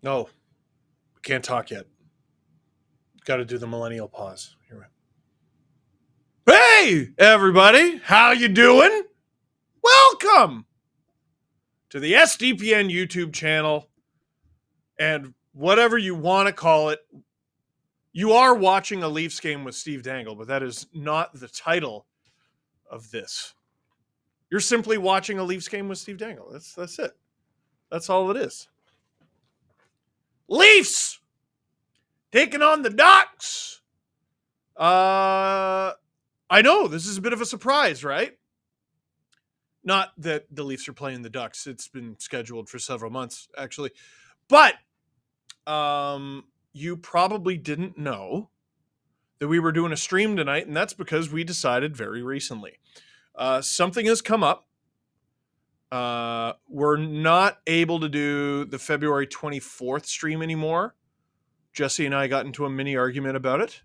No, can't talk yet. Got to do the millennial pause. Here. Hey, everybody. How you doing? Welcome to the SDPN YouTube channel and whatever you want to call it. You are watching a Leafs game with Steve Dangle, but that is not the title of this. You're simply watching a Leafs game with Steve Dangle. That's it. That's all it is. Leafs taking on the Ducks. I know this is a bit of a surprise, right? Not that the Leafs are playing the Ducks. It's been scheduled for several months, actually. But you probably didn't know that we were doing a stream tonight, and that's because we decided very recently. Something has come up. We're not able to do the February 24th stream anymore. Jesse and I got into a mini argument about it.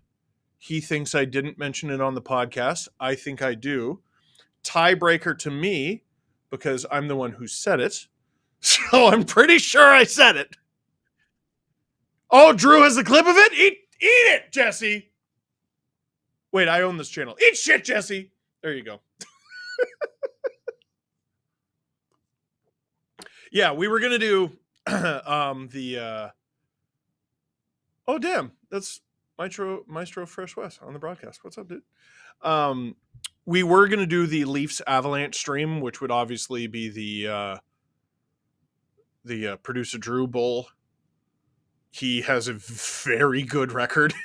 He thinks I didn't mention it on the podcast. I think I do. Tiebreaker to me because I'm the one who said it. So I'm pretty sure I said it. Oh, Drew has a clip of it? Eat it, Jesse. Wait, I own this channel. Eat shit, Jesse. There you go. Yeah, we were going to do oh, damn. That's Maestro Fresh West on the broadcast. What's up, dude? We were going to do the Leafs Avalanche stream, which would obviously be the producer Drew Bull. He has a very good record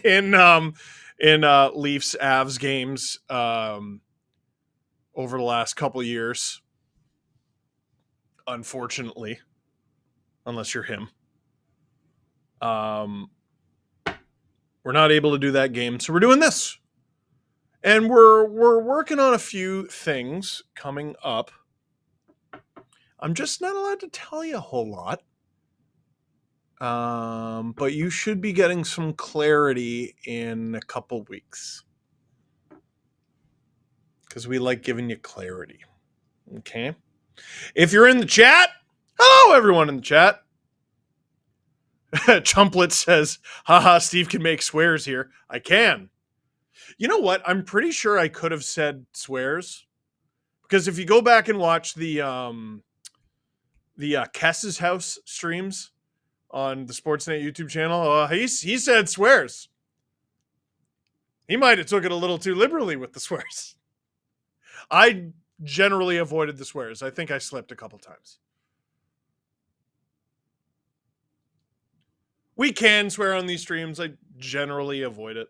in Leafs Avs games over the last couple of years. Unfortunately, unless you're him. We're not able to do that game, so we're doing this. And we're working on a few things coming up. I'm just not allowed to tell you a whole lot. But you should be getting some clarity in a couple weeks. Because we like giving you clarity. Okay? If you're in the chat, hello everyone in the chat. Chumplet says, haha, Steve can make swears here. I can. You know what? I'm pretty sure I could have said swears. Because if you go back and watch the Kess's House streams on the Sportsnet YouTube channel, he said swears. He might have took it a little too liberally with the swears. I generally avoided the swears. I think I slipped a couple times. We can swear on these streams. I generally avoid it.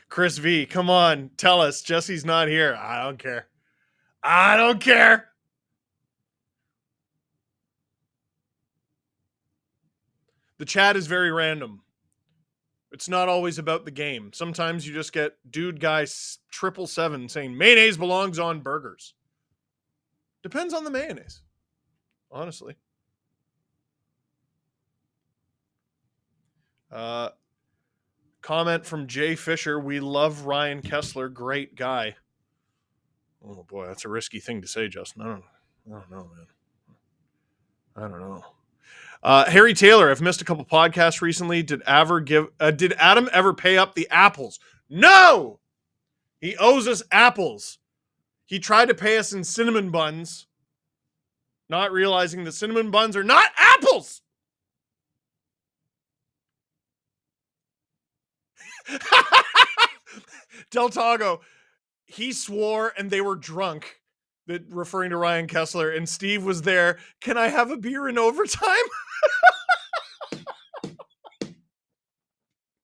Chris V, come on, tell us. Jesse's not here. I don't care. I don't care. The chat is very random. It's not always about the game. Sometimes you just get dude guy 777 saying mayonnaise belongs on burgers. Depends on the mayonnaise, honestly. Comment from Jay Fisher. We love Ryan Kessler. Great guy. Oh boy, that's a risky thing to say, Justin. I don't know, man. I don't know. Harry Taylor, I've missed a couple podcasts recently. Did Adam ever pay up the apples? No! He owes us apples. He tried to pay us in cinnamon buns, not realizing that cinnamon buns are not apples! Del Tago, he swore and they were drunk, that referring to Ryan Kessler, and Steve was there. Can I have a beer in overtime?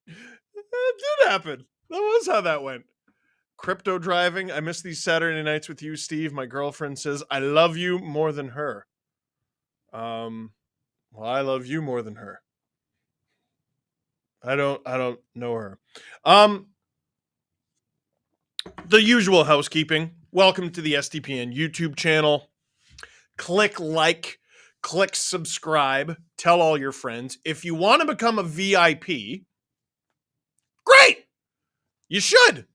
It did happen. That was how that went. Crypto driving. I miss these Saturday nights with you, Steve. My girlfriend says I love you more than her. Well, I love you more than her. I don't know her. The usual housekeeping. Welcome to the SDPN YouTube channel. Click like, click subscribe, tell all your friends. If you want to become a VIP, great! You should.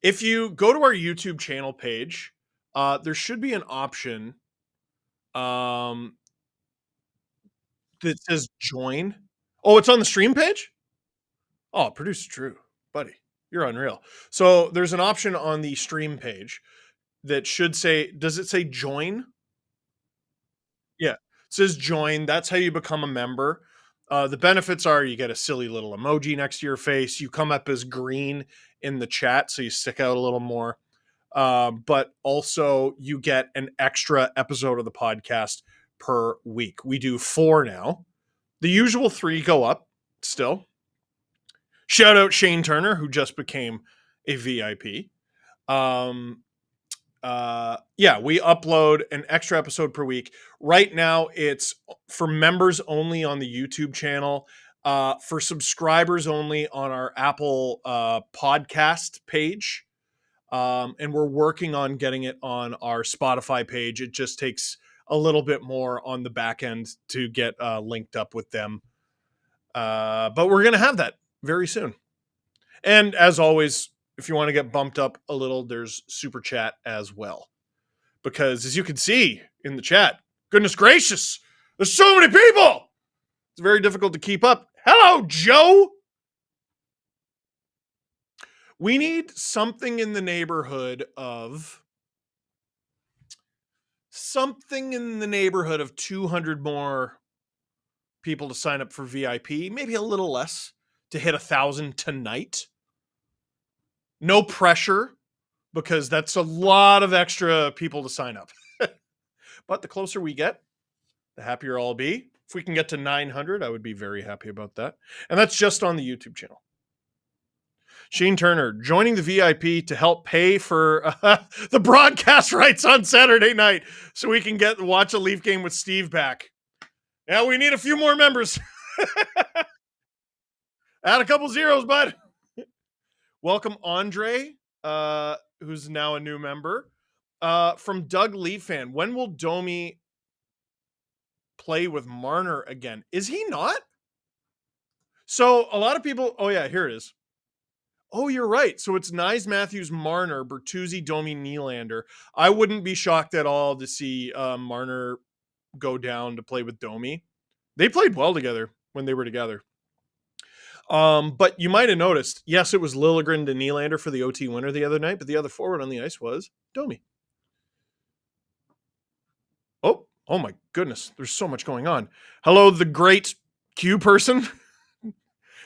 If you go to our YouTube channel page, there should be an option Um, that says join. Oh, it's on the stream page? Oh, producer Drew, buddy, you're unreal. So there's an option on the stream page that should say, does it say join? Yeah, it says join. That's how you become a member. The benefits are you get a silly little emoji next to your face. You come up as green in the chat, so you stick out a little more. But also, you get an extra episode of the podcast per week. We do 4 now. The usual 3 go up still. Shout out Shane Turner, who just became a VIP. Yeah, we upload an extra episode per week. Right now, it's for members only on the YouTube channel, for subscribers only on our Apple podcast page. And we're working on getting it on our Spotify page. It just takes a little bit more on the back end to get linked up with them. But we're going to have that very soon. And as always, if you want to get bumped up a little, there's super chat as well. Because as you can see in the chat, goodness gracious, there's so many people. It's very difficult to keep up. Hello, Joe. We need something in the neighborhood of 200 more people to sign up for VIP, maybe a little less to hit 1,000 tonight. No pressure, because that's a lot of extra people to sign up. But the closer we get, the happier I'll be. If we can get to 900, I would be very happy about that. And that's just on the YouTube channel. Shane Turner joining the VIP to help pay for the broadcast rights on Saturday night so we can watch a Leaf game with Steve back. Yeah, we need a few more members. Add a couple zeros, bud. Welcome, Andre, who's now a new member. From Doug Leaf fan, when will Domi play with Marner again? Is he not? So a lot of people, oh yeah, here it is. Oh, you're right. So it's Nyes, Matthews, Marner, Bertuzzi, Domi, Nylander. I wouldn't be shocked at all to see Marner go down to play with Domi. They played well together when they were together. But you might have noticed, yes, it was Liljegren to Nylander for the OT winner the other night, but the other forward on the ice was Domi. Oh my goodness. There's so much going on. Hello, the great Q person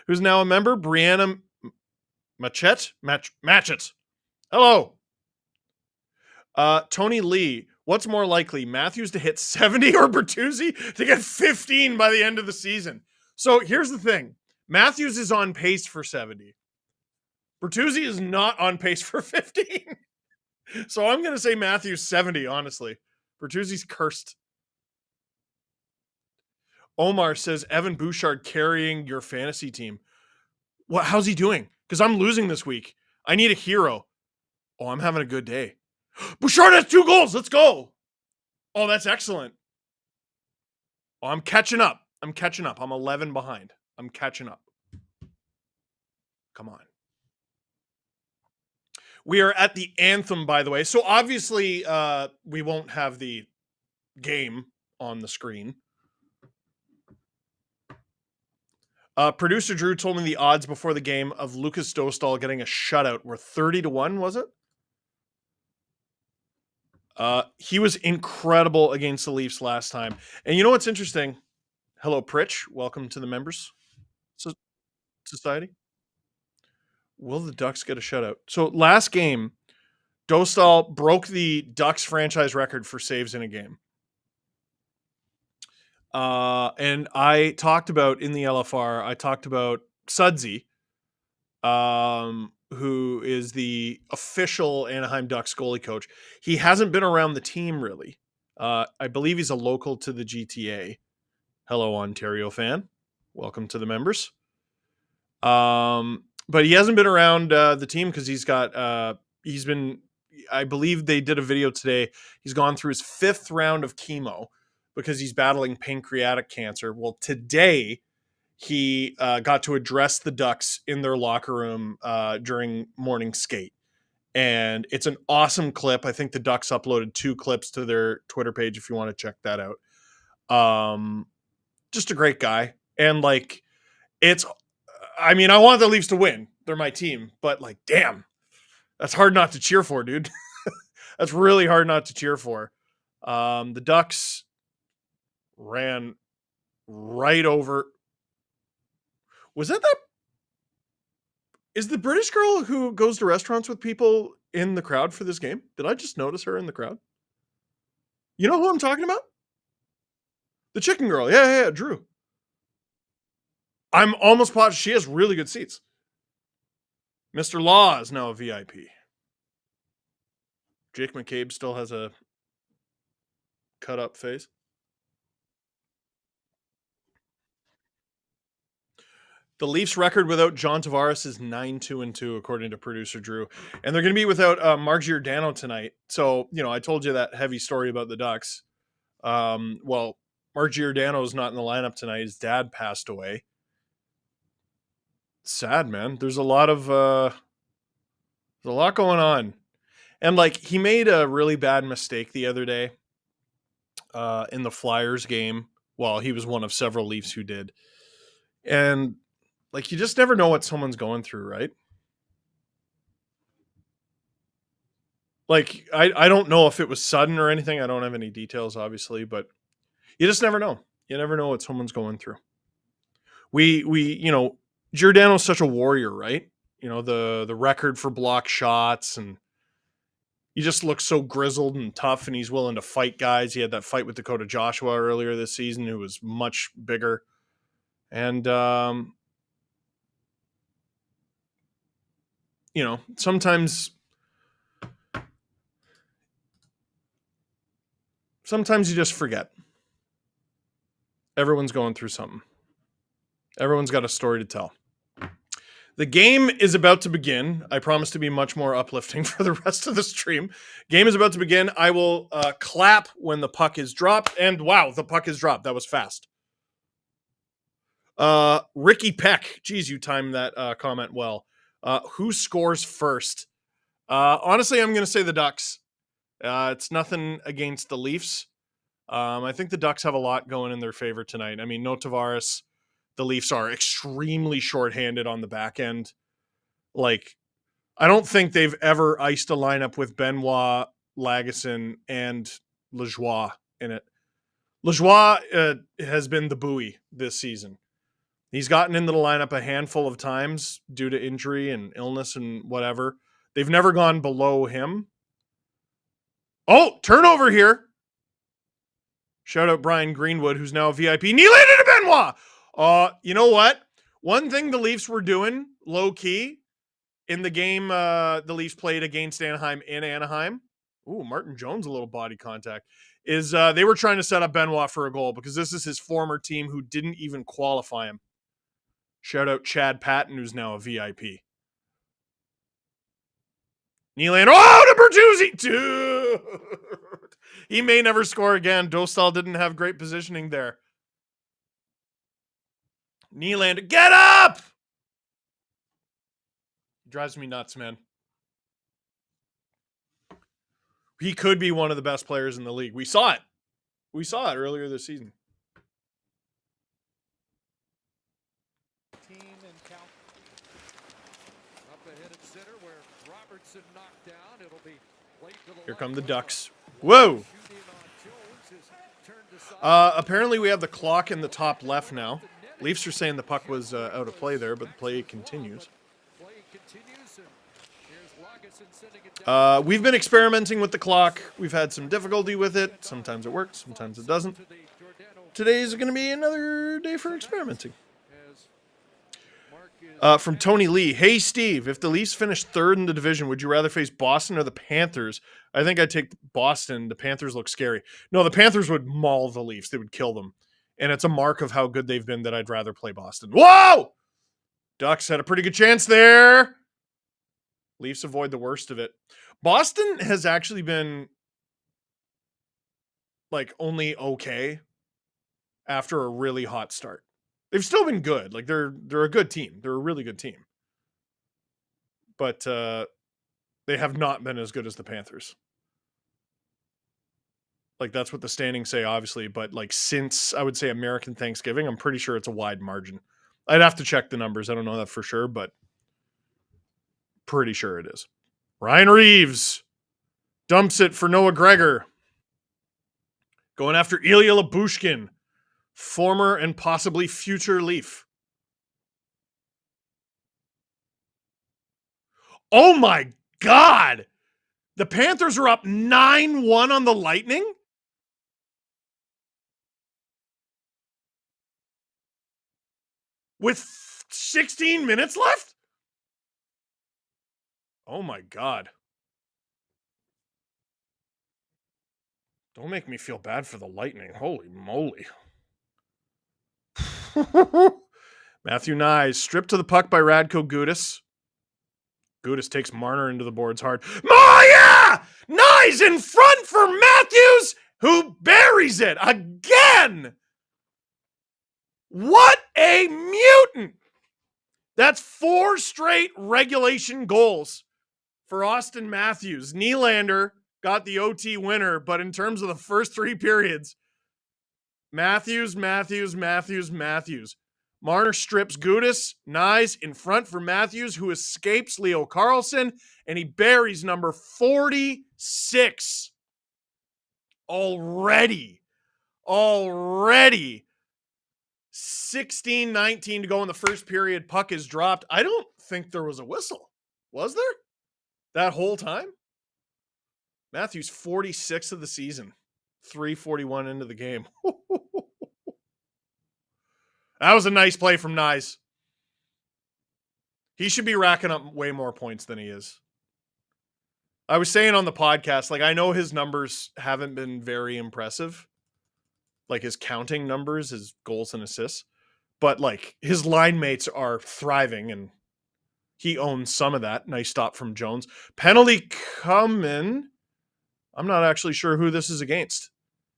who's now a member, Brianna Matchett. Hello. Tony Lee, what's more likely, Matthews to hit 70 or Bertuzzi to get 15 by the end of the season? So here's the thing. Matthews is on pace for 70. Bertuzzi is not on pace for 15. So I'm going to say Matthews 70, honestly. Bertuzzi's cursed. Omar says, Evan Bouchard carrying your fantasy team. How's he doing? Because I'm losing this week. I need a hero. Oh, I'm having a good day. Bouchard has 2 goals. Let's go. Oh, that's excellent. Oh, I'm catching up. I'm 11 behind. I'm catching up. Come on. We are at the anthem, by the way. So obviously, we won't have the game on the screen. Producer Drew told me the odds before the game of Lucas Dostal getting a shutout were 30-1, was it? He was incredible against the Leafs last time. And you know what's interesting? Hello, Pritch. Welcome to the Members Society. Will the Ducks get a shutout? So last game, Dostal broke the Ducks franchise record for saves in a game. And I talked about in the LFR, I talked about Sudsy, who is the official Anaheim Ducks goalie coach. He hasn't been around the team really. I believe he's a local to the GTA. Hello, Ontario fan. Welcome to the members. But he hasn't been around the team because he's been, I believe they did a video today. He's gone through his 5th round of chemo because he's battling pancreatic cancer. Well, today he got to address the Ducks in their locker room during morning skate. And it's an awesome clip. I think the Ducks uploaded 2 clips to their Twitter page if you want to check that out. Just a great guy. And like, I mean, I want the Leafs to win. They're my team, but like, damn, that's hard not to cheer for, dude. That's really hard not to cheer for. The Ducks ran right over. Was that? Is the British girl who goes to restaurants with people in the crowd for this game? Did I just notice her in the crowd? You know who I'm talking about? The chicken girl. Yeah, Drew. I'm almost positive she has really good seats. Mr. Law is now a VIP. Jake McCabe still has a cut up face. The Leafs record without John Tavares is 9-2-2, according to producer Drew. And they're going to be without Mark Giordano tonight. So, I told you that heavy story about the Ducks. Well, Mark Giordano is not in the lineup tonight. His dad passed away. Sad, man. There's a lot going on. And like, he made a really bad mistake the other day in the Flyers game. Well, he was one of several Leafs who did. And like, you just never know what someone's going through, right? Like, I don't know if it was sudden or anything. I don't have any details, obviously, but you just never know. You never know what someone's going through. Giordano's such a warrior, right? The record for block shots, and he just looks so grizzled and tough, and he's willing to fight guys. He had that fight with Dakota Joshua earlier this season, who was much bigger. And, sometimes you just forget. Everyone's going through something. Everyone's got a story to tell. The game is about to begin. I promise to be much more uplifting for the rest of the stream. Game is about to begin. I will clap when the puck is dropped. And wow, the puck is dropped. That was fast. Ricky Peck. Geez, you timed that comment well. Who scores first? Honestly, I'm going to say the Ducks. It's nothing against the Leafs. I think the Ducks have a lot going in their favor tonight. I mean, no Tavares. The Leafs are extremely shorthanded on the back end. Like, I don't think they've ever iced a lineup with Benoit, Lagesson, and Lajoie in it. Lajoie has been the buoy this season. He's gotten into the lineup a handful of times due to injury and illness and whatever. They've never gone below him. Oh, turnover here. Shout out Brian Greenwood, who's now a VIP. Nylander to Benoit. You know what? One thing the Leafs were doing, low-key, in the game the Leafs played against Anaheim in Anaheim. Ooh, Martin Jones, a little body contact. Is they were trying to set up Benoit for a goal because this is his former team who didn't even qualify him. Shout out Chad Patton, who's now a VIP. Nylander, to Bertuzzi! Dude! He may never score again. Dostal didn't have great positioning there. Nylander, get up! He drives me nuts, man. He could be one of the best players in the league. We saw it. We saw it earlier this season. Here come the Ducks. Whoa! Apparently we have the clock in the top left now. Leafs are saying the puck was out of play there, but the play continues. We've been experimenting with the clock. We've had some difficulty with it. Sometimes it works, sometimes it doesn't. Today's going to be another day for experimenting. From Tony Lee. Hey, Steve, if the Leafs finish third in the division, would you rather face Boston or the Panthers? I think I'd take Boston. The Panthers look scary. No, the Panthers would maul the Leafs. They would kill them. And it's a mark of how good they've been that I'd rather play Boston. Whoa! Ducks had a pretty good chance there. Leafs avoid the worst of it. Boston has actually been like only okay after a really hot start. They've still been good. Like they're a good team. They're a really good team. But They have not been as good as the Panthers. Like, that's what the standings say, obviously. But, like, since, I would say, American Thanksgiving, I'm pretty sure it's a wide margin. I'd have to check the numbers. I don't know that for sure, but pretty sure it is. Ryan Reeves dumps it for Noah Gregor. Going after Ilya Labushkin, former and possibly future Leaf. Oh my God! The Panthers are up 9-1 on the Lightning? With 16 minutes left? Oh my God. Don't make me feel bad for the Lightning. Holy moly. Matthew Nyes stripped to the puck by Radko Gudas. Gudas takes Marner into the boards hard. Maya! Nyes in front for Matthews, who buries it again. What a mutant. That's 4 straight regulation goals for Austin Matthews. Nylander got the OT winner, but in terms of the first 3 periods, Matthews. Marner strips Gudas. Nyes in front for Matthews, who escapes Leo Carlson, and he buries number 46. Already. 16-19 to go in the first period. Puck is dropped. I don't think there was a whistle. Was there? That whole time? Matthews 46 of the season. 3:41 into the game. That was a nice play from Nyes. He should be racking up way more points than he is. I was saying on the podcast, like, I know his numbers haven't been very impressive. Like, his counting numbers, his goals and assists. But, like, his line mates are thriving, and he owns some of that. Nice stop from Jones. Penalty coming. I'm not actually sure who this is against,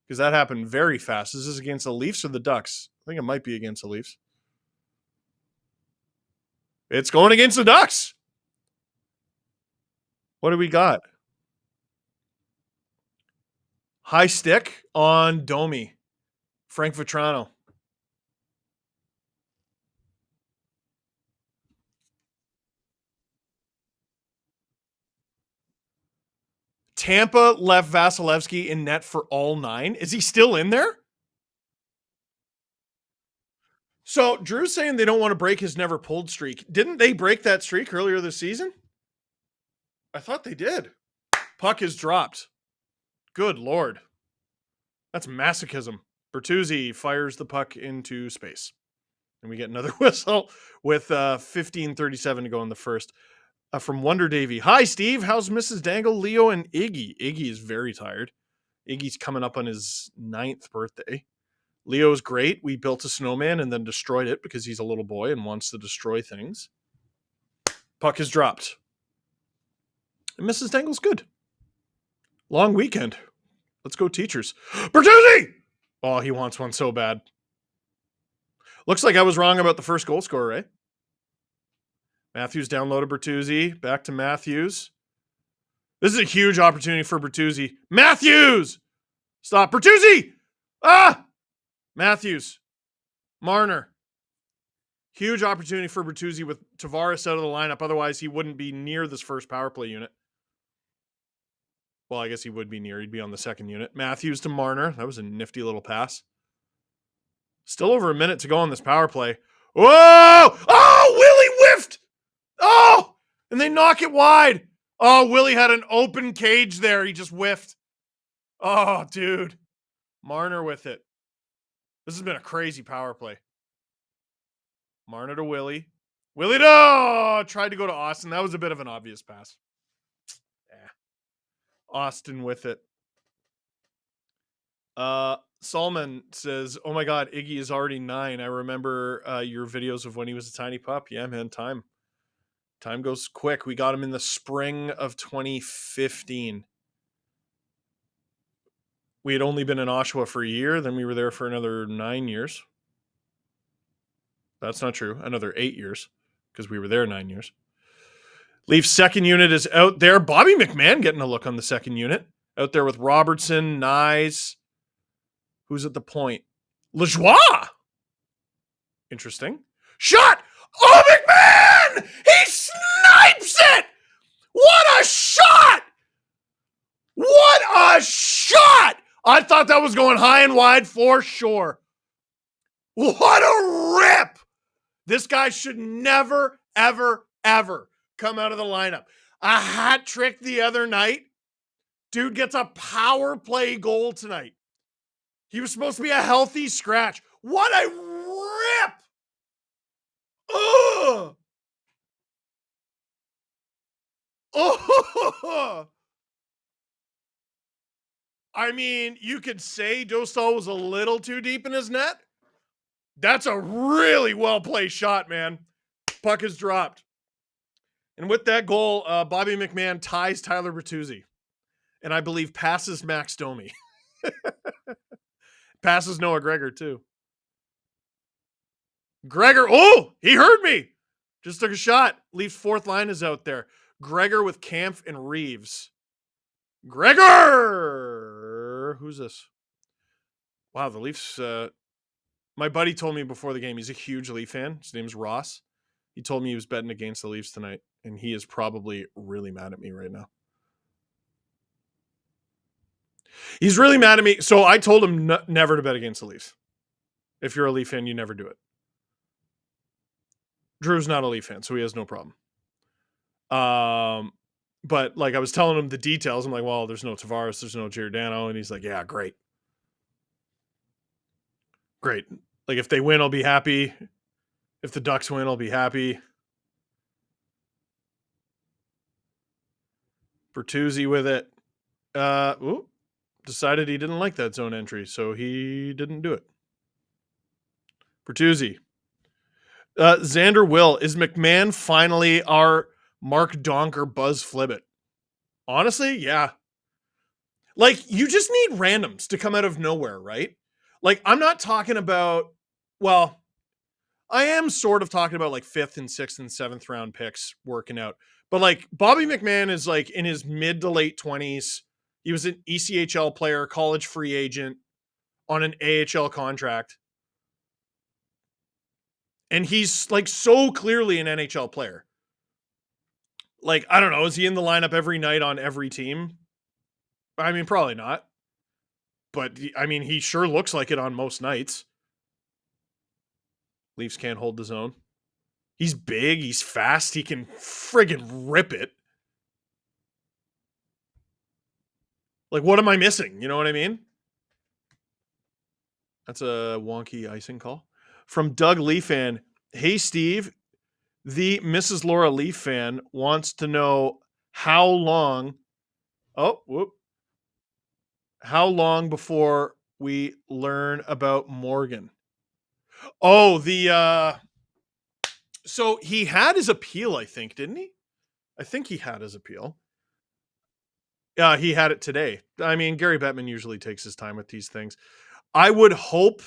because that happened very fast. Is this against the Leafs or the Ducks? I think it might be against the Leafs. It's going against the Ducks. What do we got? High stick on Domi. Frank Vetrano. Tampa left Vasilevsky in net for all 9. Is he still in there? So Drew's saying they don't want to break his never pulled streak. Didn't they break that streak earlier this season? I thought they did. Puck is dropped. Good Lord. That's masochism. Bertuzzi fires the puck into space. And we get another whistle with 15:37 to go in the first. From Wonder Davy. Hi, Steve. How's Mrs. Dangle, Leo, and Iggy? Iggy is very tired. Iggy's coming up on his 9th birthday. Leo's great. We built a snowman and then destroyed it because he's a little boy and wants to destroy things. Puck is dropped. And Mrs. Dangle's good. Long weekend. Let's go, teachers. Bertuzzi! Oh, he wants one so bad. Looks like I was wrong about the first goal scorer, right? Matthews downloaded Bertuzzi. Back to Matthews. This is a huge opportunity for Bertuzzi. Matthews! Stop. Bertuzzi! Ah! Matthews. Marner. Huge opportunity for Bertuzzi with Tavares out of the lineup. Otherwise, he wouldn't be near this first power play unit. Well, I guess he would be near. He'd be on the second unit. Matthews to Marner. That was a nifty little pass. Still over a minute to go on this power play. Whoa! Oh, Willie whiffed! Oh! And they knock it wide. Oh, Willie had an open cage there. He just whiffed. Oh, dude. Marner with it. This has been a crazy power play. Marner to Willie. Willie to... Oh, tried to go to Austin. That was a bit of an obvious pass. Yeah. Austin with it. Solomon says, oh my God, Iggy is already 9. I remember your videos of when he was a tiny pup. Yeah, man, time goes quick. We got him in the spring of 2015. We had only been in Oshawa for a year. Then we were there for another 9 years. That's not true. Another 8 years, because we were there 9 years. Leafs second unit is out there. Bobby McMahon getting a look on the second unit. Out there with Robertson, Nyes. Who's at the point? Lajoie. Interesting. Shot! Oh, McMahon! He snipes it! What a shot! What a shot! I thought that was going high and wide for sure. What a rip! This guy should never, ever, ever come out of the lineup. A hat trick the other night. Dude gets a power play goal tonight. He was supposed to be a healthy scratch. What a rip! Ugh! Oh! I mean, you could say Dostal was a little too deep in his net. That's a really well-placed shot, man. Puck is dropped. And with that goal, Bobby McMahon ties Tyler Bertuzzi. And I believe passes Max Domi. Passes Noah Gregor, too. Gregor, oh, he heard me. Just took a shot. Leafs fourth line is out there. Gregor with Kampf and Reeves. Gregor! Who's this? Wow, the Leafs. My buddy told me before the game, he's a huge Leaf fan. His name's Ross. He told me he was betting against the Leafs tonight, and he is probably really mad at me right now. He's really mad at me. So I told him never to bet against the Leafs. If you're a Leaf fan, you never do it. Drew's not a Leaf fan, so he has no problem. But like I was telling him the details. I'm like, well, there's no Tavares, there's no Giordano. And he's like, yeah, great. Great. Like if they win, I'll be happy. If the Ducks win, I'll be happy. Bertuzzi with it. Decided he didn't like that zone entry, so he didn't do it. Bertuzzi. Xander Will. Is McMahon finally our Mark Donk or Buzz Flibbit? Honestly, yeah. Like, you just need randoms to come out of nowhere, right? Like, I'm not talking about, well, I am sort of talking about like 5th and 6th and 7th round picks working out. But like, Bobby McMahon is like in his mid to late 20s. He was an ECHL player, college free agent on an AHL contract. And he's like so clearly an NHL player. Like, I don't know, is he in the lineup every night on every team? I mean, probably not. But, I mean, he sure looks like it on most nights. Leafs can't hold the zone. He's big. He's fast. He can friggin' rip it. Like, what am I missing? You know what I mean? That's a wonky icing call. From Doug Leaf fan. Hey, Steve. The Mrs. Laura Leaf fan wants to know how long... Oh, whoop. How long before we learn about Morgan? Oh, so he had his appeal, I think, didn't he? I think he had his appeal. He had it today. I mean, Gary Bettman usually takes his time with these things. I would hope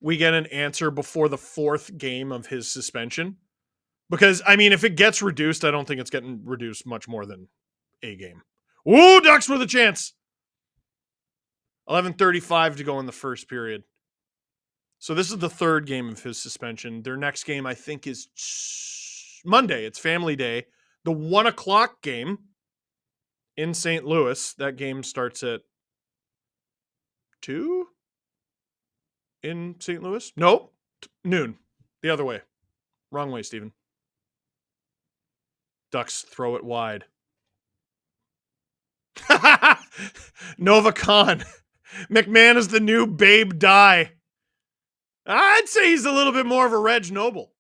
we get an answer before the 4th game of his suspension. Because, I mean, if it gets reduced, I don't think it's getting reduced much more than a game. Ooh, Ducks with a chance. 11:35 to go in the first period. So this is the 3rd game of his suspension. Their next game, I think, is Monday. It's Family Day. The 1:00 game in St. Louis. That game starts at 2 in St. Louis. No, noon. The other way. Wrong way, Steven. Ducks throw it wide. Nova Khan. McMahon is the new Babe Dye. I'd say he's a little bit more of a Reg Noble.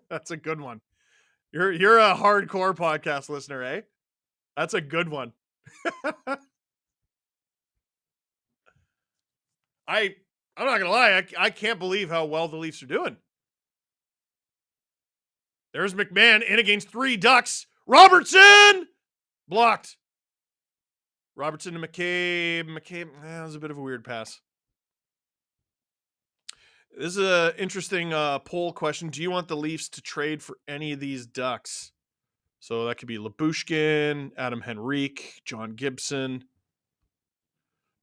That's a good one. You're a hardcore podcast listener, eh? That's a good one. I'm not gonna lie, I can't believe how well the Leafs are doing. There's McMahon in against 3 Ducks. Robertson blocked. Robertson to McCabe. That was a bit of a weird pass. This is an interesting poll question. Do you want the Leafs to trade for any of these Ducks? So that could be Lyubushkin, Adam Henrique, John Gibson.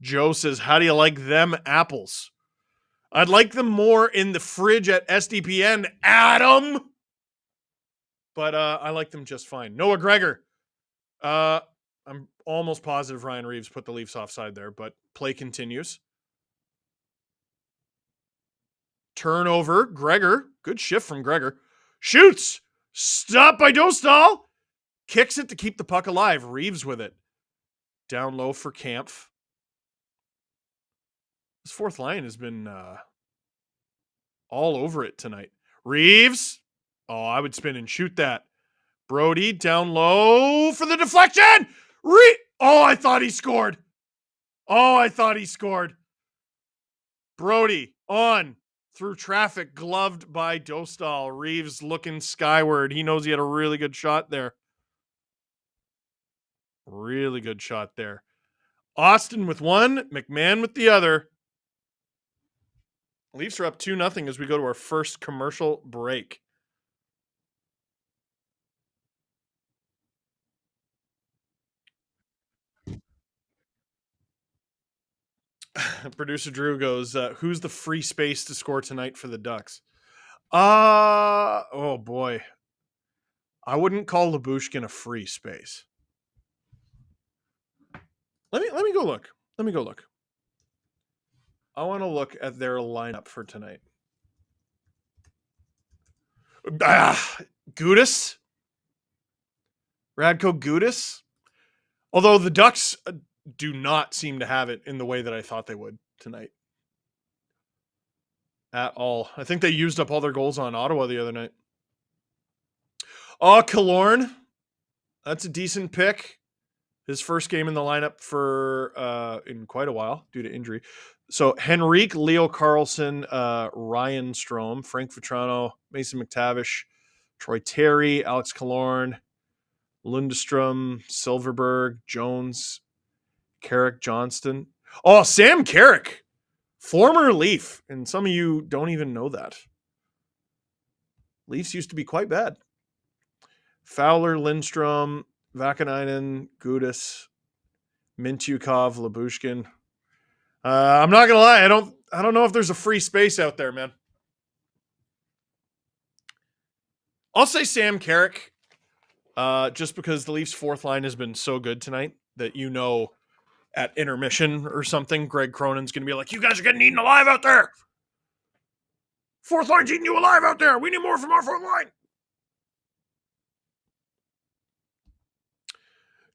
Joe says, how do you like them apples? I'd like them more in the fridge at SDPN, Adam. But I like them just fine. Noah Gregor. I'm almost positive Ryan Reeves put the Leafs offside there, but play continues. Turnover. Gregor. Good shift from Gregor. Shoots. Stop by Dostal. Kicks it to keep the puck alive. Reeves with it. Down low for Kampf. This fourth line has been all over it tonight. Reeves. Oh, I would spin and shoot that. Brody down low for the deflection. Oh, I thought he scored. Brody on through traffic, gloved by Dostal. Reeves looking skyward. He knows he had a really good shot there. Austin with one, McMahon with the other. Leafs are up 2-0 as we go to our first commercial break. Producer Drew goes, who's the free space to score tonight for the Ducks? Oh boy. I wouldn't call Lyubushkin a free space. Let me go look. I want to look at their lineup for tonight. Gudas? Radko Gudas? Although the Ducks do not seem to have it in the way that I thought they would tonight. At all. I think they used up all their goals on Ottawa the other night. Oh, Killorn. That's a decent pick. His first game in the lineup for in quite a while due to injury. So Henrique, Leo Carlson, Ryan Strome, Frank Vetrano, Mason McTavish, Troy Terry, Alex Killorn, Lundestrom, Silverberg, Jones, Carrick, Johnston. Oh, Sam Carrick, former Leaf. And some of you don't even know that. Leafs used to be quite bad. Fowler, Lindstrom, Vakanainen, Gudas, Mintyukov, Lyubushkin. I'm not gonna lie, I don't know if there's a free space out there, man. I'll say Sam Carrick, just because the Leafs' fourth line has been so good tonight that at intermission or something, Greg Cronin's gonna be like, "You guys are getting eaten alive out there. Fourth line's eating you alive out there. We need more from our fourth line."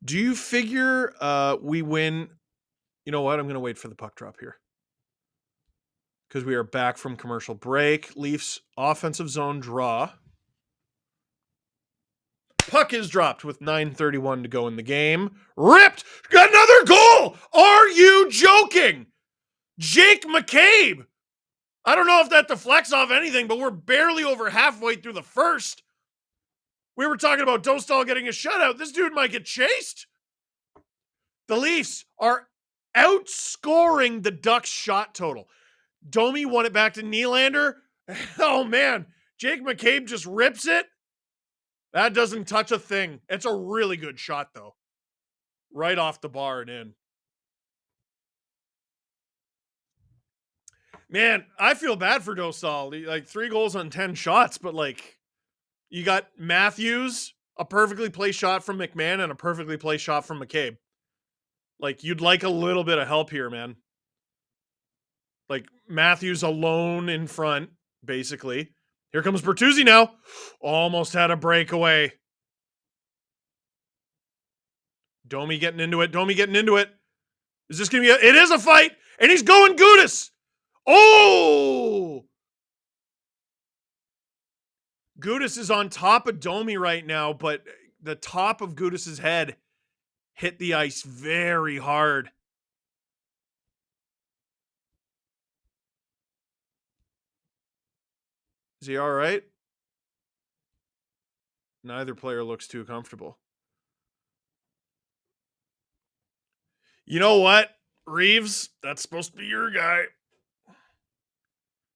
Do you figure we win? You know what? I'm going to wait for the puck drop here. Because we are back from commercial break. Leafs offensive zone draw. Puck is dropped with 9:31 to go in the game. Ripped! Got another goal! Are you joking? Jake McCabe! I don't know if that deflects off anything, but we're barely over halfway through the first. We were talking about Dostal getting a shutout. This dude might get chased. The Leafs are outscoring the Ducks shot total. Domi won it back to Nylander. Oh, man. Jake McCabe just rips it. That doesn't touch a thing. It's a really good shot, though. Right off the bar and in. Man, I feel bad for Dostal. Like 3 goals on 10 shots, but you got Matthews, a perfectly placed shot from McMahon, and a perfectly placed shot from McCabe. You'd like a little bit of help here, man. Matthews alone in front, basically. Here comes Bertuzzi now. Almost had a breakaway. Domi getting into it. Is this going to be it is a fight, and he's going Gudas. Oh! Gudas is on top of Domi right now, but the top of Gudas's head hit the ice very hard. Is he all right? Neither player looks too comfortable. You know what, Reeves? That's supposed to be your guy.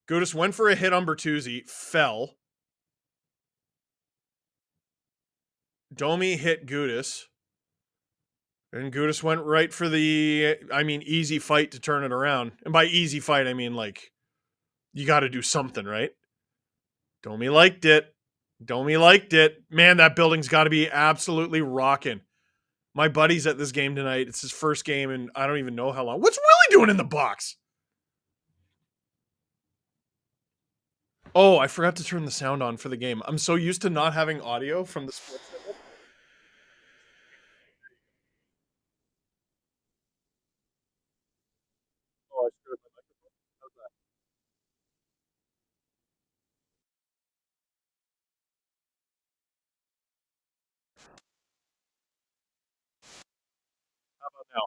Gudas went for a hit on Bertuzzi, fell. Domi hit Gudis, and Gudis went right for the, easy fight to turn it around. And by easy fight, I mean, like, you got to do something, right? Domi liked it. Domi liked it. Man, that building's got to be absolutely rocking. My buddy's at this game tonight. It's his first game, and I don't even know how long. What's Willie doing in the box? Oh, I forgot to turn the sound on for the game. I'm so used to not having audio from the sports network. Oh, I screwed my microphone. How's that? How about now?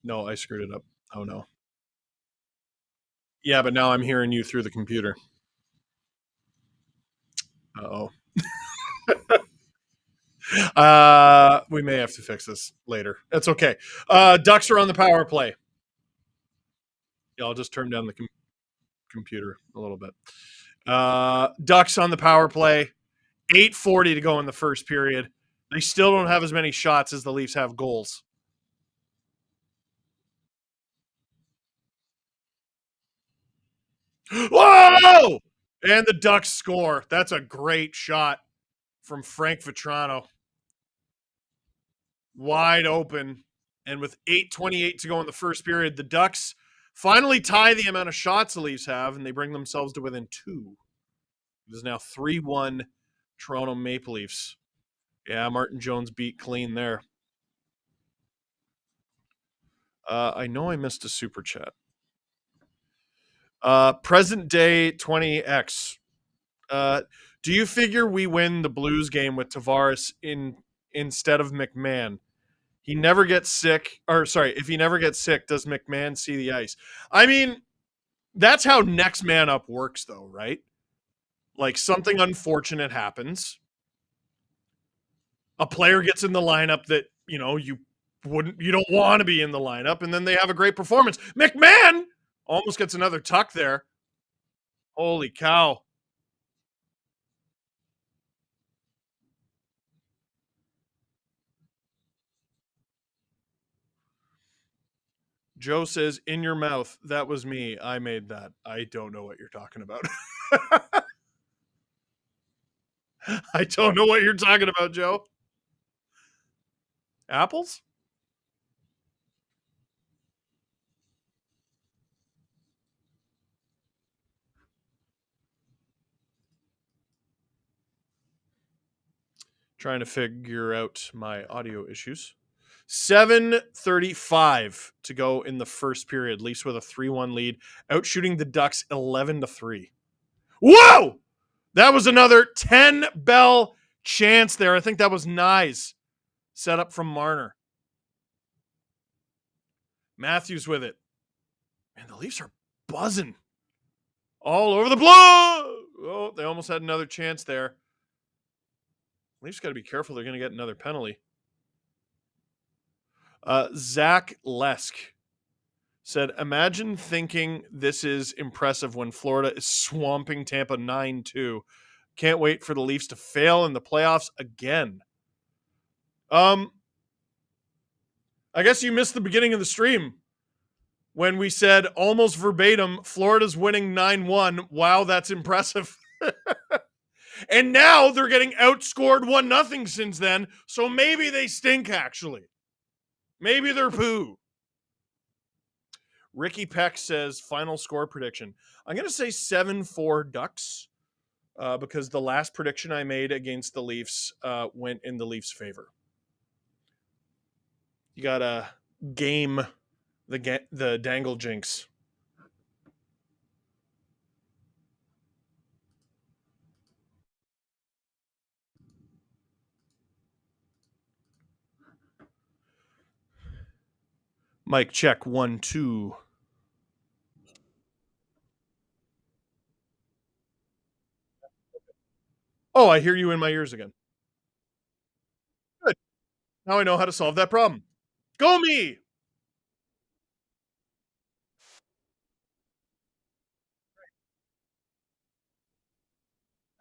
No, I screwed it up. Oh no. Yeah, but now I'm hearing you through the computer. Uh-oh. We may have to fix this later. That's okay. Ducks are on the power play. Yeah, I'll just turn down the computer a little bit. Ducks on the power play. 8:40 to go in the first period. They still don't have as many shots as the Leafs have goals. Whoa! And the Ducks score. That's a great shot from Frank Vetrano. Wide open. And with 8:28 to go in the first period, the Ducks finally tie the amount of shots the Leafs have, and they bring themselves to within two. It is now 3-1 Toronto Maple Leafs. Yeah, Martin Jones beat clean there. I know I missed a super chat. Present day 20X. Do you figure we win the Blues game with Tavares instead of McMahon? He never gets sick, or sorry, if he never gets sick, does McMahon see the ice? I mean, that's how next man up works, though, right? Like something unfortunate happens, a player gets in the lineup that you don't want to be in the lineup, and then they have a great performance. McMahon almost gets another tuck there. Holy cow! Joe says, "In your mouth." That was me. I made that. I don't know what you're talking about. I don't know what you're talking about, Joe. Apples? Trying to figure out my audio issues. 7:35 to go in the first period. Leafs with a 3-1 lead, outshooting the Ducks 11-3. Whoa! That was another 10 bell chance there. I think that was Nyes set up from Marner. Matthews with it. Man, the Leafs are buzzing all over the blue. Oh, they almost had another chance there. Leafs got to be careful. They're going to get another penalty. Zach Lesk said, "Imagine thinking this is impressive when Florida is swamping Tampa 9-2. Can't wait for the Leafs to fail in the playoffs again." I guess you missed the beginning of the stream when we said almost verbatim, Florida's winning 9-1. Wow, that's impressive. And now they're getting outscored 1-0 since then, so maybe they stink actually. Maybe they're poo. Ricky Peck says final score prediction. I'm going to say 7-4 Ducks because the last prediction I made against the Leafs went in the Leafs' favor. You got to game the Dangle jinx. Mike check 1-2. Oh, I hear you in my ears again. Good. Now I know how to solve that problem. Go me!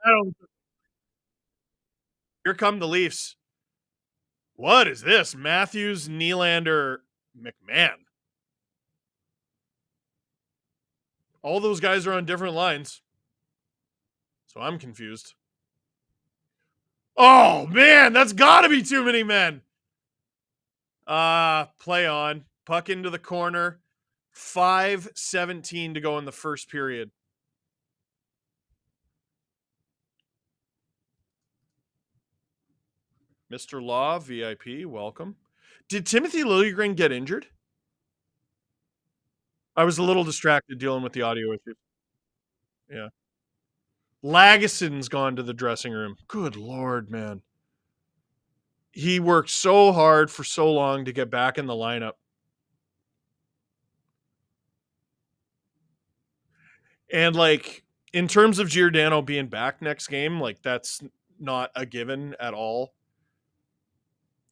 I don't Here come the Leafs. What is this? Matthews, Nylander, McMahon. All those guys are on different lines. So I'm confused. Oh, man, that's got to be too many men. Play on. Puck into the corner. 5:17 to go in the first period. Mr. Law, VIP, welcome. Did Timothy Liljegren get injured? I was a little distracted dealing with the audio issue. Yeah. Laguson's gone to the dressing room. Good Lord, man. He worked so hard for so long to get back in the lineup. And, like, in terms of Giordano being back next game, like, that's not a given at all.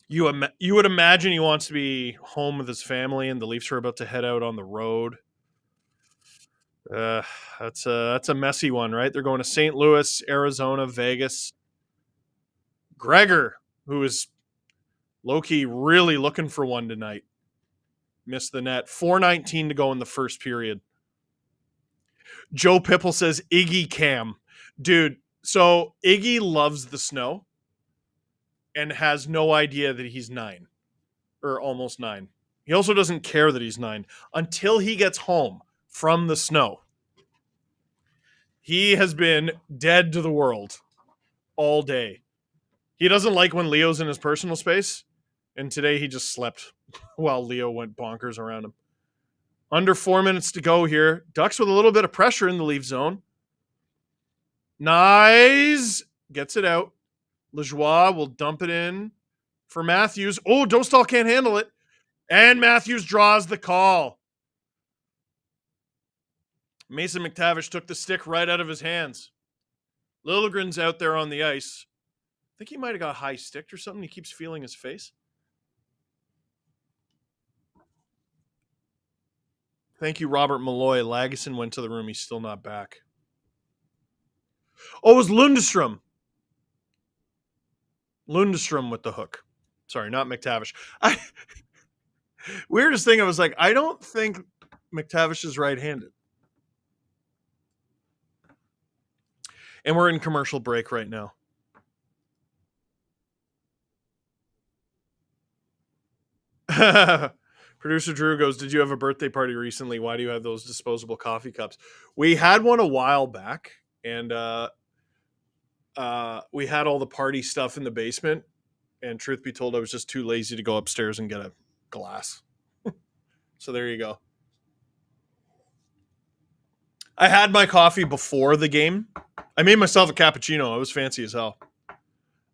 You would imagine he wants to be home with his family, and the Leafs are about to head out on the road. That's a messy one, right? They're going to St. Louis, Arizona, Vegas. Gregor, who is low-key really looking for one tonight, missed the net. 4:19 to go in the first period. Joe Pipple says Iggy Cam. Dude, so Iggy loves the snow and has no idea that he's 9 or almost 9. He also doesn't care that he's 9 until he gets home from the snow. He has been dead to the world all day. He doesn't like when Leo's in his personal space, and today he just slept while Leo went bonkers around him. Under 4 minutes to go here. Ducks with a little bit of pressure in the Leaf zone. Nice. Gets it out. Lajoie will dump it in for Matthews. Oh, Dostal can't handle it. And Matthews draws the call. Mason McTavish took the stick right out of his hands. Liljegren's out there on the ice. I think he might have got high sticked or something. He keeps feeling his face. Thank you, Robert Malloy. Lagesson went to the room. He's still not back. Oh, it was Lundestrom. Lundestrom with the hook. Sorry, not McTavish. Weirdest thing, I was like, I don't think McTavish is right-handed. And we're in commercial break right now. Producer Drew goes, did you have a birthday party recently? Why do you have those disposable coffee cups? We had one a while back, and we had all the party stuff in the basement. And truth be told, I was just too lazy to go upstairs and get a glass. So there you go. I had my coffee before the game. I made myself a cappuccino. I was fancy as hell.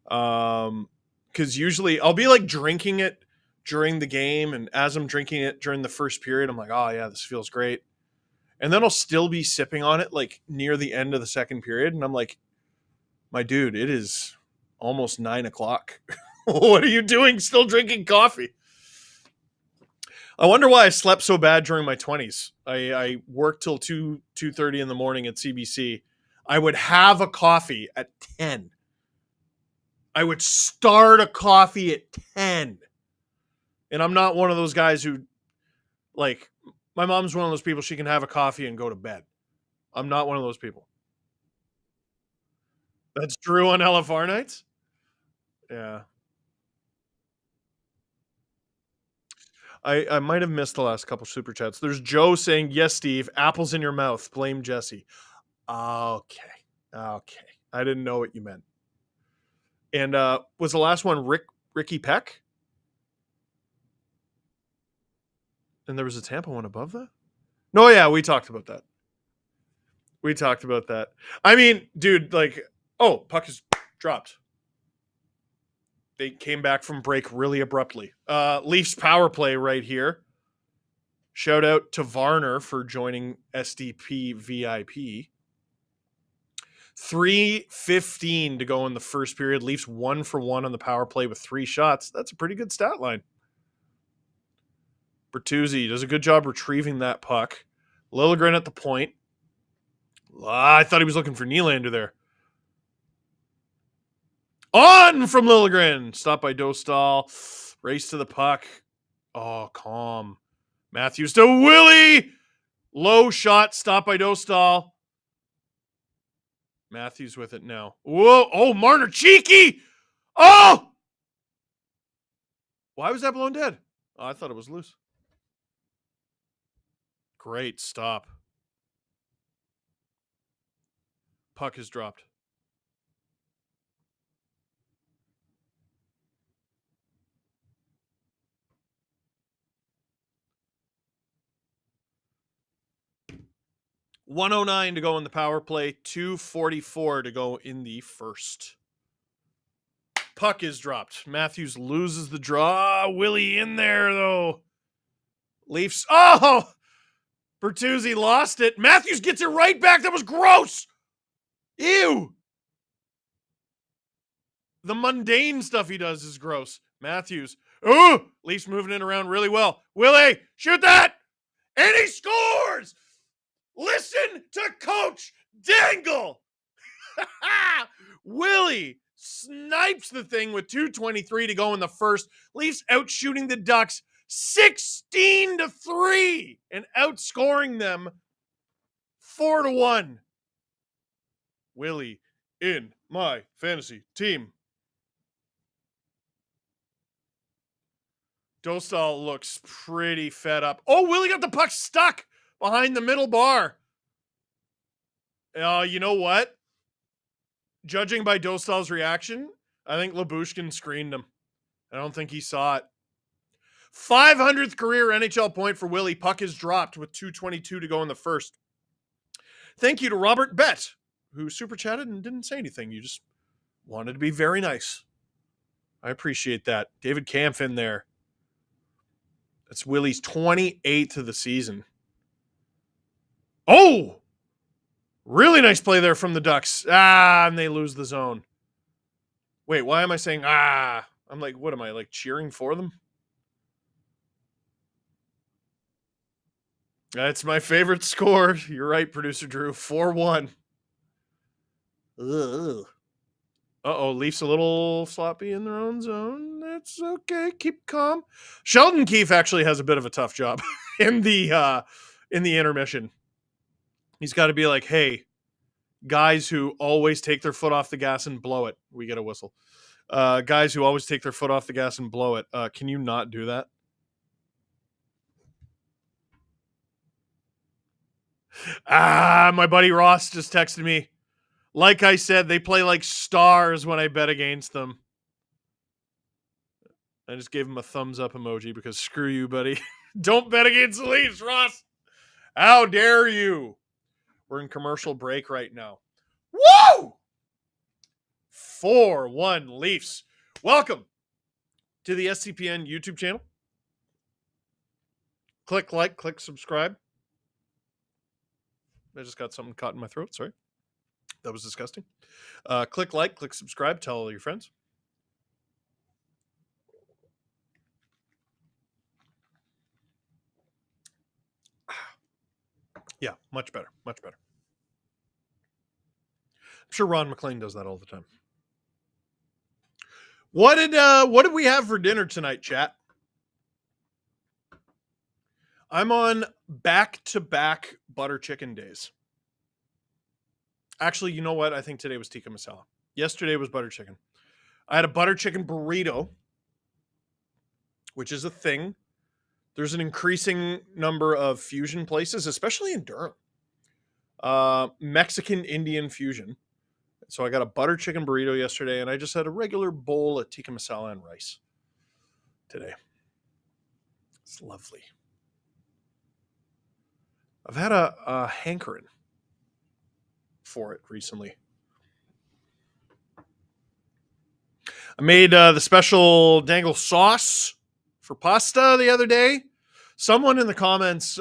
Because usually I'll be like drinking it during the game, and as I'm drinking it during the first period, I'm like, oh yeah, this feels great. And then I'll still be sipping on it like near the end of the second period, and I'm like, my dude, it is almost 9:00. What are you doing still drinking coffee? I wonder why I slept so bad during my 20s. I worked till 2:30 in the morning at CBC. I would have a coffee at 10. I would start a coffee at 10. And I'm not one of those guys who, like, my mom's one of those people, she can have a coffee and go to bed. I'm not one of those people. That's Drew on LFR nights? Yeah. I might have missed the last couple super chats. There's Joe saying, yes, Steve, apples in your mouth. Blame Jesse. Okay. I didn't know what you meant. And was the last one Ricky Peck? And there was a Tampa one above that? No, yeah, we talked about that. I mean, dude, like, oh, puck is dropped. They came back from break really abruptly. Leafs power play right here. Shout out to Varner for joining SDP VIP. 3:15 to go in the first period. Leafs 1 for 1 on the power play with 3 shots. That's a pretty good stat line. Bertuzzi does a good job retrieving that puck. Liljegren at the point. I thought he was looking for Nylander there. On from Liljegren. Stop by Dostal. Race to the puck. Oh, calm. Matthews to Willie. Low shot. Stop by Dostal. Matthews with it now. Whoa. Oh, Marner. Cheeky. Oh! Why was that blown dead? Oh, I thought it was loose. Great stop. Puck is dropped. .109 to go in the power play. 2:44 to go in the first. Puck is dropped. Matthews loses the draw. Willie in there, though. Leafs. Oh! Bertuzzi lost it. Matthews gets it right back. That was gross. Ew. The mundane stuff he does is gross. Matthews. Oh! Leafs moving it around really well. Willie, shoot that! And he scores! Listen to Coach Dangle. Willie snipes the thing with 2:23 to go in the first. Leafs out shooting the Ducks 16-3 and outscoring them 4-1. Willie in my fantasy team. Dostal looks pretty fed up. Oh, Willie got the puck stuck behind the middle bar. You know what? Judging by Dostal's reaction, I think Lyubushkin screened him. I don't think he saw it. 500th career NHL point for Willie. Puck is dropped with 2:22 to go in the first. Thank you to Robert Bett, who super chatted and didn't say anything. You just wanted to be very nice. I appreciate that. David Kampf in there. That's Willie's 28th of the season. Oh! Really nice play there from the Ducks. And they lose the zone. Wait, why am I saying I'm like, what am I, like cheering for them? That's my favorite score. You're right, producer Drew. 4-1. Uh-oh, Leafs a little sloppy in their own zone. That's okay. Keep calm. Sheldon Keefe actually has a bit of a tough job in the intermission. He's got to be like, hey, guys who always take their foot off the gas and blow it. We get a whistle. Guys who always take their foot off the gas and blow it. Can you not do that? My buddy Ross just texted me. Like I said, they play like stars when I bet against them. I just gave him a thumbs up emoji because screw you, buddy. Don't bet against the Leafs, Ross. How dare you? We're in commercial break right now. Woo! 4-1 Leafs. Welcome to the SCPN YouTube channel. Click like, click subscribe. I just got something caught in my throat. Sorry. That was disgusting. Click like, click subscribe. Tell all your friends. Yeah, much better. Much better. I'm sure Ron McLean does that all the time. What did we have for dinner tonight, chat? I'm on back-to-back butter chicken days. Actually, you know what? I think today was tikka masala. Yesterday was butter chicken. I had a butter chicken burrito, which is a thing. There's an increasing number of fusion places, especially in Durham. Mexican Indian fusion. So I got a butter chicken burrito yesterday, and I just had a regular bowl of tikka masala and rice today. It's lovely. I've had a hankering for it recently. I made the special Dangle sauce for pasta the other day. Someone in the comments,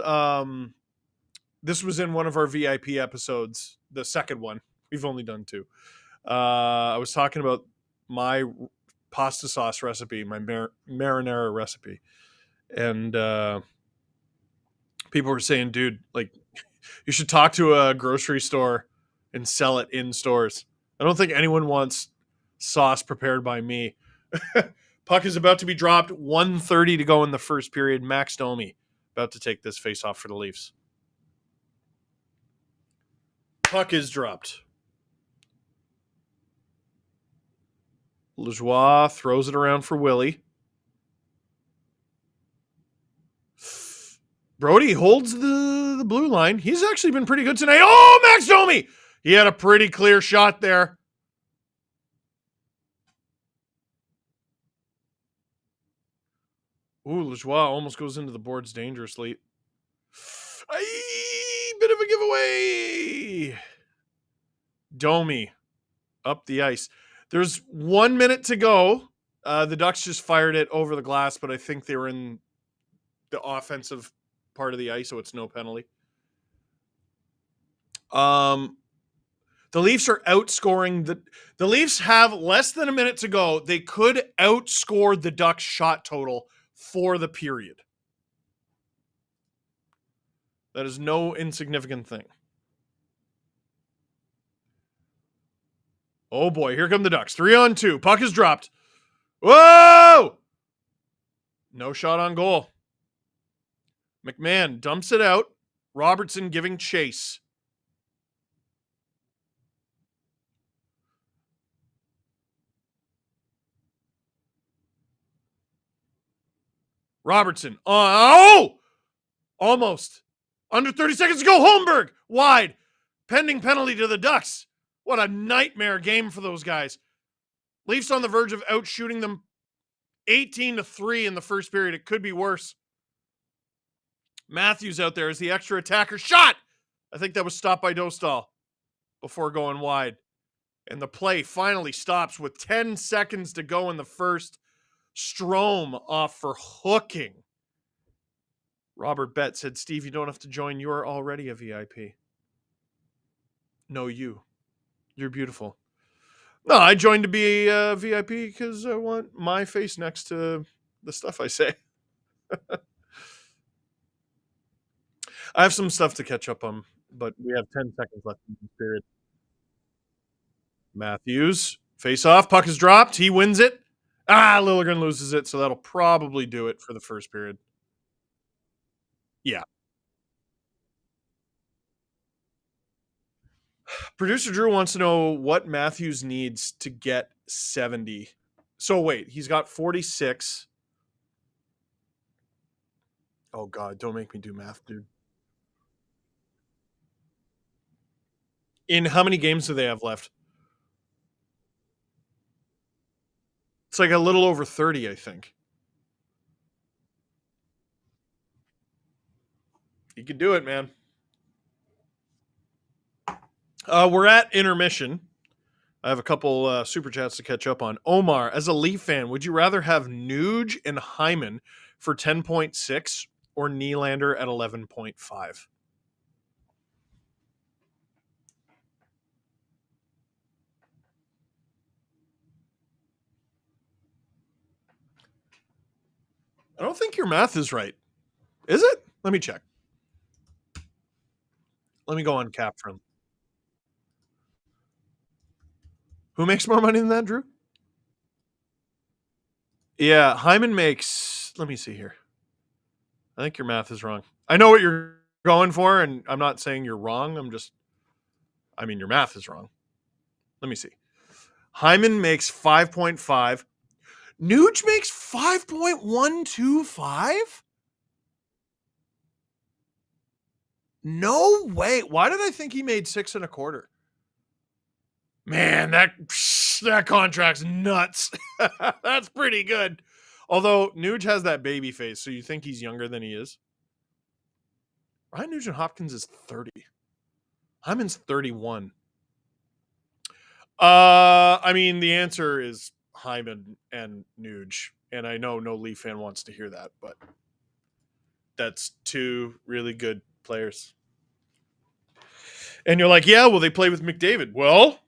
this was in one of our VIP episodes, the second one. We've only done two. I was talking about my pasta sauce recipe, my marinara recipe. And people were saying, dude, like, you should talk to a grocery store and sell it in stores. I don't think anyone wants sauce prepared by me. Puck is about to be dropped. 1:30 to go in the first period. Max Domi about to take this face off for the Leafs. Puck is dropped. Lajoie throws it around for Willie. Brody holds the blue line. He's actually been pretty good tonight. Oh, Max Domi! He had a pretty clear shot there. Ooh, Lajoie almost goes into the boards dangerously. Bit of a giveaway. Domi up the ice. There's 1 minute to go. The Ducks just fired it over the glass, but I think they were in the offensive part of the ice, so it's no penalty. The Leafs are outscoring the Leafs have less than a minute to go. They could outscore the Ducks shot total for the period. That is no insignificant thing. Oh boy, here come the Ducks. 3-on-2. Puck is dropped. Whoa! No shot on goal. McMahon dumps it out. Robertson giving chase. Robertson. Oh! Almost. Under 30 seconds to go. Holmberg. Wide. Pending penalty to the Ducks. What a nightmare game for those guys. Leafs on the verge of outshooting them 18-3 in the first period. It could be worse. Matthews out there as the extra attacker. Shot! I think that was stopped by Dostal before going wide. And the play finally stops with 10 seconds to go in the first. Strome off for hooking. Robert Bett said, Steve, you don't have to join. You are already a VIP. No, you. You're beautiful. No, I joined to be a VIP because I want my face next to the stuff I say. I have some stuff to catch up on, but we have 10 seconds left in this period. Matthews, face off, puck is dropped. He wins it. Liljegren loses it, so that'll probably do it for the first period. Yeah. Producer Drew wants to know what Matthews needs to get 70. So wait, he's got 46. Oh God, don't make me do math, dude. In how many games do they have left? It's like a little over 30, I think. You can do it, man. We're at intermission. I have a couple super chats to catch up on. Omar, as a Leaf fan, would you rather have Nuge and Hyman for 10.6 or Nylander at 11.5? I don't think your math is right. Is it? Let me check. Let me go on Cap Friendly. Who makes more money than that, Drew? Yeah, Hyman makes. Let me see here. I think your math is wrong. I know what you're going for, and I'm not saying you're wrong. I mean, your math is wrong. Let me see. Hyman makes 5.5. Nuge makes 5.125? No way. Why did I think he made 6.25? Man, that contract's nuts. That's pretty good. Although Nuge has that baby face, so you think he's younger than he is. Ryan Nugent-Hopkins is 30. Hyman's 31. I mean, the answer is Hyman and Nuge, and I know no Leaf fan wants to hear that, but that's two really good players. And you're like, yeah, well, they play with McDavid. Well,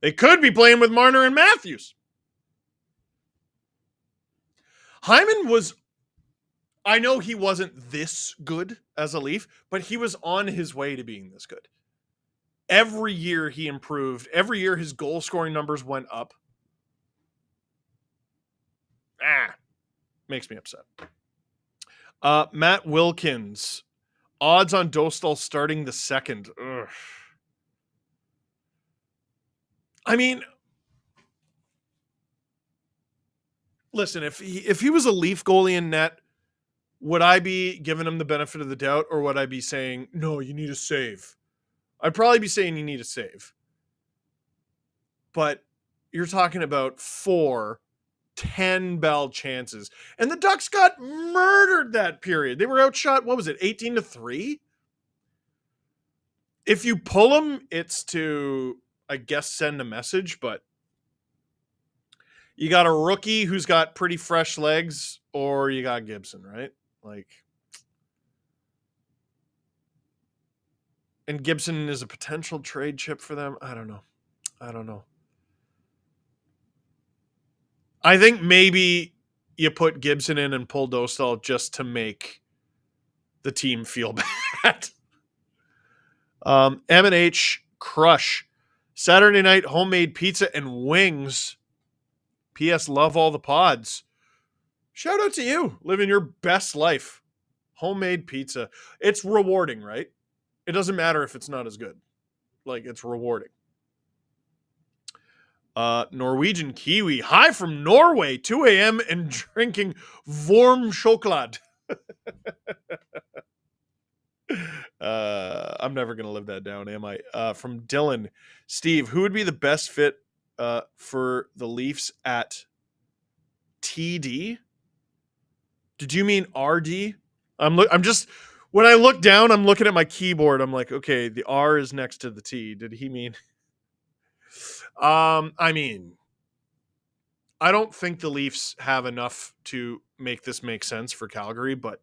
they could be playing with Marner and Matthews. Hyman was, I know he wasn't this good as a Leaf, but he was on his way to being this good. Every year he improved. Every year his goal scoring numbers went up. Makes me upset. Matt Wilkins. Odds on Dostal starting the second. Ugh. I mean, listen, if he was a Leaf goalie in net, would I be giving him the benefit of the doubt, or would I be saying, no, you need a save? I'd probably be saying you need a save. But you're talking about 10 Bell chances. And the Ducks got murdered that period. They were outshot, 18-3? If you pull them, it's to, I guess, send a message, but you got a rookie who's got pretty fresh legs, or you got Gibson, right? And Gibson is a potential trade chip for them. I don't know. I think maybe you put Gibson in and pull Dostal just to make the team feel bad. M&H Crush. Saturday night homemade pizza and wings. P.S. Love all the pods. Shout out to you. Living your best life. Homemade pizza. It's rewarding, right? It doesn't matter if it's not as good. It's rewarding. Norwegian Kiwi. Hi from Norway. 2 a.m. and drinking warm chocolate. I'm never going to live that down, am I? From Dylan. Steve, who would be the best fit for the Leafs at TD? Did you mean RD? I'm just, when I look down, I'm looking at my keyboard. I'm like, okay, the R is next to the T. Did he mean? I mean, I don't think the Leafs have enough to make this make sense for Calgary, but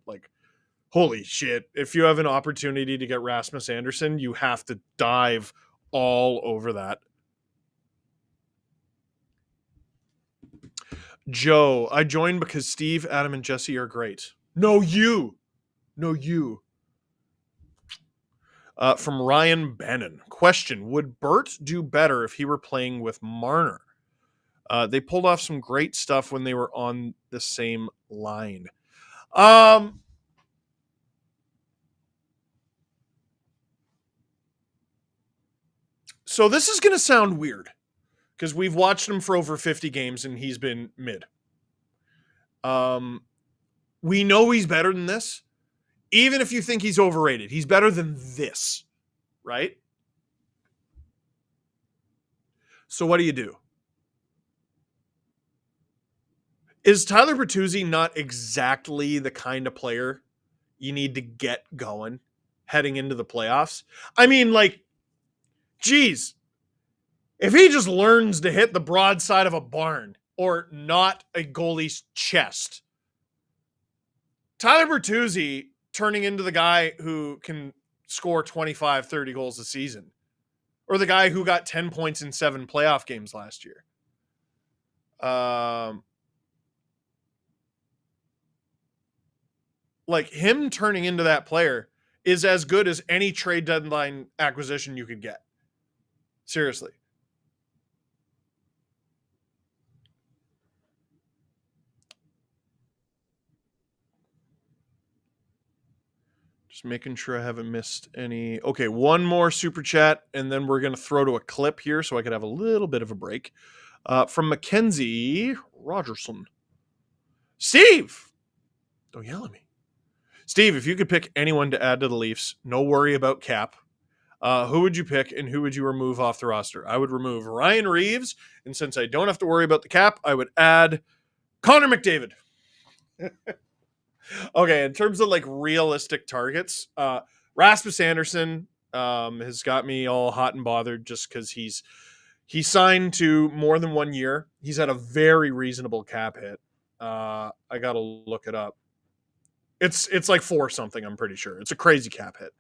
holy shit, if you have an opportunity to get Rasmus Anderson, you have to dive all over that. Joe, I joined because Steve, Adam, and Jesse are great. No, you. From Ryan Bannon. Question, would Bert do better if he were playing with Marner? They pulled off some great stuff when they were on the same line. So this is going to sound weird because we've watched him for over 50 games and he's been mid. We know he's better than this. Even if you think he's overrated, he's better than this, right? So what do? Is Tyler Bertuzzi not exactly the kind of player you need to get going heading into the playoffs? I mean, geez, if he just learns to hit the broadside of a barn or not a goalie's chest, Tyler Bertuzzi turning into the guy who can score 25, 30 goals a season, or the guy who got 10 points in 7 playoff games last year. Him turning into that player is as good as any trade deadline acquisition you could get. Seriously. Just making sure I haven't missed any. Okay, one more super chat, and then we're going to throw to a clip here so I could have a little bit of a break. From Mackenzie Rogerson. Steve! Don't yell at me. Steve, if you could pick anyone to add to the Leafs, no worry about cap, who would you pick and who would you remove off the roster? I would remove Ryan Reeves, and since I don't have to worry about the cap, I would add Connor McDavid. Okay, in terms of realistic targets, Rasmus Anderson has got me all hot and bothered just because he signed to more than 1 year. He's at a very reasonable cap hit. I gotta look it up. It's like 4 something, I'm pretty sure. It's a crazy cap hit.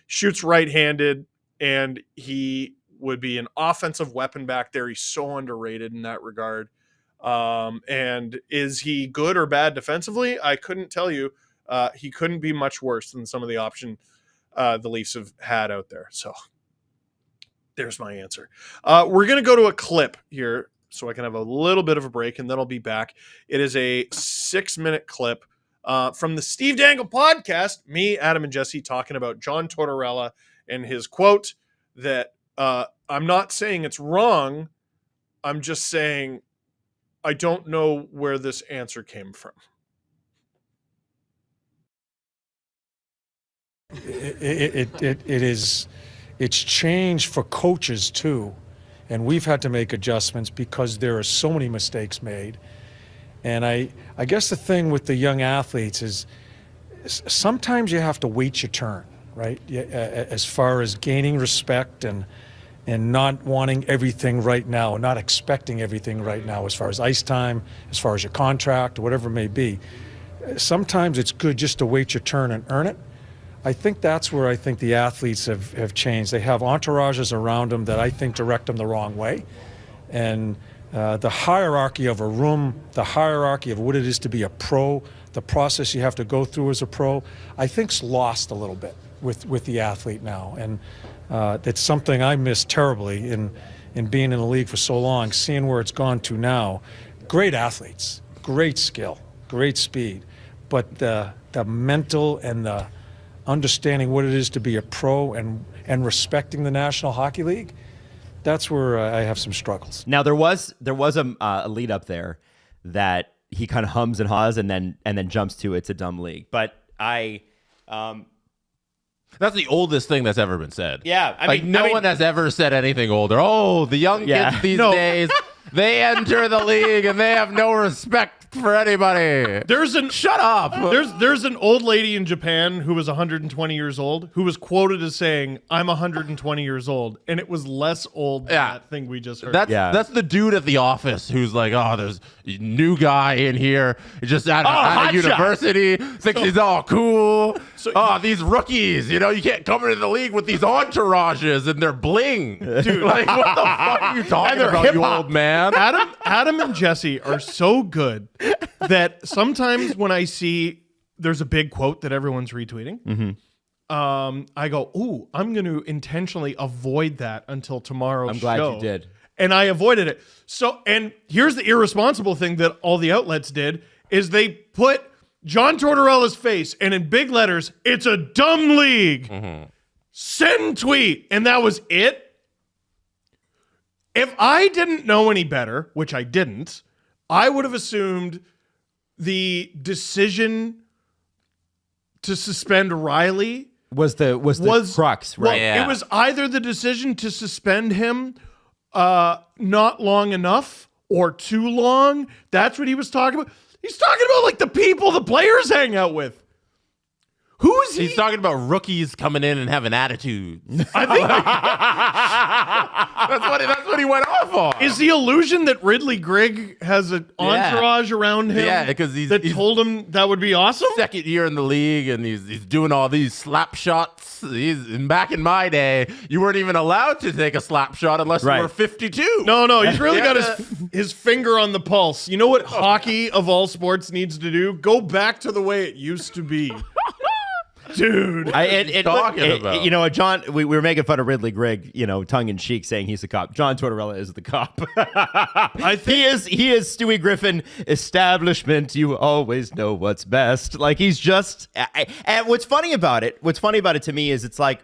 Shoots right-handed, and he would be an offensive weapon back there. He's so underrated in that regard. And is he good or bad defensively? I couldn't tell you. He couldn't be much worse than some of the option the Leafs have had out there. So There's my answer. We're going to go to a clip here so I can have a little bit of a break, and then I'll be back. It is a 6-minute clip from the Steve Dangle podcast, me, Adam, and Jesse talking about John Tortorella and his quote that I'm not saying it's wrong. I'm just saying I don't know where this answer came from. It's changed for coaches too, and we've had to make adjustments because there are so many mistakes made. And I guess the thing with the young athletes is sometimes you have to wait your turn, right? As far as gaining respect and not wanting everything right now, not expecting everything right now as far as ice time, as far as your contract, or whatever it may be. Sometimes it's good just to wait your turn and earn it. I think that's where I think the athletes have changed. They have entourages around them that I think direct them the wrong way. And the hierarchy of a room, the hierarchy of what it is to be a pro, the process you have to go through as a pro, I think's lost a little bit with the athlete now. And it's something I miss terribly in being in the league for so long, seeing where it's gone to now. Great athletes, great skill, great speed, but the mental and the understanding what it is to be a pro and respecting the National Hockey League, that's where I have some struggles. Now there was a lead up there that he kind of hums and haws and then jumps to it's a dumb league. But that's the oldest thing that's ever been said. Yeah, I mean, no one has ever said anything older. Oh, the young kids these days, they enter the league and they have no respect for anybody. Shut up. There's an old lady in Japan who was 120 years old who was quoted as saying, "I'm 120 years old," and it was less old than that thing we just heard. That's the dude at the office who's like, "Oh, there's a new guy in here, just out of university, thinks he's all cool. These rookies, you can't come into the league with these entourages and they're bling, dude. Like, what the fuck are you talking about, you old man?" Adam and Jesse are so good that sometimes when I see there's a big quote that everyone's retweeting, I go, "Ooh, I'm going to intentionally avoid that until tomorrow's show." I'm glad you did. And I avoided it. And here's the irresponsible thing that all the outlets did is they put John Tortorella's face and in big letters, "It's a dumb league." Send tweet. And that was it. If I didn't know any better, which I didn't, I would have assumed the decision to suspend Riley was the crux, right? Well, it was either the decision to suspend him not long enough or too long. That's what he was talking about. He's talking about like the people the players hang out with. Who is he? He's talking about rookies coming in and having attitudes. I think that's what he went off on. Is the illusion that Ridley Grigg has an entourage around him? Yeah, because he's told him that would be awesome. Second year in the league, and he's doing all these slap shots. Back in my day, you weren't even allowed to take a slap shot unless you were 52. No, he's really got his finger on the pulse. You know what hockey of all sports needs to do? Go back to the way it used to be. Dude, John, we were making fun of Ridley Grigg, tongue in cheek, saying he's the cop. John Tortorella is the cop. I think he is Stewie Griffin establishment. You always know what's best. Like he's just. And what's funny about it to me is it's like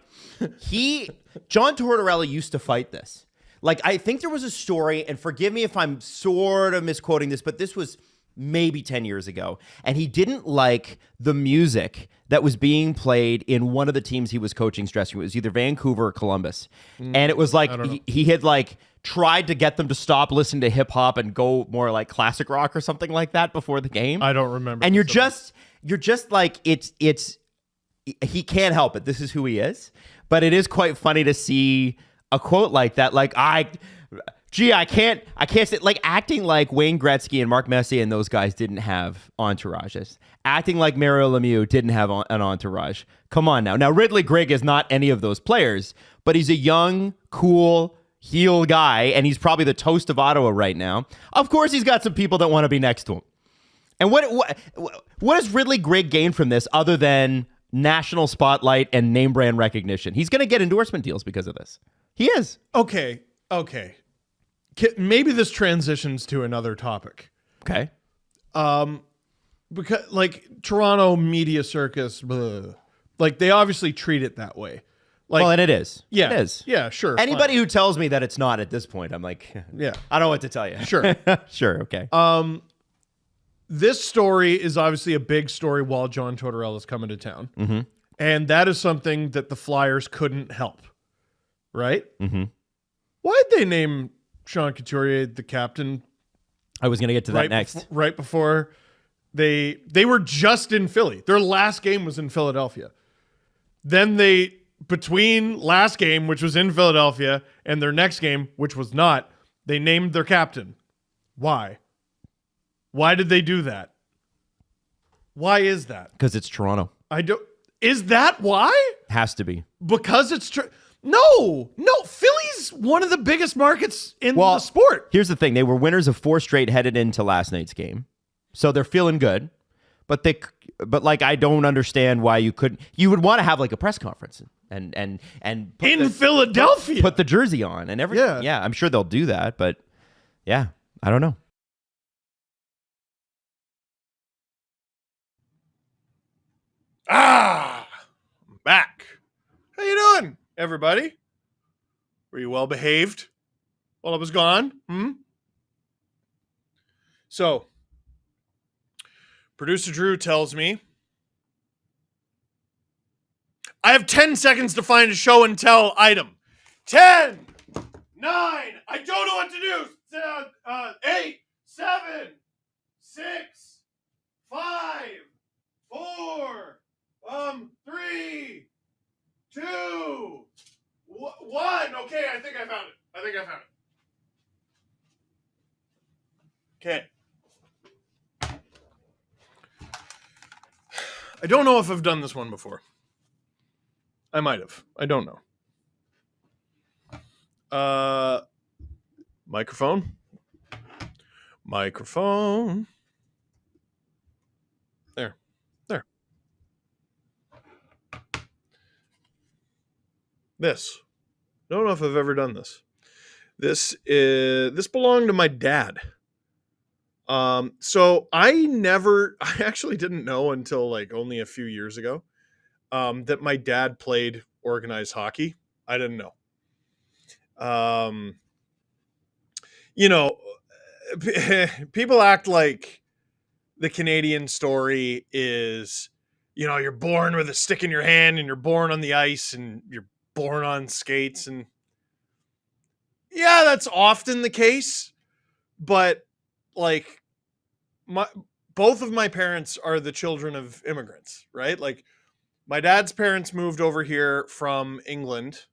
John Tortorella used to fight this. Like I think there was a story, and forgive me if I'm sort of misquoting this, but this was maybe 10 years ago, and he didn't like the music that was being played in one of the teams he was coaching's dressing room. It was either Vancouver or Columbus. And it was like he had like tried to get them to stop listening to hip hop and go more like classic rock or something like that before the game. I don't remember. And you're just like it's he can't help it. This is who he is. But it is quite funny to see a quote like that. Like I can't say, like acting like Wayne Gretzky and Mark Messier and those guys didn't have entourages. Acting like Mario Lemieux didn't have an entourage. Come on now. Now, Ridley Grigg is not any of those players, but he's a young, cool, heel guy, and he's probably the toast of Ottawa right now. Of course, he's got some people that want to be next to him. And what does Ridley Grigg gain from this other than national spotlight and name brand recognition? He's going to get endorsement deals because of this. He is. Okay. Maybe this transitions to another topic. Okay. Because like Toronto media circus, blah, like they obviously treat it that way. Like, Well, and it is. yeah, It is. Yeah, sure. Anybody fine. who tells me that it's not at this point, I'm like, Yeah. I don't know what to tell you. Sure. Sure. Okay. This story is obviously a big story while John Tortorella is coming to town. Mm-hmm. And that is something that the Flyers couldn't help. Right? Mm-hmm. Why'd they name Sean Couturier the captain I was going to get to that next. right before they were just in Philly. Their last game was in Philadelphia. Then between last game, which was in Philadelphia, and their next game, which was not, they named their captain. Why? Why did they do that? Why is that? Because it's Toronto. Is that why? Has to be. Because it's No. Philly's one of the biggest markets in the sport. Here's the thing. They were winners of 4 straight headed into last night's game. So they're feeling good. But like, I don't understand why you would want to have like a press conference and put in Philadelphia. Put the jersey on and everything. Yeah. I'm sure they'll do that, but yeah, I don't know. I'm back. How you doing, everybody? Were you well behaved while I was gone? So, producer Drew tells me I have 10 seconds to find a show and tell item. 10, 9, I don't know what to do. 8, 7, 6, 5, 4, 3, 2, 1. Okay, I think I found it. Okay. I don't know if I've done this one before. I might have. I don't know. Microphone. There. This. Don't know if I've ever done this. This belonged to my dad. So I actually didn't know until like only a few years ago, that my dad played organized hockey. I didn't know. People act like the Canadian story is, you're born with a stick in your hand and you're born on the ice and you're born on skates. And yeah, that's often the case. But like both of my parents are the children of immigrants, right? Like my dad's parents moved over here from England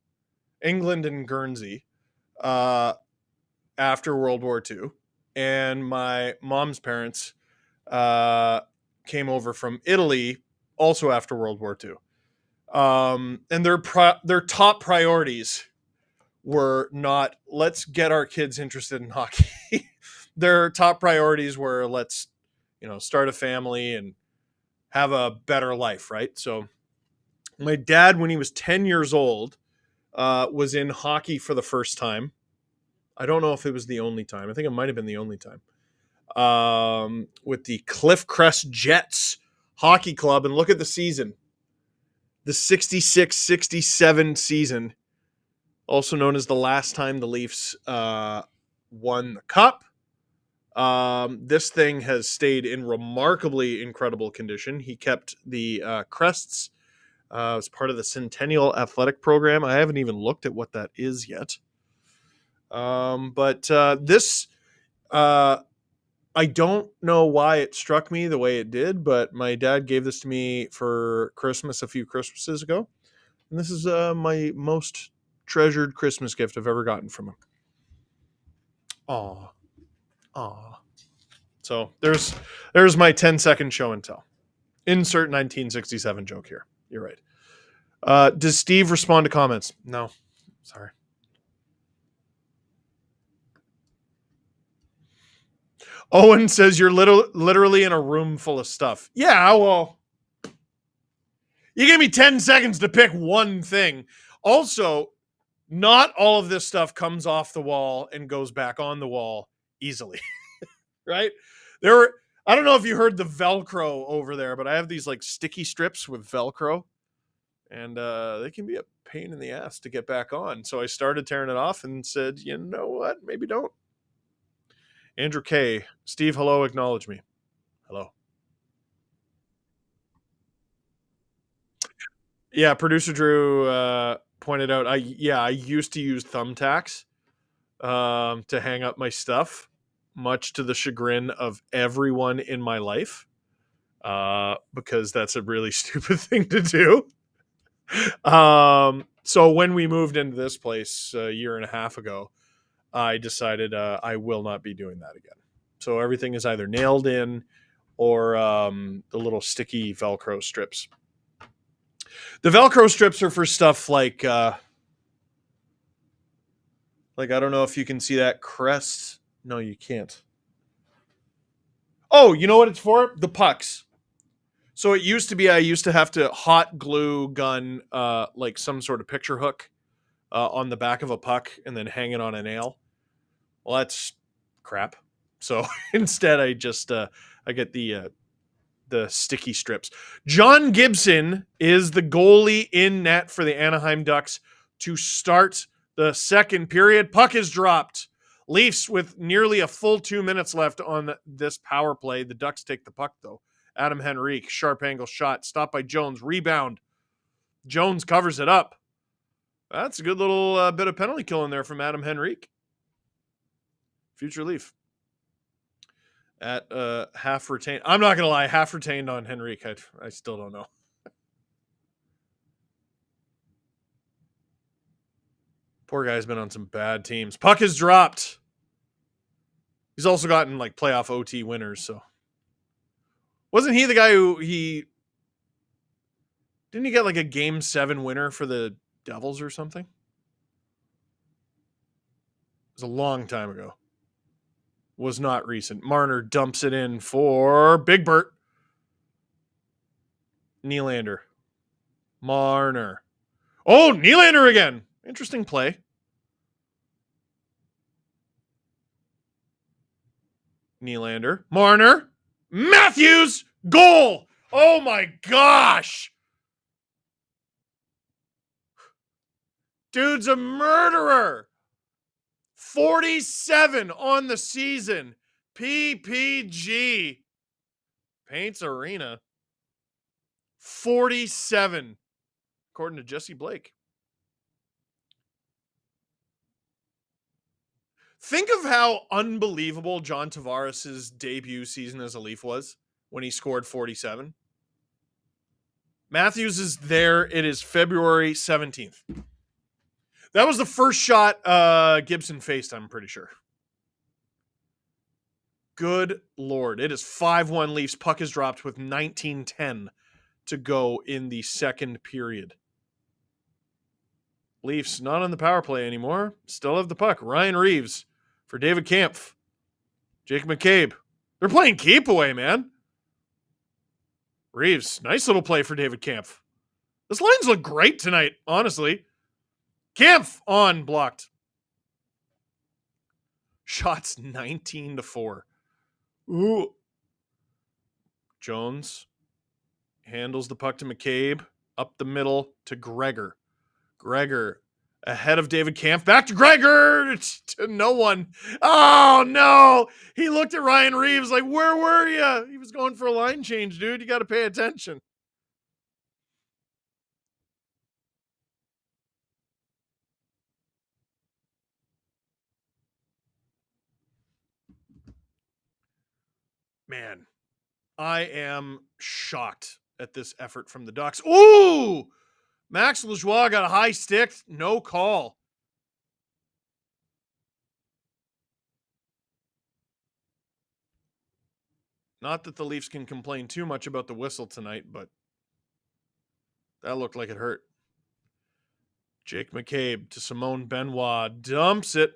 and Guernsey, after World War II. And my mom's parents came over from Italy also after World War II. And their top priorities were not, let's get our kids interested in hockey. Their top priorities were, let's, start a family and have a better life, right? So my dad, when he was 10 years old, was in hockey for the first time. I don't know if it was the only time. I think it might have been the only time. With the Cliff Crest Jets Hockey Club. And look at the season. The 66-67 season, also known as the last time the Leafs won the Cup. This thing has stayed in remarkably incredible condition. He kept the crests as part of the Centennial Athletic Program. I haven't even looked at what that is yet. But this, I don't know why it struck me the way it did, but my dad gave this to me for Christmas a few Christmases ago. And this is my most treasured Christmas gift I've ever gotten from him. Aw. So there's my 10-second show and tell. Insert 1967 joke here. You're right. Does Steve respond to comments? No. Sorry. Owen says you're literally in a room full of stuff. Yeah, well, you gave me 10 seconds to pick one thing. Also, Not all of this stuff comes off the wall and goes back on the wall easily, right? I don't know if you heard the Velcro over there, but I have these like sticky strips with Velcro, and they can be a pain in the ass to get back on. So I started tearing it off and said, you know what? Maybe don't. Andrew K. Steve, hello. Acknowledge me. Hello. Yeah, producer Drew pointed out, I used to use thumbtacks to hang up my stuff, much to the chagrin of everyone in my life, because that's a really stupid thing to do. So when we moved into this place a year and a half ago, I decided I will not be doing that again. So everything is either nailed in or the little sticky Velcro strips. The Velcro strips are for stuff like I don't know if you can see that crest. No, you can't. Oh, you know what it's for? The pucks. So it used to be I used to have to hot glue gun like some sort of picture hook on the back of a puck and then hang it on a nail. Well, that's crap. So instead, I just I get the sticky strips. John Gibson is the goalie in net for the Anaheim Ducks to start the second period. Puck is dropped. Leafs with nearly a full 2 minutes left on this power play. The Ducks take the puck, though. Adam Henrique, sharp angle shot, stopped by Jones, rebound. Jones covers it up. That's a good little bit of penalty killing there from Adam Henrique. Future Leaf. At half retained. I'm not going to lie, half retained on Henrique. I still don't know. Poor guy's been on some bad teams. Puck is dropped. He's also gotten like playoff OT winners, so. Wasn't he the guy who didn't he get like a game 7 winner for the Devils or something? It was a long time ago. Was not recent. Marner dumps it in for Big Bert. Nylander. Marner. Oh, Nylander again. Interesting play. Nylander. Marner. Matthews. Goal. Oh my gosh. Dude's a murderer. 47 on the season. PPG. Paints Arena. 47. According to Jesse Blake. Think of how unbelievable John Tavares' debut season as a Leaf was when he scored 47. Matthews is there. It is February 17th. That was the first shot Gibson faced, I'm pretty sure. Good Lord. It is 5-1 Leafs. Puck is dropped with 19:10 to go in the second period. Leafs not on the power play anymore. Still have the puck. Ryan Reeves for David Kampf. Jake McCabe. They're playing keep away, man. Reeves. Nice little play for David Kampf. This lines look great tonight, honestly. Kampf on blocked. Shots 19-4. Ooh. Jones handles the puck to McCabe. Up the middle to Gregor. Gregor ahead of David Kampf. Back to Gregor. To no one. Oh, no. He looked at Ryan Reeves like, where were you? He was going for a line change, dude. You got to pay attention. Man, I am shocked at this effort from the Ducks. Ooh! Max Lajoie got a high stick. No call. Not that the Leafs can complain too much about the whistle tonight, but that looked like it hurt. Jake McCabe to Simone Benoit. Dumps it.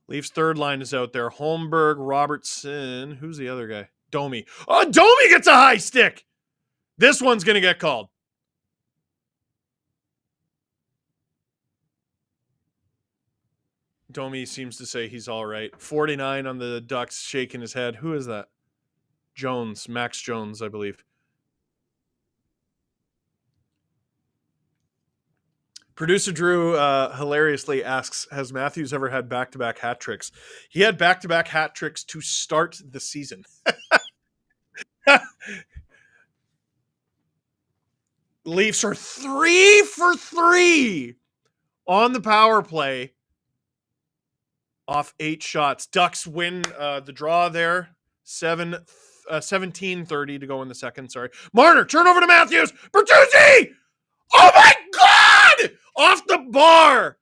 Leafs third line is out there. Holmberg, Robertson. Who's the other guy? Domi. Oh, Domi gets a high stick. This one's going to get called. Domi seems to say he's all right. 49 on the Ducks, shaking his head. Who is that? Jones, Max Jones, I believe. Producer Drew hilariously asks, has Matthews ever had back-to-back hat tricks? He had back-to-back hat tricks to start the season. Leafs are 3 for 3 on the power play off 8 shots. Ducks win the draw there. 17:30 to go in the second. Sorry. Marner, turn over to Matthews. Bertuzzi! Oh my God! Off the bar.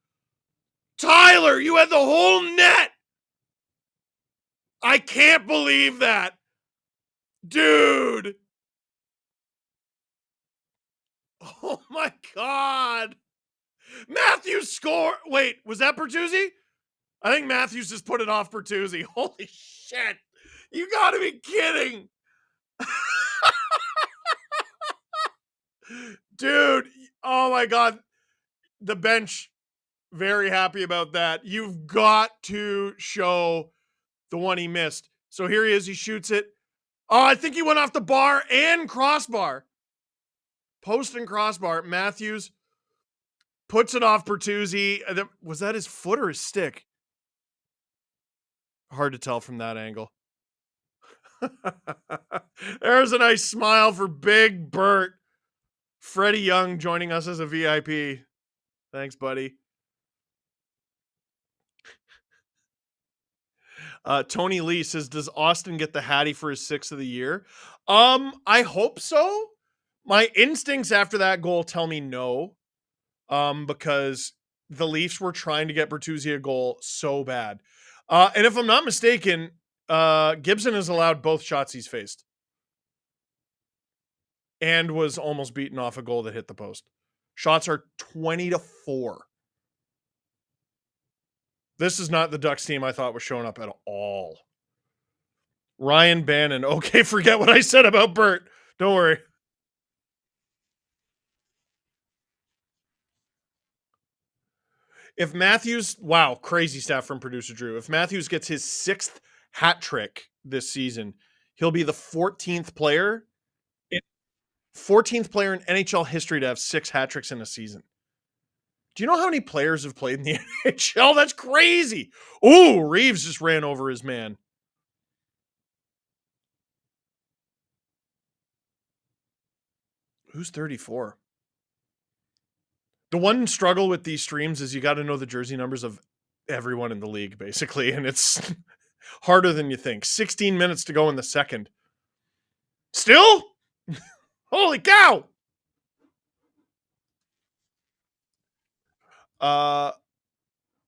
Tyler, you had the whole net. I can't believe that. Dude. Oh my God. Matthews score. Wait, was that Bertuzzi? I think Matthews just put it off Bertuzzi. Holy shit. You gotta be kidding. Dude, oh my God. The bench, very happy about that. You've got to show the one he missed. So here he is. He shoots it. Oh, I think he went off the bar and crossbar. Post and crossbar. Matthews puts it off Bertuzzi. Was that his foot or his stick? Hard to tell from that angle. There's a nice smile for Big Bert. Freddie Young joining us as a VIP. Thanks, buddy. Tony Lee says, does Austin get the Hattie for his 6th of the year? I hope so. My instincts after that goal tell me no. Because the Leafs were trying to get Bertuzzi a goal so bad. And if I'm not mistaken, Gibson has allowed both shots he's faced. And was almost beaten off a goal that hit the post. Shots are 20-4. This is not the Ducks team I thought was showing up at all. Ryan Bannon. Okay, forget what I said about Bert. Don't worry. If Matthews, wow, crazy stat from producer Drew. If Matthews gets his 6th hat trick this season, he'll be the 14th player in NHL history to have 6 hat tricks in a season. Do you know how many players have played in the NHL? That's crazy. Ooh, Reeves just ran over his man. Who's 34? The one struggle with these streams is you got to know the jersey numbers of everyone in the league, basically, and it's harder than you think. 16 minutes to go in the second. Still? Holy cow!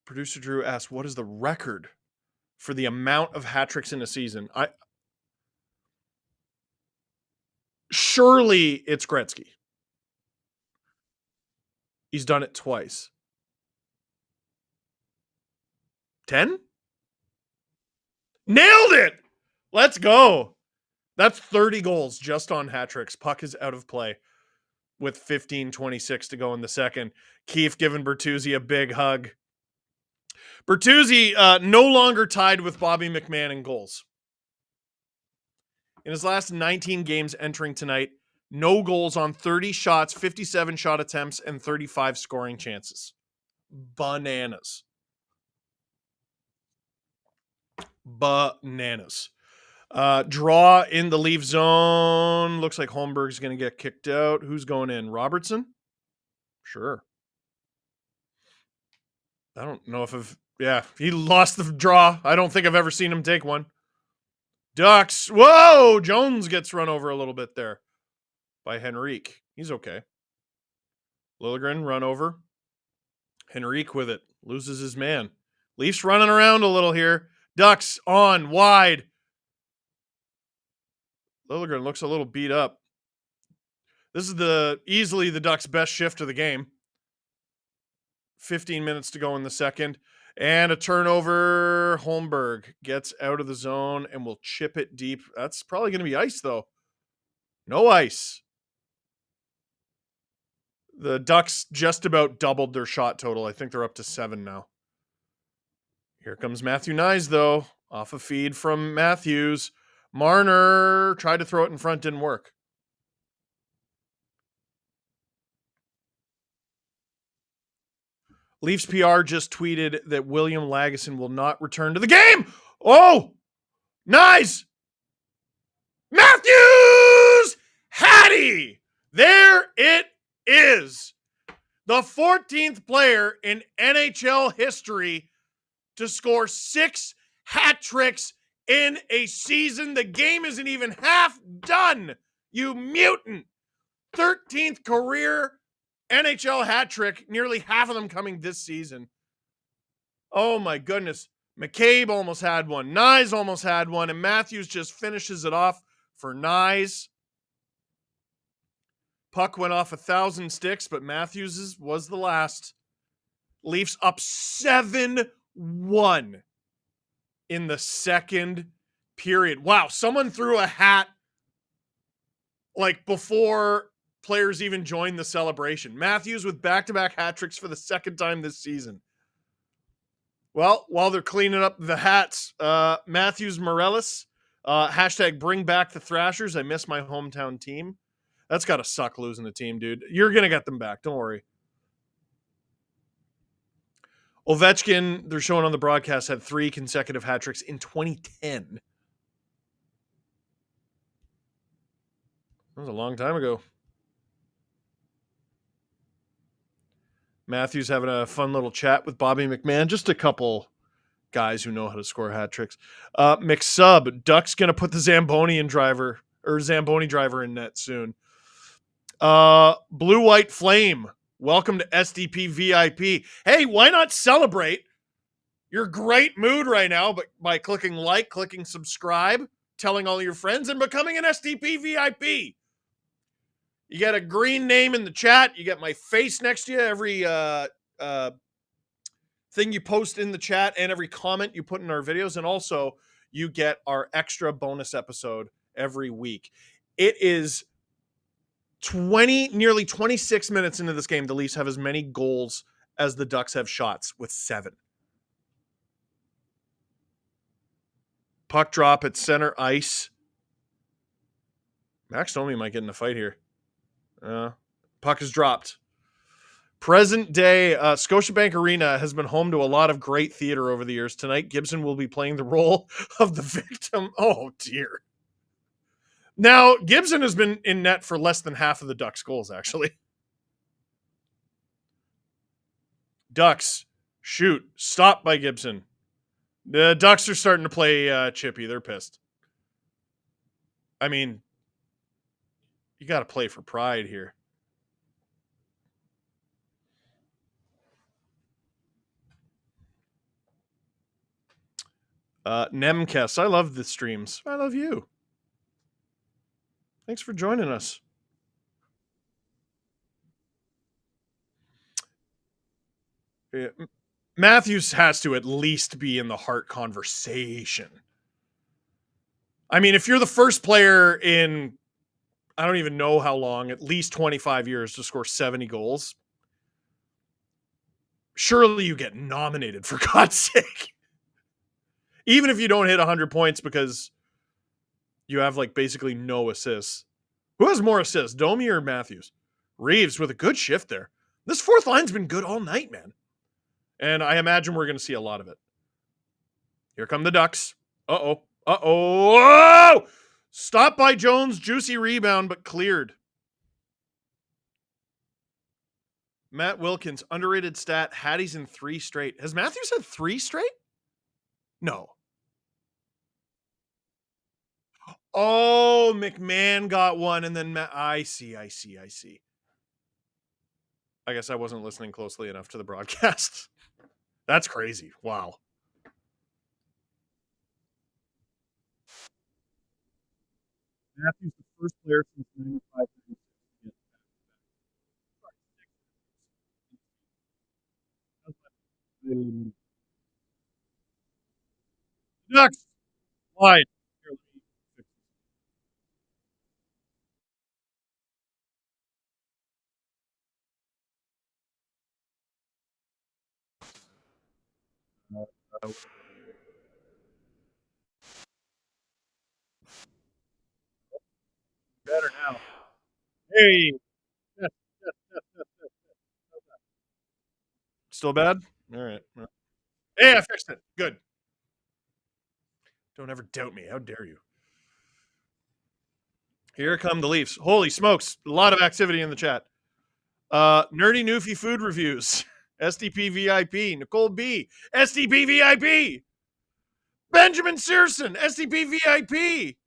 Producer Drew asked, what is the record for the amount of hat tricks in a season? Surely it's Gretzky. He's done it twice. 10? Nailed it! Let's go. That's 30 goals just on hat tricks. Puck is out of play with 15:26 to go in the second. Keefe giving Bertuzzi a big hug. Bertuzzi no longer tied with Bobby McMahon in goals. In his last 19 games entering tonight, no goals on 30 shots, 57 shot attempts, and 35 scoring chances. Bananas. Bananas. Draw in the Leaf zone. Looks like Holmberg's going to get kicked out. Who's going in? Robertson? Sure. I don't know if he lost the draw. I don't think I've ever seen him take one. Ducks. Whoa! Jones gets run over a little bit there by Henrique. He's okay. Liljegren run over. Henrique with it. Loses his man. Leafs running around a little here. Ducks on wide. Liljegren looks a little beat up. This is easily the Ducks' best shift of the game. 15 minutes to go in the second. And a turnover. Holmberg gets out of the zone and will chip it deep. That's probably going to be ice, though. No ice. The Ducks just about doubled their shot total. I think they're up to 7 now. Here comes Matthew Nyes, though, off a feed from Matthews. Marner tried to throw it in front, didn't work. Leafs PR just tweeted that William Lagesson will not return to the game. Oh, Nyes! Matthews! Hattie! There it is. The 14th player in NHL history to score 6 hat tricks in a season. The game isn't even half done, you mutant. 13th career NHL hat trick, nearly half of them coming this season. Oh my goodness. McCabe almost had one. Nyes almost had one. And Matthews just finishes it off for Nyes. Puck went off 1,000 sticks, but Matthews' was the last. Leafs up 7-1 in the second period. Wow, someone threw a hat like before players even joined the celebration. Matthews with back-to-back hat tricks for the second time this season. Well, while they're cleaning up the hats, Matthews Morellis, hashtag bring back the Thrashers. I miss my hometown team. That's got to suck losing the team, dude. You're going to get them back. Don't worry. Ovechkin, they're showing on the broadcast, had 3 consecutive hat tricks in 2010. That was a long time ago. Matthews having a fun little chat with Bobby McMahon. Just a couple guys who know how to score hat tricks. McSub, Duck's going to put the Zamboni driver in net soon. Blue White Flame, welcome to SDP VIP. Hey, why not celebrate your great mood right now by clicking like, clicking subscribe, telling all your friends, and becoming an SDP VIP? You get a green name in the chat. You get my face next to you every thing you post in the chat and every comment you put in our videos. And also, you get our extra bonus episode every week. It is nearly 26 minutes into this game. The Leafs have as many goals as the Ducks have shots, with 7. Puck drop at center ice. Max Domi might get in a fight here. Puck is dropped. Present day, Scotiabank Arena has been home to a lot of great theater over the years. Tonight, Gibson will be playing the role of the victim. Oh, dear. Now, Gibson has been in net for less than half of the Ducks' goals, actually. Ducks, shoot. Stop by Gibson. The Ducks are starting to play chippy. They're pissed. I mean, you got to play for pride here. Nemkes, I love the streams. I love you. Thanks for joining us. Yeah. Matthews has to at least be in the Hart conversation. I mean, if you're the first player in, I don't even know how long, at least 25 years to score 70 goals, surely you get nominated, for God's sake. Even if you don't hit 100 points because you have like basically no assists. Who has more assists, Domi or Matthews? Reeves with a good shift there. This fourth line's been good all night, man. And I imagine we're going to see a lot of it. Here come the Ducks. Uh-oh. Uh-oh. Stopped by Jones. Juicy rebound, but cleared. Matt Wilkins, underrated stat. Hattie's in 3 straight. Has Matthews had 3 straight? No. Oh, McMahon got one, and then I see. I guess I wasn't listening closely enough to the broadcast. That's crazy. Wow. Matthews, the first player since 95. Ducks wide. Better now. Hey. Still bad? All right. Hey, I fixed it. Good. Don't ever doubt me. How dare you? Here come the Leafs. Holy smokes. A lot of activity in the chat. Nerdy Newfie food reviews. SDP VIP. Nicole B. SDP VIP. Benjamin Searson. SDP VIP.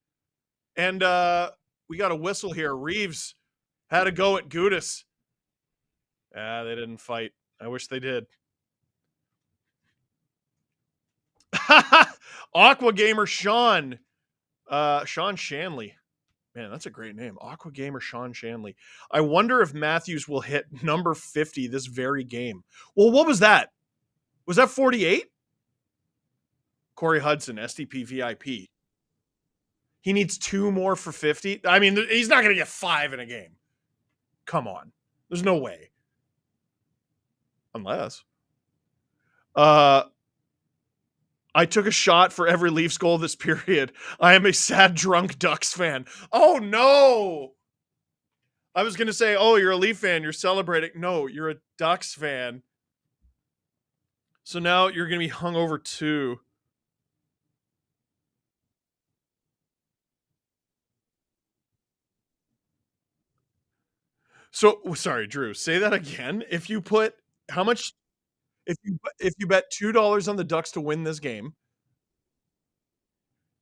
And we got a whistle here. Reeves had a go at Gudis. They didn't fight. I wish they did. Aqua Gamer Sean. Sean Shanley. Man, that's a great name. Aqua Gamer Sean Shanley. I wonder if Matthews will hit number 50 this very game. Well, what was that? Was that 48? Corey Hudson, SDP VIP. He needs 2 more for 50. I mean, he's not going to get 5 in a game. Come on. There's no way. Unless. I took a shot for every Leafs goal this period. I am a sad, drunk Ducks fan. Oh, no. I was going to say, oh, you're a Leaf fan. You're celebrating. No, you're a Ducks fan. So now you're going to be hungover too. So, sorry, Drew, say that again. If you put how much if you bet $2 on the Ducks to win this game,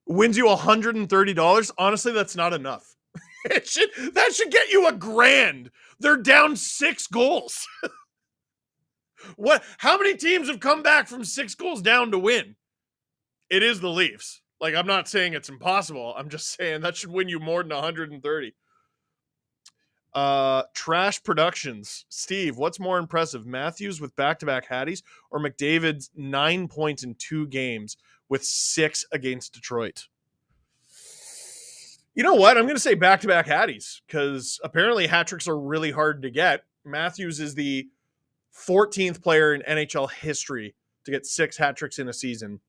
wins you $130, honestly, that's not enough. That should get you $1,000. They're down 6 goals. How many teams have come back from 6 goals down to win? It is the Leafs. Like, I'm not saying it's impossible. I'm just saying that should win you more than 130. Trash Productions. Steve, what's more impressive? Matthews with back-to-back Hatties or McDavid's 9 points in 2 games with 6 against Detroit? You know what? I'm going to say back-to-back Hatties because apparently hat tricks are really hard to get. Matthews is the 14th player in NHL history to get 6 hat tricks in a season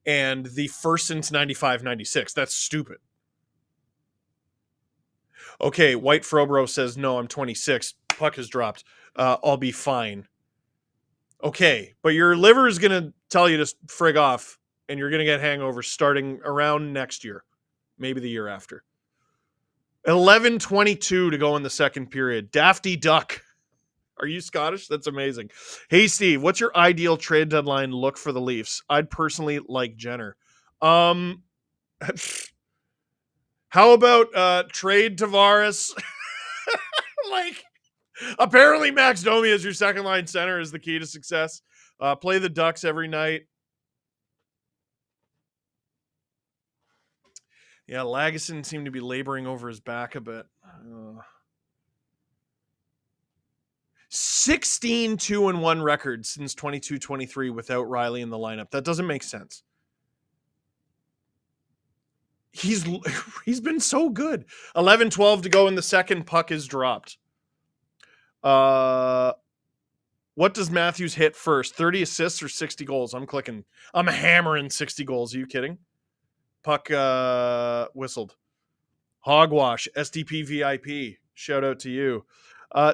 and the first since 95-96. That's stupid. Okay, White Frobro says, no, I'm 26. Puck has dropped. I'll be fine. Okay, but your liver is going to tell you to frig off, and you're going to get hangovers starting around next year, maybe the year after. 11:22 to go in the second period. Dafty Duck. Are you Scottish? That's amazing. Hey, Steve, what's your ideal trade deadline look for the Leafs? I'd personally like Jenner. How about trade Tavares? Like, apparently Max Domi as your second line center is the key to success. Play the Ducks every night. Yeah, Lagesson seemed to be laboring over his back a bit. 16 2-1 record since 22-23 without Riley in the lineup. That doesn't make sense. He's been so good. 11:12 to go in the second. Puck is dropped. What does Matthews hit first? 30 assists or 60 goals? I'm hammering 60 goals. Are you kidding? Puck whistled. Hogwash, SDP VIP. Shout out to you.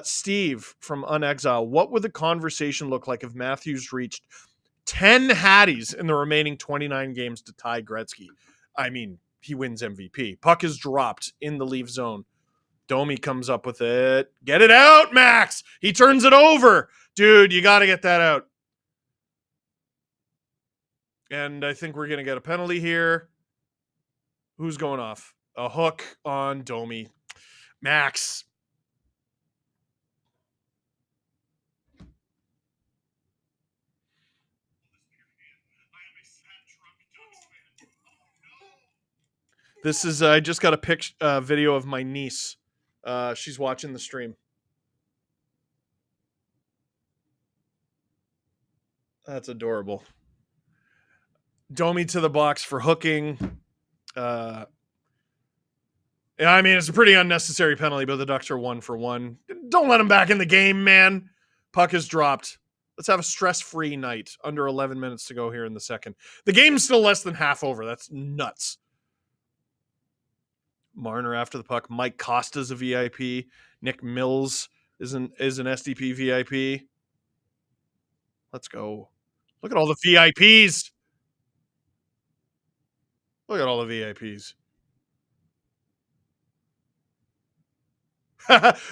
Steve from Unexile. What would the conversation look like if Matthews reached 10 Hatties in the remaining 29 games to tie Gretzky? I mean, he wins MVP. Puck is dropped in the Leaf zone. Domi comes up with it. Get it out, Max! He turns it over. Dude, you got to get that out. And I think we're going to get a penalty here. Who's going off? A hook on Domi. Max. This is, I just got a video of my niece. She's watching the stream. That's adorable. Domi to the box for hooking. I mean, it's a pretty unnecessary penalty, but the Ducks are 1 for 1. Don't let him back in the game, man. Puck is dropped. Let's have a stress-free night. Under 11 minutes to go here in the second. The game's still less than half over. That's nuts. Marner after the puck. Mike Costa's a VIP. Nick Mills is an SDP VIP. Let's go. Look at all the VIPs. Look at all the VIPs.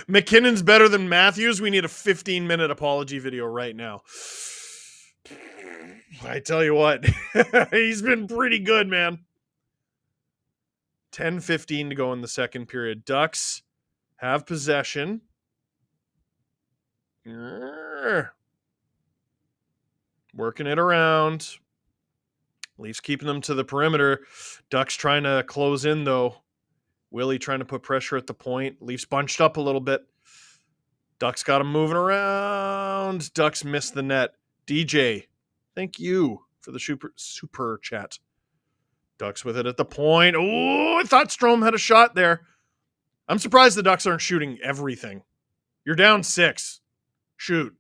McKinnon's better than Matthews. We need a 15-minute apology video right now. I tell you what, he's been pretty good, man. 10:15 to go in the second period. Ducks have possession. Working it around. Leafs keeping them to the perimeter. Ducks trying to close in, though. Willie trying to put pressure at the point. Leafs bunched up a little bit. Ducks got him moving around. Ducks missed the net. DJ, thank you for the super chat. Ducks with it at the point. Oh, I thought Strome had a shot there. I'm surprised the Ducks aren't shooting everything. You're down 6. Shoot.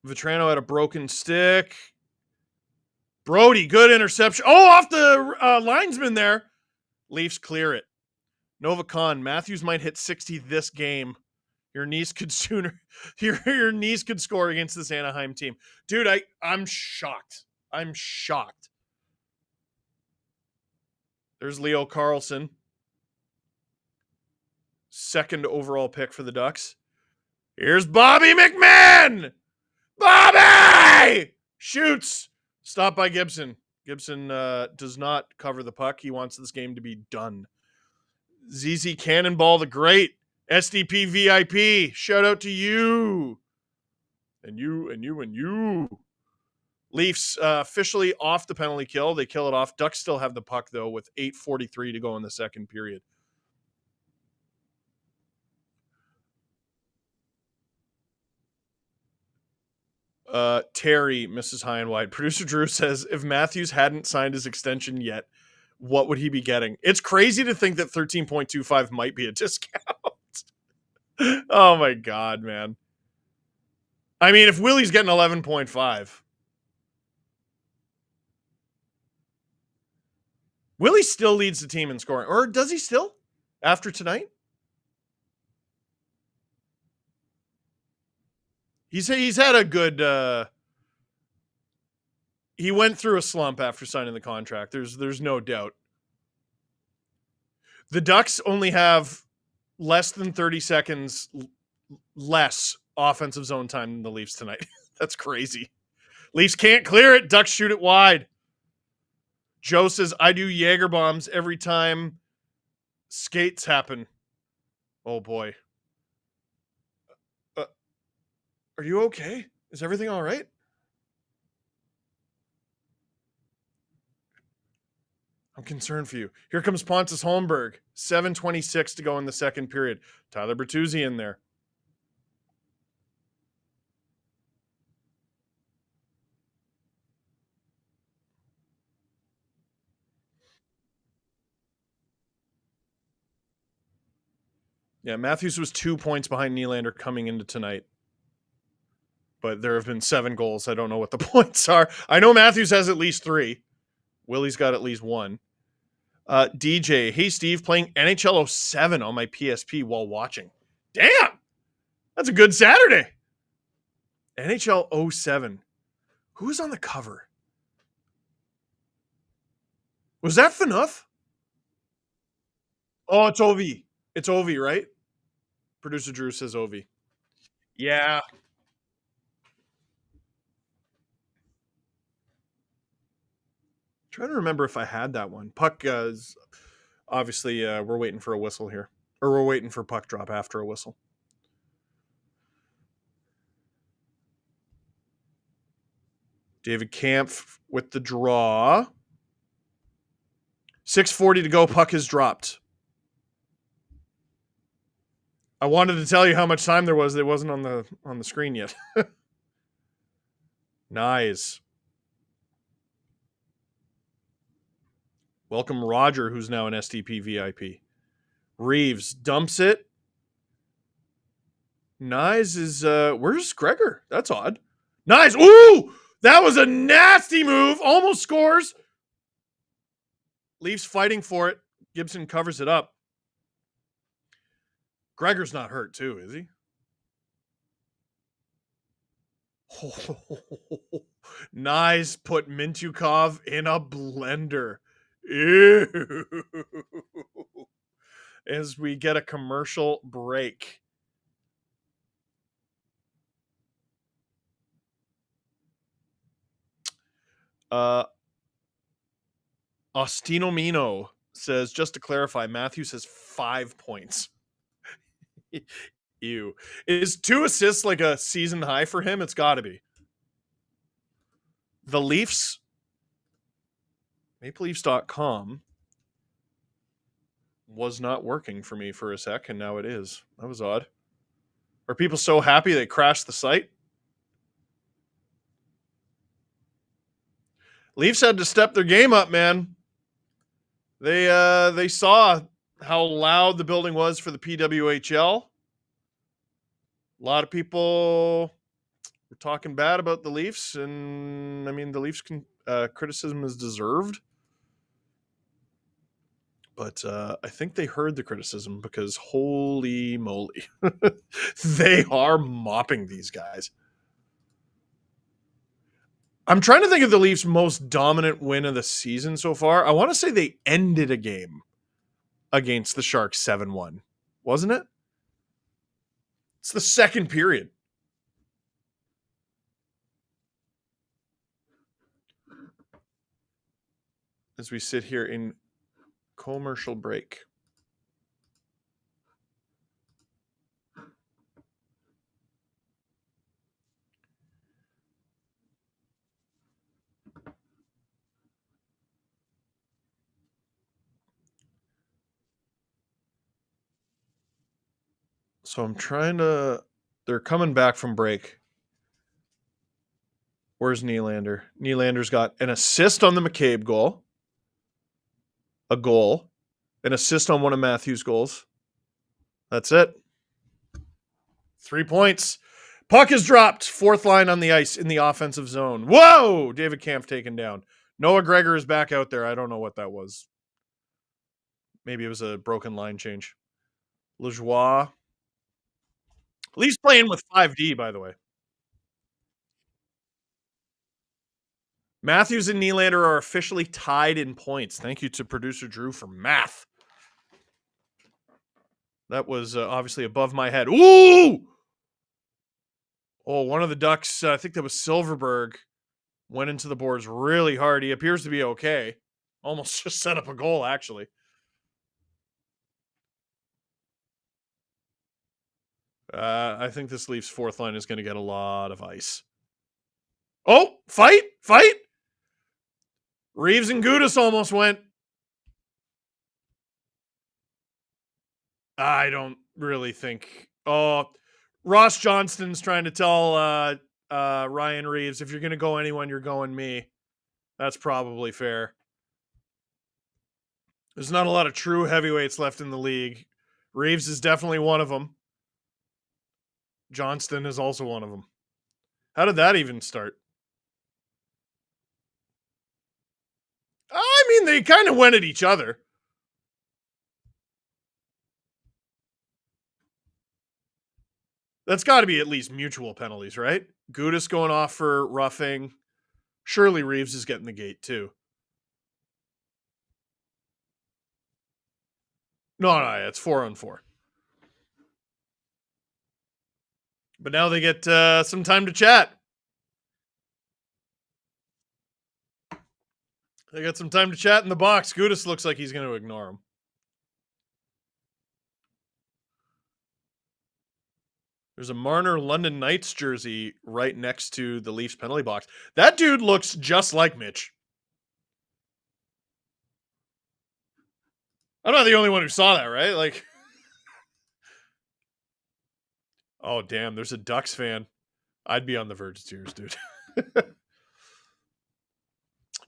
Vetrano had a broken stick. Brody, good interception. Oh, off the linesman there. Leafs clear it. Nova Khan, Matthews might hit 60 this game. Your niece could your niece could score against this Anaheim team. Dude, I'm shocked. I'm shocked. There's Leo Carlson. Second overall pick for the Ducks. Here's Bobby McMahon. Bobby! Shoots. Stopped by Gibson. Gibson does not cover the puck. He wants this game to be done. ZZ Cannonball the Great. SDP VIP. Shout out to you. And you. Leafs officially off the penalty kill. They kill it off. Ducks still have the puck, though, with 8:43 to go in the second period. Terry, Mrs. High and Wide. Producer Drew says, if Matthews hadn't signed his extension yet, what would he be getting? It's crazy to think that 13.25 might be a discount. Oh, my God, man. I mean, if Willie's getting 11.5. Willie still leads the team in scoring. Or does he still? After tonight? He's had a good he went through a slump after signing the contract. There's no doubt. The Ducks only have less than 30 seconds less offensive zone time than the Leafs tonight. That's crazy. Leafs can't clear it. Ducks shoot it wide. Joe says, I do Jaeger bombs every time skates happen. Oh, boy. Are you okay? Is everything all right? I'm concerned for you. Here comes Pontus Holmberg. 7:26 to go in the second period. Tyler Bertuzzi in there. Yeah, Matthews was 2 points behind Nylander coming into tonight. But there have been 7 goals. I don't know what the points are. I know Matthews has at least 3. Willie's got at least 1. DJ, hey Steve, playing NHL 07 on my PSP while watching. Damn! That's a good Saturday. NHL 07. Who's on the cover? Was that Phaneuf? Oh, it's Ovi. It's Ovi, right? Producer Drew says Ovi. Yeah. Trying to remember if I had that one. Puck is obviously we're waiting for a whistle here. Or we're waiting for puck drop after a whistle. David Kampf with the draw. 6:40 to go. Puck is dropped. I wanted to tell you how much time there was. It wasn't on the screen yet. Nice. Welcome Roger, who's now an SDP VIP. Reeves dumps it. Nyes is where's Gregor? That's odd. Nyes. Ooh! That was a nasty move. Almost scores. Leafs fighting for it. Gibson covers it up. Gregor's not hurt too, is he? Nyes put Mintyukov in a blender. Ew. As we get a commercial break. Ostinomino says, just to clarify, Matthews has 5 points. Ew. Is 2 assists like a season high for him? It's got to be. The Leafs, MapleLeafs.com was not working for me for a sec, and now it is. That was odd. Are people so happy they crashed the site? Leafs had to step their game up, man. They saw how loud the building was for the PWHL. A lot of people were talking bad about the Leafs, and I mean the Leafs criticism is deserved. But I think they heard the criticism because holy moly, they are mopping these guys. I'm trying to think of the Leafs' most dominant win of the season so far. I want to say they ended a game against the Sharks 7-1. Wasn't it? It's the second period. As we sit here in commercial break. So I'm trying to... They're coming back from break. Where's Nylander? Nylander's got an assist on the McCabe goal. A goal. An assist on one of Matthews' goals. That's it. 3 points. Puck is dropped. Fourth line on the ice in the offensive zone. Whoa! David Kampf taken down. Noah Gregor is back out there. I don't know what that was. Maybe it was a broken line change. Lajoie. Leafs playing with 5D, by the way. Matthews and Nylander are officially tied in points. Thank you to producer Drew for math. That was obviously above my head. Ooh! Oh, one of the Ducks, I think that was Silverberg, went into the boards really hard. He appears to be okay. Almost just set up a goal, actually. I think this Leafs fourth line is going to get a lot of ice. Oh, fight! Reeves and Gudas almost went. I don't really think. Oh, Ross Johnston's trying to tell Ryan Reeves, if you're going to go anyone, you're going me. That's probably fair. There's not a lot of true heavyweights left in the league. Reeves is definitely one of them. Johnston is also one of them. How did that even start? I mean, they kind of went at each other. That's got to be at least mutual penalties, right? Gudas going off for roughing. Surely Reeves is getting the gate too. No, it's 4-on-4. But now they get some time to chat. They got some time to chat in the box. Gudas looks like he's going to ignore him. There's a Marner London Knights jersey right next to the Leafs penalty box. That dude looks just like Mitch. I'm not the only one who saw that, right? Like, oh, damn, there's a Ducks fan. I'd be on the verge of tears, dude.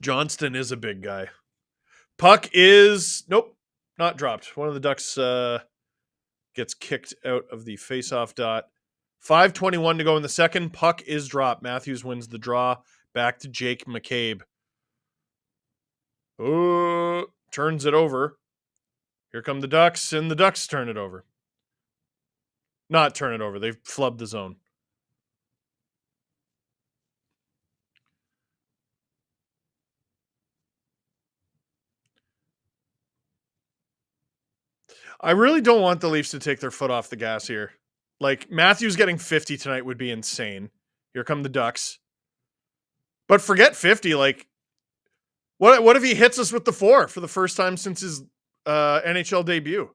Johnston is a big guy. Puck is, nope, not dropped. One of the Ducks gets kicked out of the faceoff dot. 5:21 to go in the second. Puck is dropped. Matthews wins the draw. Back to Jake McCabe. Oh, turns it over. Here come the Ducks, and the Ducks turn it over. Not turn it over. They've flubbed the zone. I really don't want the Leafs to take their foot off the gas here. Like, Matthews getting 50 tonight would be insane. Here come the Ducks. But forget 50. Like, what if he hits us with the 4 for the first time since his NHL debut?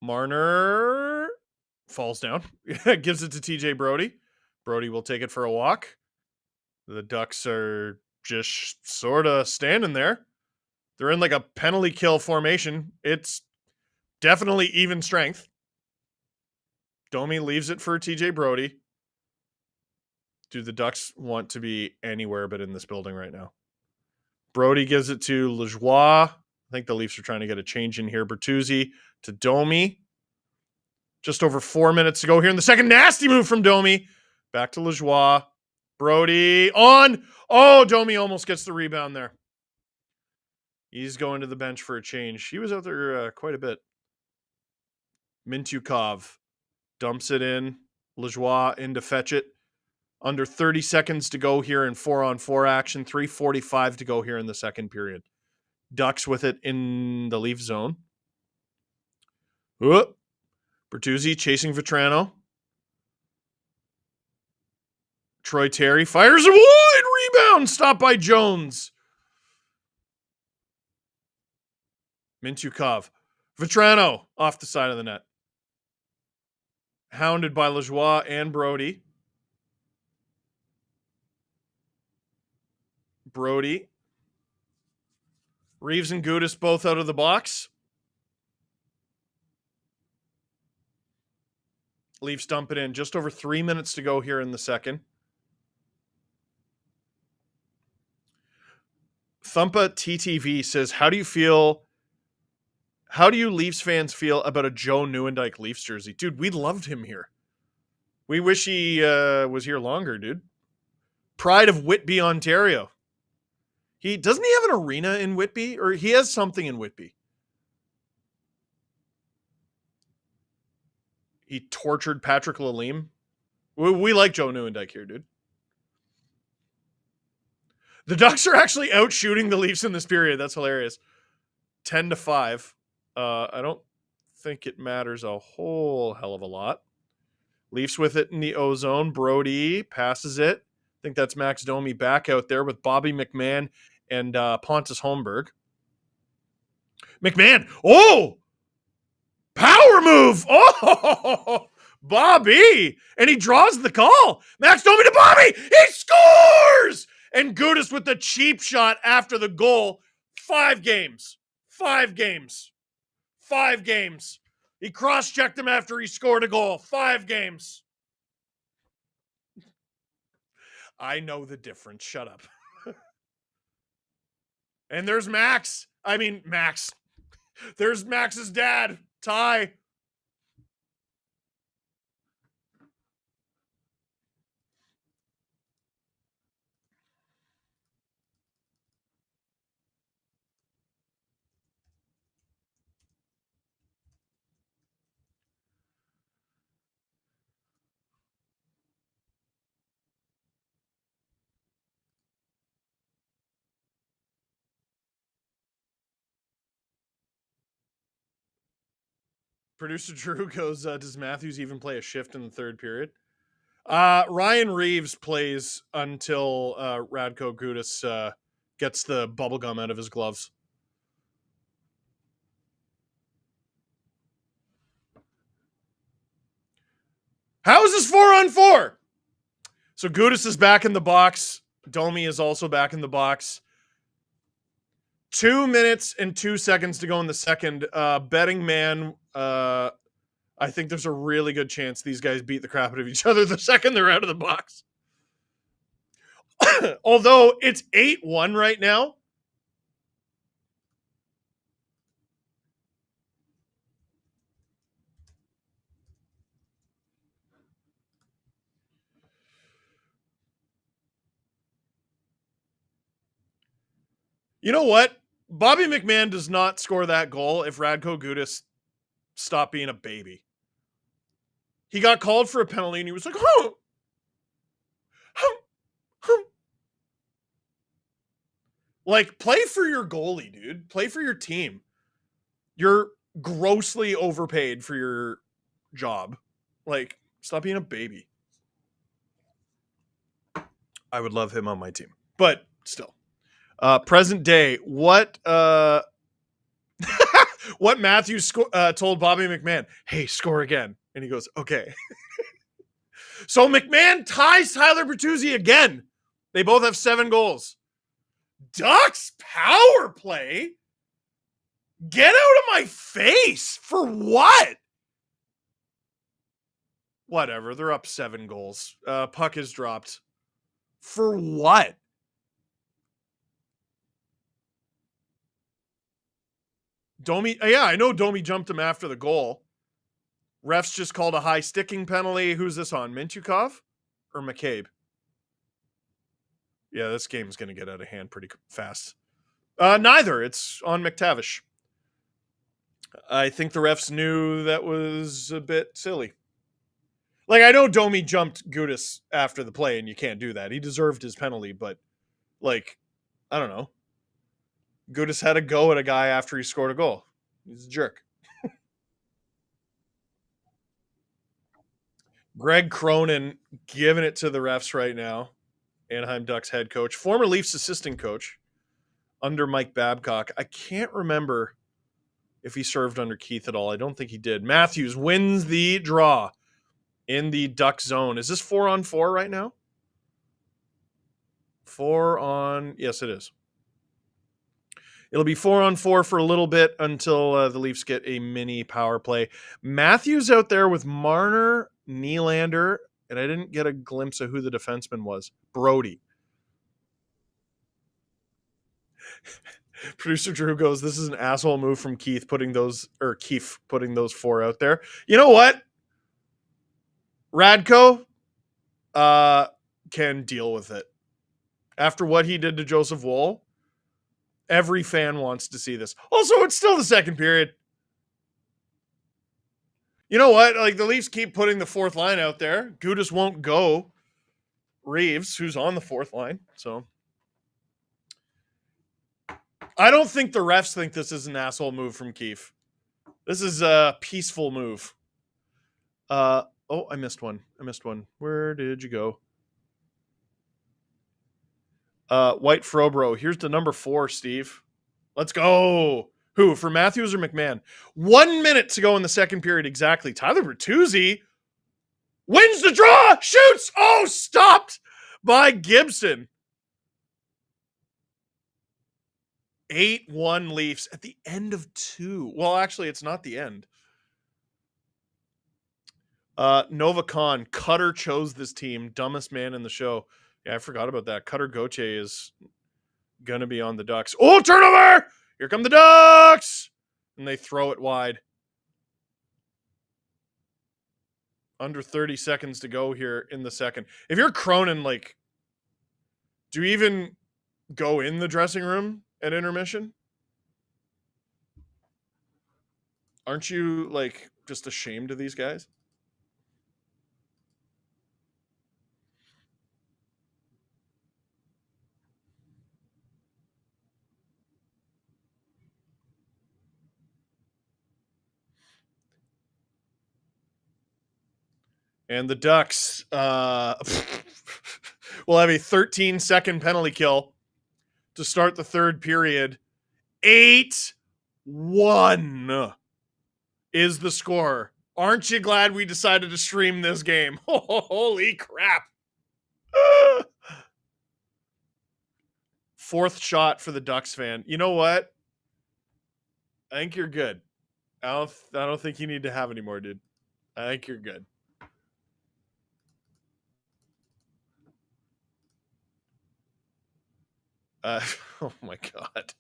Marner falls down. Gives it to TJ Brody. Brody will take it for a walk. The Ducks are just sort of standing there. They're in like a penalty kill formation. It's definitely even strength. Domi leaves it for TJ Brody. Do the Ducks want to be anywhere but in this building right now? Brody gives it to Lajoie. I think the Leafs are trying to get a change in here. Bertuzzi to Domi. Just over 4 minutes to go here in the second. Nasty move from Domi. Back to Lajoie. Brody on. Oh, Domi almost gets the rebound there. He's going to the bench for a change. He was out there quite a bit. Mintyukov dumps it in. Lajoie in to fetch it. Under 30 seconds to go here in 4-on-4 action. 3:45 to go here in the second period. Ducks with it in the Leaf zone. Whoop. Bertuzzi chasing Vetrano. Troy Terry fires a wide rebound. Stopped by Jones. Mintyukov. Vetrano off the side of the net. Hounded by Lajoie and Brody. Brody. Reeves and Gudis both out of the box. Leafs dump it in. Just over 3 minutes to go here in the second. Thumpa TTV says, how do you Leafs fans feel about a Joe Nieuwendyk Leafs jersey? Dude, we loved him here. We wish he was here longer, dude. Pride of Whitby, Ontario. Doesn't he have an arena in Whitby? Or he has something in Whitby. He tortured Patrick Lalime. We like Joe Nieuwendyk here, dude. The Ducks are actually out shooting the Leafs in this period. That's hilarious. 10-5. I don't think it matters a whole hell of a lot. Leafs with it in the O zone. Brody passes it. I think that's Max Domi back out there with Bobby McMahon and Pontus Holmberg. McMahon. Oh! Power move. Oh! Bobby. And he draws the call. Max Domi to Bobby. He scores! And Gudis with the cheap shot after the goal. 5 games. 5 games. 5 games. He cross-checked him after he scored a goal. 5 games. I know the difference. Shut up. And there's Max. Max. There's Max's dad, Ty. Producer Drew goes, does Matthews even play a shift in the third period? Ryan Reeves plays until Radko Gudis gets the bubble gum out of his gloves. How is this 4-on-4? So Gudis is back in the box. Domi is also back in the box. 2 minutes and 2 seconds to go in the second. Betting man, I think there's a really good chance these guys beat the crap out of each other the second they're out of the box. Although it's 8-1 right now. You know what? Bobby McMahon does not score that goal if Radko Gudas stopped being a baby. He got called for a penalty and he was like, huh, huh, huh. Like, play for your goalie, dude. Play for your team. You're grossly overpaid for your job. Like, stop being a baby. I would love him on my team. But still. Present day, what what Matthews told Bobby McMahon, hey, score again. And he goes, okay. So McMahon ties Tyler Bertuzzi again. They both have 7 goals. Ducks power play? Get out of my face. For what? Whatever. They're up 7 goals. Puck is dropped. For what? Domi, yeah, I know Domi jumped him after the goal. Refs just called a high sticking penalty. Who's this on? Mintyukov or McCabe? Yeah, this game's going to get out of hand pretty fast. Neither. It's on McTavish. I think the refs knew that was a bit silly. Like, I know Domi jumped Gudas after the play, and you can't do that. He deserved his penalty, but, like, I don't know. Gudas had a go at a guy after he scored a goal. He's a jerk. Greg Cronin giving it to the refs right now. Anaheim Ducks head coach. Former Leafs assistant coach under Mike Babcock. I can't remember if he served under Keith at all. I don't think he did. Matthews wins the draw in the Duck zone. Is this 4-on-4 right now? 4 on... Yes, it is. It'll be 4-on-4 for a little bit until the Leafs get a mini power play. Matthews out there with Marner, Nylander, and I didn't get a glimpse of who the defenseman was. Brody. Producer Drew goes, this is an asshole move from Keith putting those 4 out there. You know what? Radko can deal with it. After what he did to Joseph Woll, every fan wants to see this. Also, it's still the second period. You know what? Like, the Leafs keep putting the 4th line out there. Gudas won't go Reeves, who's on the 4th line. So I don't think the refs think this is an asshole move from Keefe. This is a peaceful move. Oh, I missed one. Where did you go? White Frobro. Here's the number 4, Steve. Let's go. Who? For Matthews or McMahon? 1 minute to go in the second period exactly. Tyler Bertuzzi wins the draw. Shoots. Oh, stopped by Gibson. 8-1 Leafs at the end of 2. Well, actually, it's not the end. Nova Khan. Cutter chose this team. Dumbest man in the show. Yeah, I forgot about that. Cutter Gauthier is going to be on the Ducks. Oh, turnover! Here come the Ducks! And they throw it wide. Under 30 seconds to go here in the second. If you're Cronin, like, do you even go in the dressing room at intermission? Aren't you, like, just ashamed of these guys? And the Ducks will have a 13-second penalty kill to start the third period. 8-1 is the score. Aren't you glad we decided to stream this game? Holy crap. 4th shot for the Ducks fan. You know what? I think you're good. I don't think you need to have any more, dude. I think you're good. Oh my God.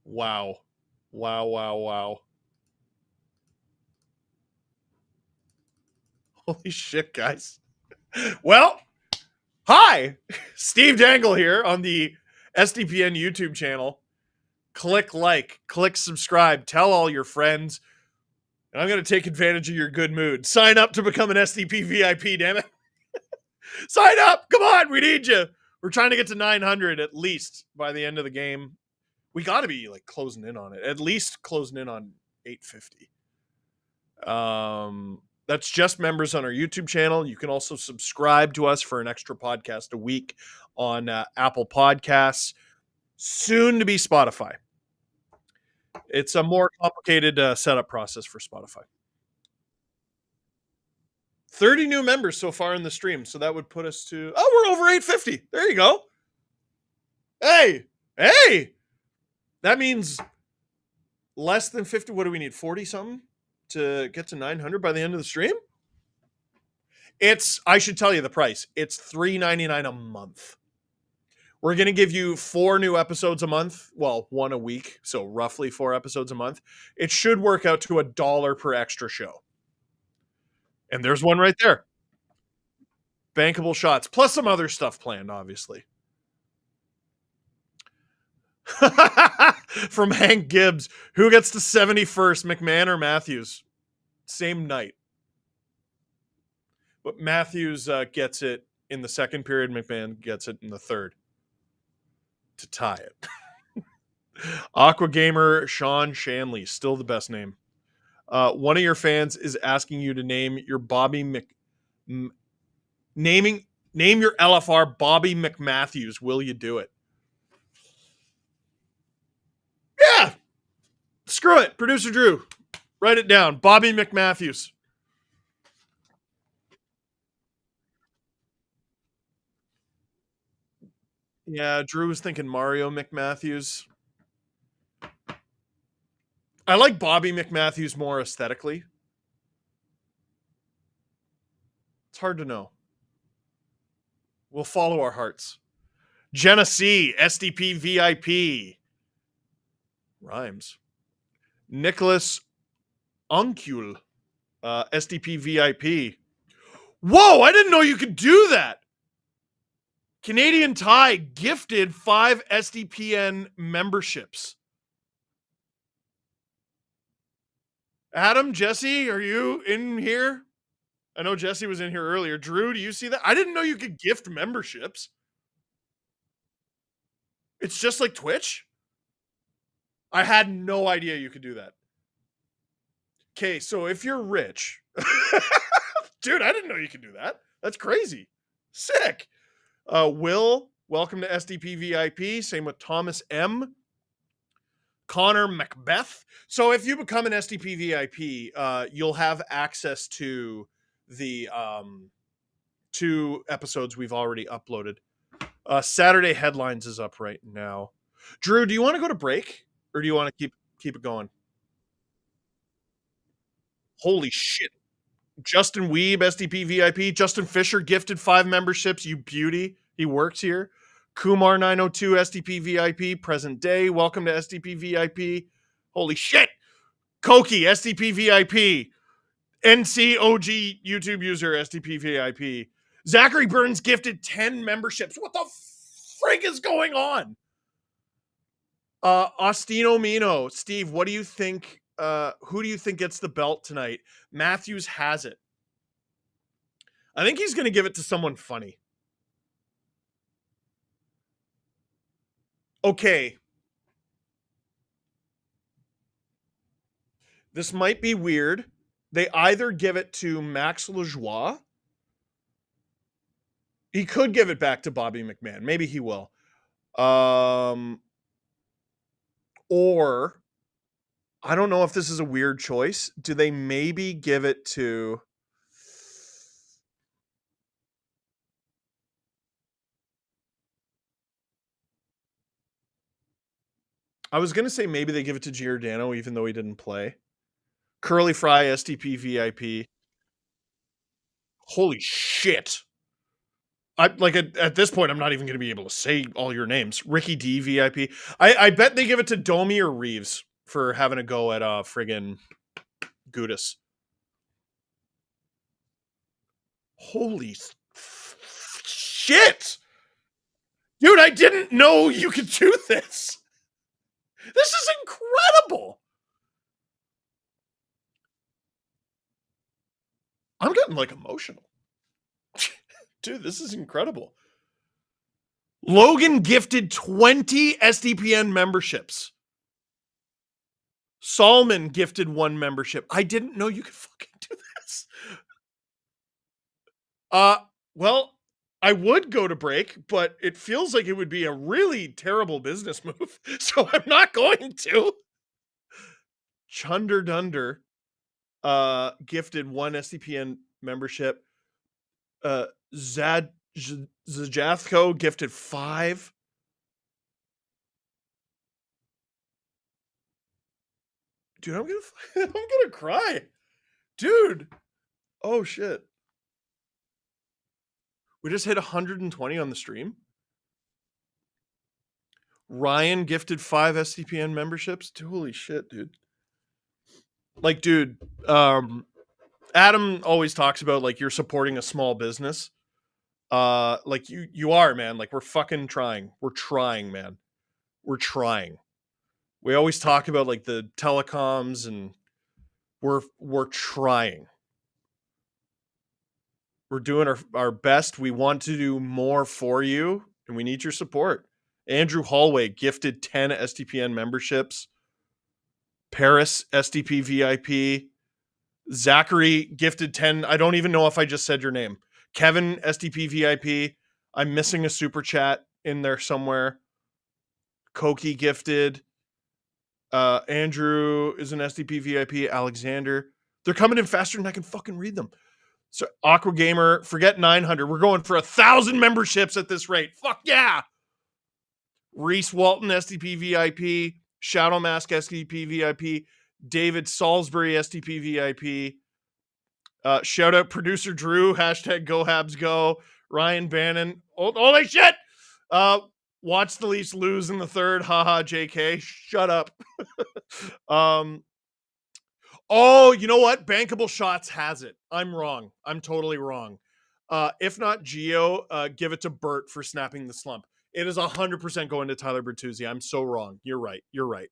Wow. Wow. Holy shit, guys. Well, hi, Steve Dangle here on the SDPN YouTube channel. Click like, click subscribe, tell all your friends, and I'm going to take advantage of your good mood. Sign up to become an SDP VIP, damn it. Sign up. Come on, we need you. We're trying to get to 900 at least by the end of the game. We got to be like closing in on it, at least closing in on 850. That's just members on our YouTube channel. You can also subscribe to us for an extra podcast a week on Apple Podcasts, soon to be Spotify. It's a more complicated setup process for Spotify. 30 new members so far in the stream, so that would put us to, we're over 850. There you go. Hey, that means less than 50. What do we need? 40 something to get to 900 by the end of the stream? I should tell you the price. It's $3.99 a month. We're going to give you 4 new episodes a month. Well, 1 a week. So roughly 4 episodes a month. It should work out to $1 per extra show. And there's one right there. Bankable shots. Plus some other stuff planned, obviously. From Hank Gibbs. Who gets to 71st, McMahon or Matthews? Same night. But Matthews gets it in the second period. McMahon gets it in the third to tie it. Aqua Gamer Sean Shanley, still the best name. One of your fans is asking you to name your name your LFR Bobby McMatthews. Will you do it? Yeah. Screw it. Producer Drew, write it down. Bobby McMatthews. Yeah, Drew was thinking Mario McMatthews. I like Bobby McMatthews more aesthetically. It's hard to know. We'll follow our hearts. Jenna C, SDP VIP. Rhymes. Nicholas Uncule, SDP VIP. Whoa, I didn't know you could do that. Canadian Tie gifted 5 SDPN memberships. Adam, Jesse, are you in here? I know Jesse was in here earlier. Drew, do you see that? I didn't know you could gift memberships. It's just like Twitch? I had no idea you could do that. Okay, so if you're rich... Dude, I didn't know you could do that. That's crazy. Sick. Will, welcome to SDP VIP. Same with Thomas M. Connor Macbeth. So if you become an SDP VIP, you'll have access to the 2 episodes we've already uploaded. Saturday Headlines is up right now. Drew, do you want to go to break? Or do you want to keep it going? Holy shit. Justin Weeb, SDP VIP. Justin Fisher gifted 5 memberships. You beauty. He works here. Kumar 902 SDP VIP. Present day. Welcome to SDP VIP. Holy shit. Koki, SDP VIP. NCOG YouTube user, SDP VIP. Zachary Burns gifted 10 memberships. What the frig is going on? Ostino Mino. Steve, what do you think? Who do you think gets the belt tonight? Matthews has it. I think he's going to give it to someone funny. Okay. This might be weird. They either give it to Max Lajoie. He could give it back to Bobby McMahon. Maybe he will. Or, I don't know if this is a weird choice. Do they maybe give it to... I was going to say maybe they give it to Giordano, even though he didn't play. Curly Fry, SDP VIP. Holy shit. At this point, I'm not even going to be able to say all your names. Ricky D, VIP. I bet they give it to Domi or Reeves for having a go at friggin' Gudis. Holy shit! Dude, I didn't know you could do this. This is incredible. I'm getting like emotional. Dude, this is incredible. Logan gifted 20 SDPN memberships. Solomon gifted 1 membership. I didn't know you could fucking do this. Well, I would go to break, but it feels like it would be a really terrible business move, so I'm not going to. Chunder Dunder gifted 1 SDPN membership. Zajathko gifted 5. Dude, I'm gonna cry. Dude. Oh shit. We just hit 120 on the stream. Ryan gifted 5 SCPN memberships. Holy shit, dude. Like, dude, Adam always talks about like you're supporting a small business. Like you are, man. Like we're fucking trying. We're trying, man. We're trying. We always talk about like the telecoms and we're trying. We're doing our best. We want to do more for you and we need your support. Andrew Hallway gifted 10 SDPN memberships. Paris SDP VIP. Zachary gifted 10. I don't even know if I just said your name. Kevin SDP VIP. I'm missing a super chat in there somewhere. Koki gifted. Andrew is an SDP VIP. Alexander. They're coming in faster than I can fucking read them. So Aqua Gamer, forget 900. We're going for 1,000 memberships at this rate. Fuck yeah. Reese Walton SDP VIP. Shadow Mask SDP VIP. David Salisbury SDP VIP. Shout out producer Drew. Hashtag GoHabsGo. Ryan Bannon. Holy shit. Watch the Leafs lose in the third. Haha, JK. Shut up. Oh, you know what? Bankable Shots has it. I'm wrong. I'm totally wrong. If not Geo, give it to Bert for snapping the slump. It is 100% going to Tyler Bertuzzi. I'm so wrong. You're right. You're right.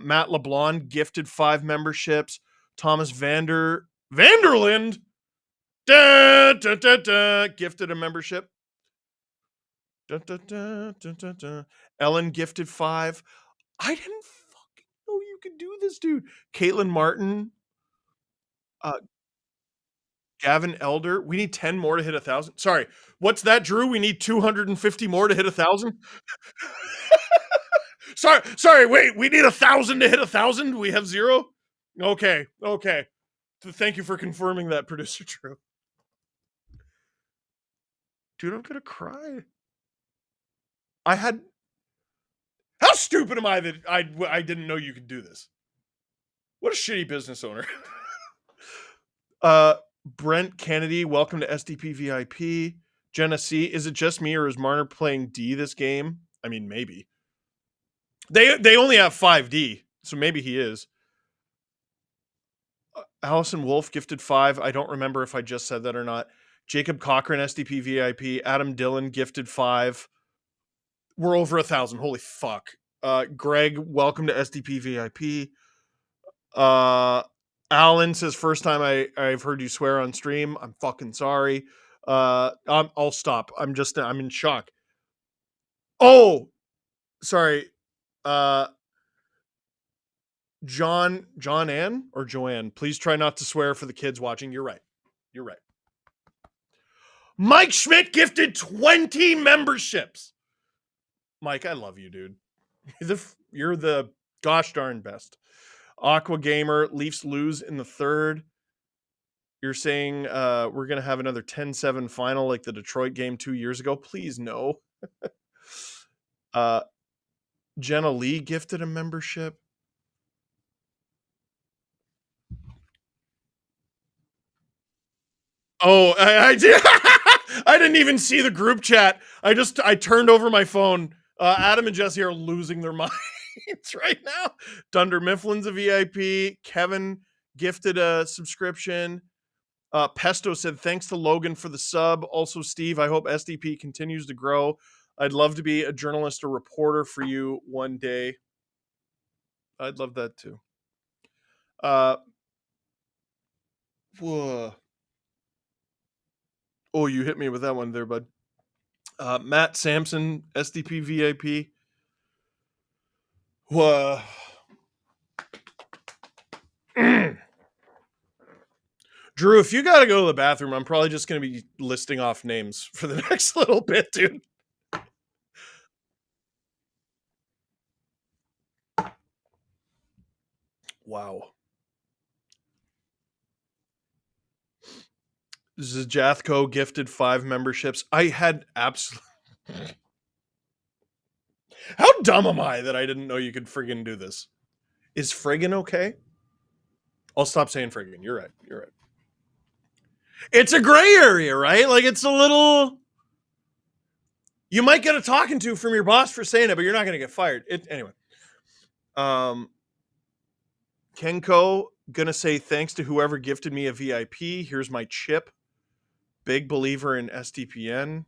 Matt LeBlanc gifted 5 memberships. Thomas Vanderland gifted a membership. Ellen gifted 5. I didn't fucking know you could do this, dude. Caitlin Martin. Gavin Elder. We need 10 more to hit 1,000. Sorry. What's that, Drew? We need 250 more to hit 1,000? Sorry. Wait, we need 1,000 to hit 1,000? We have 0? Okay. Thank you for confirming that, producer Drew. Dude, I'm gonna cry. How stupid am I that I didn't know you could do this? What a shitty business owner. Brent Kennedy, welcome to SDP VIP. Jenna C, is it just me or is Marner playing D this game? I mean, maybe. They only have 5D, so maybe he is. Allison Wolf gifted 5. I don't remember if I just said that or not. Jacob Cochran, SDP VIP. Adam Dillon gifted 5. We're over 1,000. Holy fuck. Greg, welcome to SDP VIP. Alan says, first time I've heard you swear on stream. I'm fucking sorry. I'll stop. I'm in shock. Oh, sorry. John Ann or Joanne, please try not to swear for the kids watching. You're right. Mike Schmidt gifted 20 memberships. Mike, I love you, dude. You're the gosh darn best. Aqua Gamer, Leafs lose in the third. You're saying we're going to have another 10-7 final like the Detroit game 2 years ago? Please, no. Jenna Lee gifted a membership. Oh, I did. I didn't even see the group chat. I turned over my phone. Adam and Jesse are losing their minds right now. Dunder Mifflin's a VIP. Kevin gifted a subscription. Pesto said, thanks to Logan for the sub. Also, Steve, I hope SDP continues to grow. I'd love to be a journalist or reporter for you one day. I'd love that too. Whoa. Oh, you hit me with that one there, bud. Matt Sampson, SDP VIP. Whoa. Drew, if you got to go to the bathroom, I'm probably just going to be listing off names for the next little bit, dude. Wow. Zajathko gifted 5 memberships. I had absolutely... How dumb am I that I didn't know you could friggin' do this? Is friggin' okay? I'll stop saying friggin'. You're right. You're right. It's a gray area, right? Like, it's a little... You might get a talking to from your boss for saying it, but you're not going to get fired. Anyway. Kenko, going to say thanks to whoever gifted me a VIP. Here's my chip. Big believer in SDPN.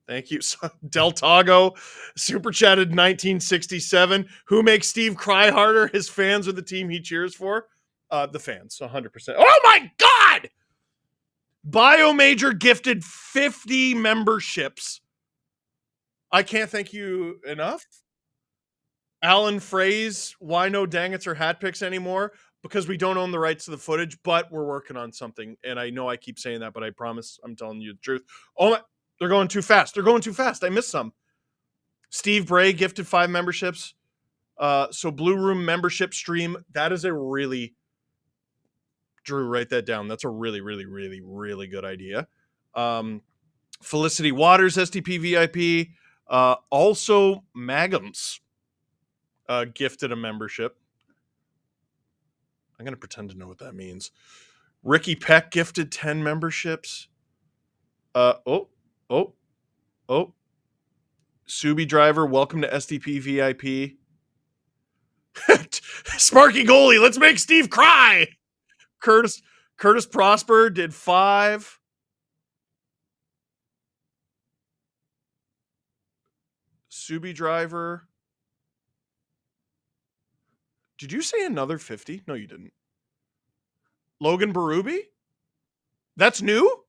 Thank you. Del Tago, super chatted 1967. Who makes Steve cry harder? His fans or the team he cheers for? The fans, 100%. Oh my God! Biomajor gifted 50 memberships. I can't thank you enough. Alan Phrase, why no Dangets or hat picks anymore? Because we don't own the rights to the footage, but we're working on something. And I know I keep saying that, but I promise I'm telling you the truth. Oh my, they're going too fast. They're going too fast. I missed some. Steve Bray gifted 5 memberships. So Blue Room membership stream, that is a really... Drew, write that down. That's a really, really, really, really good idea. Felicity Waters, SDP VIP. Also, Magums gifted a membership. I'm going to pretend to know what that means. Ricky Peck gifted 10 memberships. Oh. Subi Driver, welcome to SDP VIP. Sparky Goalie, let's make Steve cry. Curtis Prosper did 5. Subi Driver. Did you say another 50? No, you didn't. Logan Berube? That's new?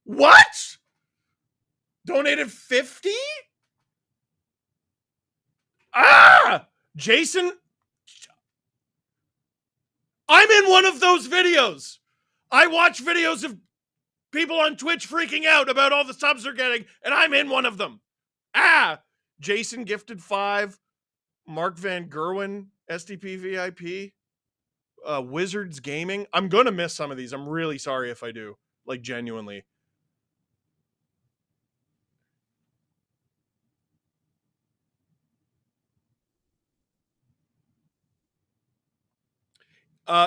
What? Donated 50? Jason? I'm in one of those videos. I watch videos of people on Twitch freaking out about all the subs they're getting, and I'm in one of them. Jason gifted 5. Mark Van Gerwen, SDP VIP. Wizards Gaming. I'm going to miss some of these. I'm really sorry if I do. Like, genuinely.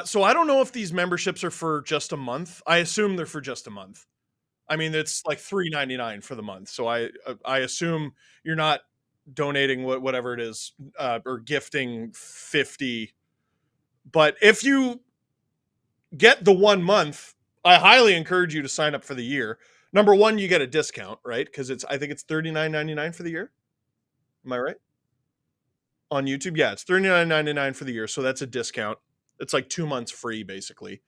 So I don't know if these memberships are for just a month. I assume they're for just a month. I mean, it's like $3.99 for the month. So I assume you're not donating whatever it is or gifting 50. But if you get the 1 month, I highly encourage you to sign up for the year. Number one, you get a discount, right? Because I think it's $39.99 for the year. Am I right? On YouTube, yeah, it's $39.99 for the year. So that's a discount. It's like 2 months free, basically.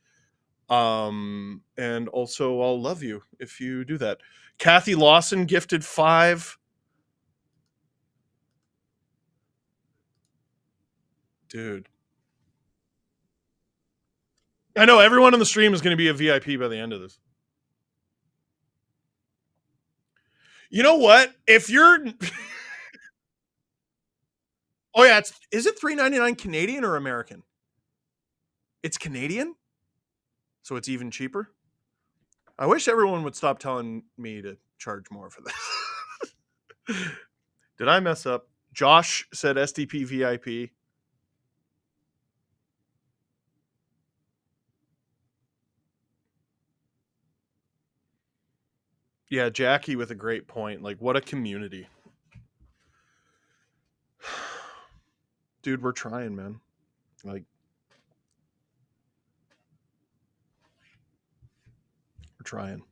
And also I'll love you if you do that. Kathy Lawson gifted 5. Dude. I know everyone on the stream is going to be a VIP by the end of this. You know what? If you're Oh yeah, is it $3.99 Canadian or American? It's Canadian? So it's even cheaper? I wish everyone would stop telling me to charge more for this. Did I mess up? Josh said SDP VIP. Yeah, Jackie with a great point. Like, what a community. Dude, we're trying, man. Like, trying.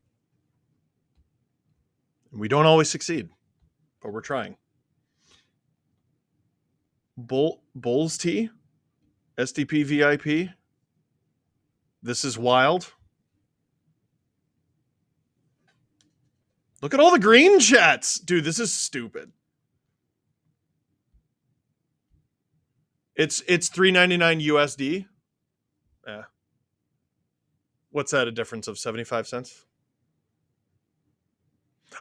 We don't always succeed, but we're trying. Bulls Tea, SDP VIP. This is wild. Look at all the green chats. Dude, this is stupid. It's $3.99 USD. Yeah. What's that, a difference of 75 cents?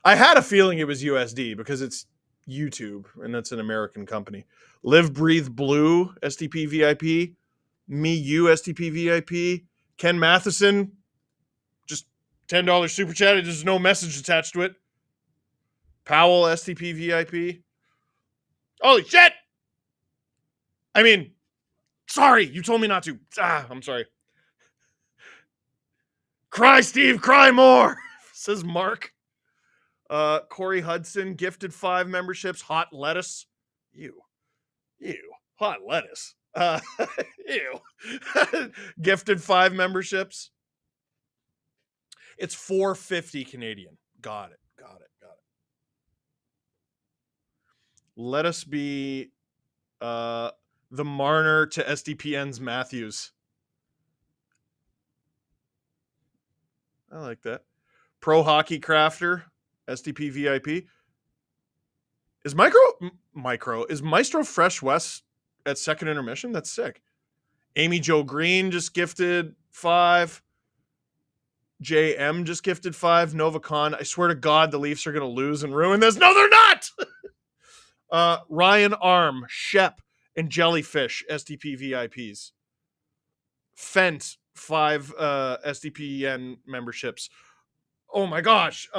I had a feeling it was USD because it's YouTube and that's an American company. Live Breathe Blue SDP VIP. Me You SDP VIP. Ken Matheson, just $10 super chat. There's no message attached to it. Powell SDP VIP. Holy shit! I mean, sorry, you told me not to. I'm sorry. Cry, Steve, cry more, says Mark. Corey Hudson gifted 5 memberships. Hot lettuce. Ew. Hot lettuce. Ew. Gifted 5 memberships. It's $4.50 Canadian. Got it. Let us be the Marner to SDPN's Matthews. I like that. Pro Hockey Crafter, SDP VIP. Is Maestro Fresh West at second intermission? That's sick. Amy Jo Green just gifted 5. JM just gifted 5. Novacon. I swear to God, the Leafs are going to lose and ruin this. No, they're not! Ryan Arm, Shep, and Jellyfish, SDP VIPs. Fent, 5 SDPN memberships. Oh my gosh.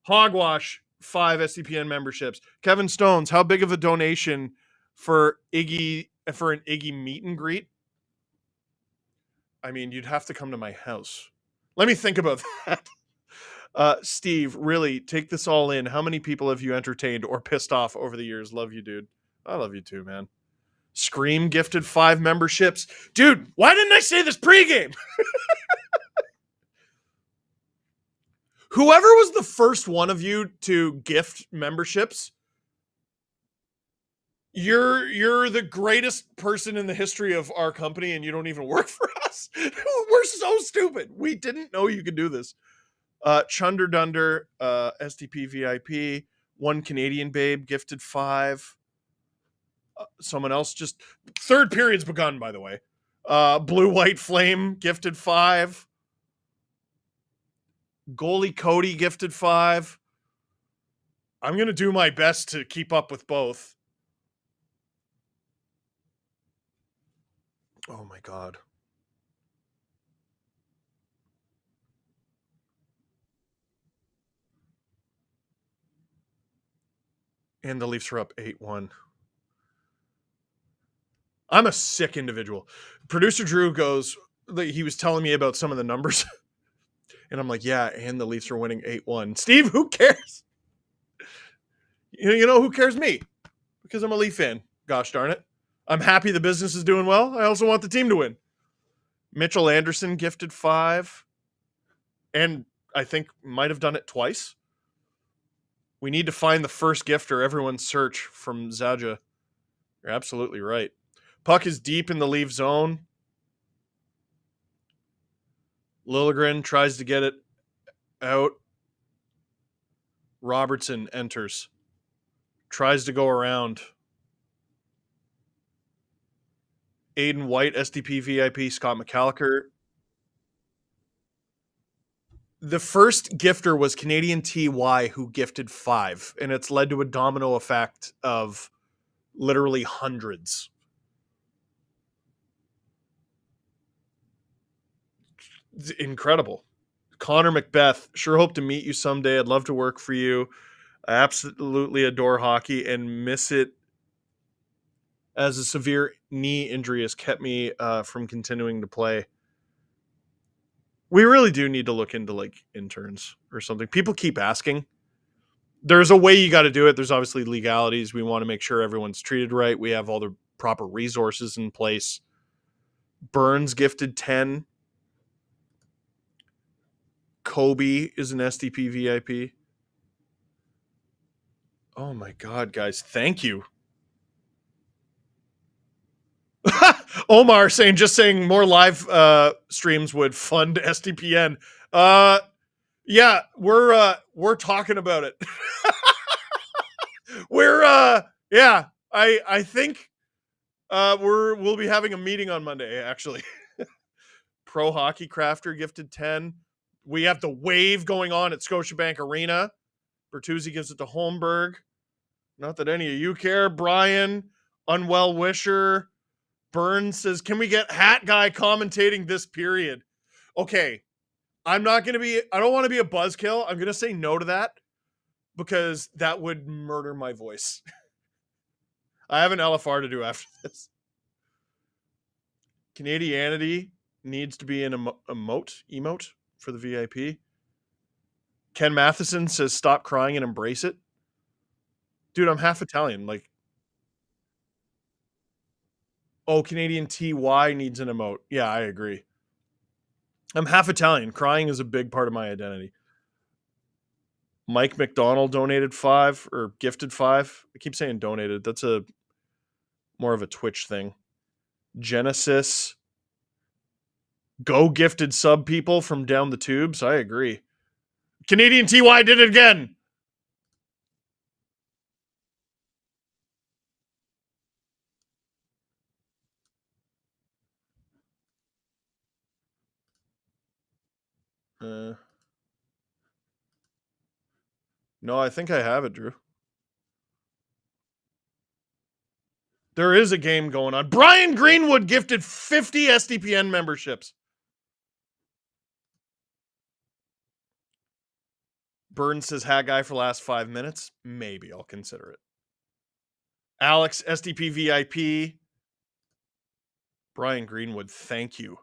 Hogwash, 5 SDPN memberships. Kevin Stones, how big of a donation for an Iggy meet and greet? I mean, you'd have to come to my house. Let me think about that. Steve, really, take this all in. How many people have you entertained or pissed off over the years? Love you, dude. I love you too, man. Scream gifted 5 memberships. Dude, why didn't I say this pregame? Whoever was the first one of you to gift memberships, you're the greatest person in the history of our company, and you don't even work for us. We're so stupid. We didn't know you could do this. Chunder Dunder, SDP VIP, 1 Canadian babe gifted 5. Someone else just third period's begun, by the way. Blue White Flame gifted 5. Goalie Cody gifted 5. I'm going to do my best to keep up with both. Oh my God. And the Leafs are up 8-1. I'm a sick individual. Producer Drew goes, he was telling me about some of the numbers. And I'm like, yeah, and the Leafs are winning 8-1. Steve, who cares? You know who cares? Me. Because I'm a Leaf fan. Gosh darn it. I'm happy the business is doing well. I also want the team to win. Mitchell Anderson gifted 5. And I think might have done it twice. We need to find the first gifter. Everyone search from Zaja. You're absolutely right. Puck is deep in the Leaf zone. Liljegren tries to get it out. Robertson enters. Tries to go around. Aiden White, SDP VIP, Scott McCallagher. The first gifter was Canadian TY, who gifted 5, and it's led to a domino effect of literally hundreds. It's incredible. Connor Macbeth, sure hope to meet you someday. I'd love to work for you. I absolutely adore hockey and miss it, as a severe knee injury has kept me from continuing to play. We really do need to look into like interns or something. People keep asking. There's a way you got to do it. There's obviously legalities. We want to make sure everyone's treated right. We have all the proper resources in place. Burns gifted 10. Kobe is an SDP VIP. Oh my God, guys. Thank you. Omar saying more live streams would fund SDPN. Yeah, we're talking about it. Yeah, I think we'll be having a meeting on Monday, actually. Pro Hockey Crafter gifted 10. We have the wave going on at Scotiabank Arena. Bertuzzi gives it to Holmberg. Not that any of you care. Brian, Unwell Wisher. Burns says, can we get Hat Guy commentating this period? Okay, I don't want to be a buzzkill. I'm going to say no to that because that would murder my voice. I have an LFR to do after this. Canadianity needs to be an emote for the VIP. Ken Matheson says, stop crying and embrace it. Dude, I'm half Italian. Like, oh, Canadian TY needs an emote. Yeah, I agree. I'm half Italian. Crying is a big part of my identity. Mike McDonald donated 5 or gifted 5. I keep saying donated. That's more of a Twitch thing. Genesis. Go gifted sub people from down the tubes. I agree. Canadian TY did it again. No, I think I have it, Drew. There is a game going on. Brian Greenwood gifted 50 SDPN memberships. Burns says, hat guy for last 5 minutes. Maybe I'll consider it. Alex, SDP VIP. Brian Greenwood, thank you.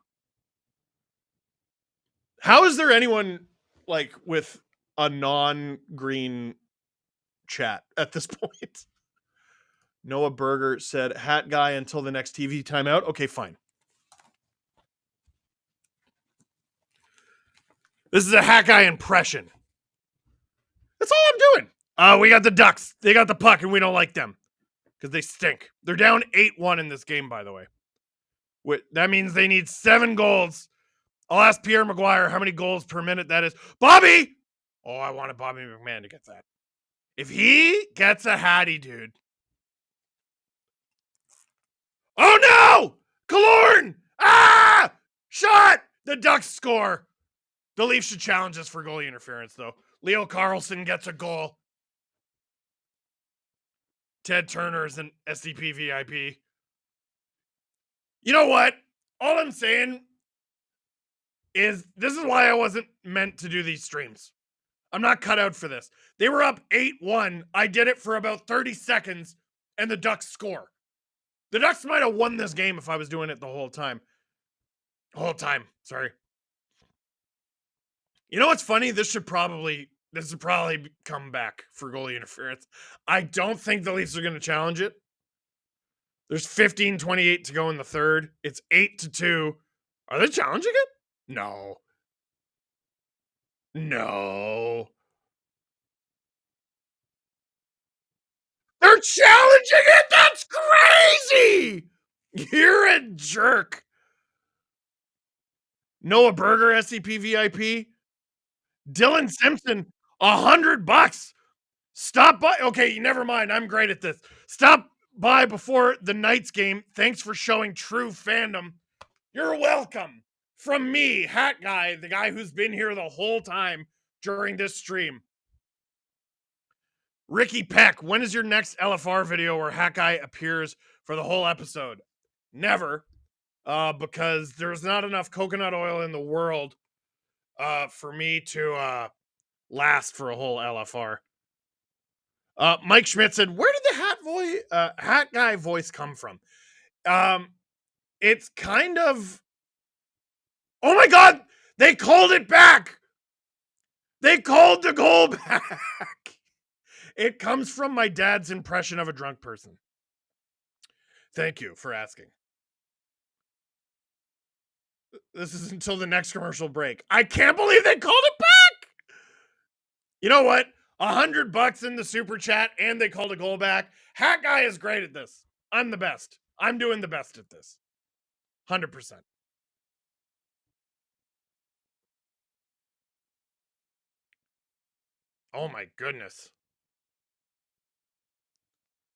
How is there anyone like with a non-green chat at this point? Noah Berger said, hat guy until the next TV timeout. Okay, fine. This is a hat guy impression. That's all I'm doing. We got the Ducks. They got the puck, and we don't like them because they stink. They're down 8-1 in this game, by the way. That means they need 7 goals. I'll ask Pierre Maguire how many goals per minute that is. Bobby! Oh, I wanted Bobby McMahon to get that. If he gets a hattie, dude. Oh, no! Killorn! Ah! Shot! The Ducks score. The Leafs should challenge us for goalie interference, though. Leo Carlson gets a goal. Ted Turner is an SDP VIP. You know what? All I'm saying is this is why I wasn't meant to do these streams. I'm not cut out for this. They were up 8-1. I did it for about 30 seconds, and the Ducks score. The Ducks might have won this game if I was doing it the whole time. Sorry. You know what's funny? This should probably come back for goalie interference. I don't think the Leafs are going to challenge it. There's 15:28 to go in the third. It's 8-2. Are they challenging it? No. They're challenging it? That's crazy! You're a jerk. Noah Berger, SCP VIP. Dylan Simpson, $100. Stop by. Okay, never mind. I'm great at this. Stop by before the Knights game. Thanks for showing true fandom. You're welcome. From me, Hat Guy, the guy who's been here the whole time during this stream. Ricky Peck, when is your next LFR video where Hat Guy appears for the whole episode? Never, because there's not enough coconut oil in the world for me to last for a whole LFR. Mike Schmidt said, where did the Hat Guy voice come from? It's kind of... Oh my God! They called it back! They called the goal back! It comes from my dad's impression of a drunk person. Thank you for asking. This is until the next commercial break. I can't believe they called it You know what? $100 in the super chat, and they called a goal back. Hat Guy is great at this. I'm the best. I'm doing the best at this. 100%. Oh my goodness.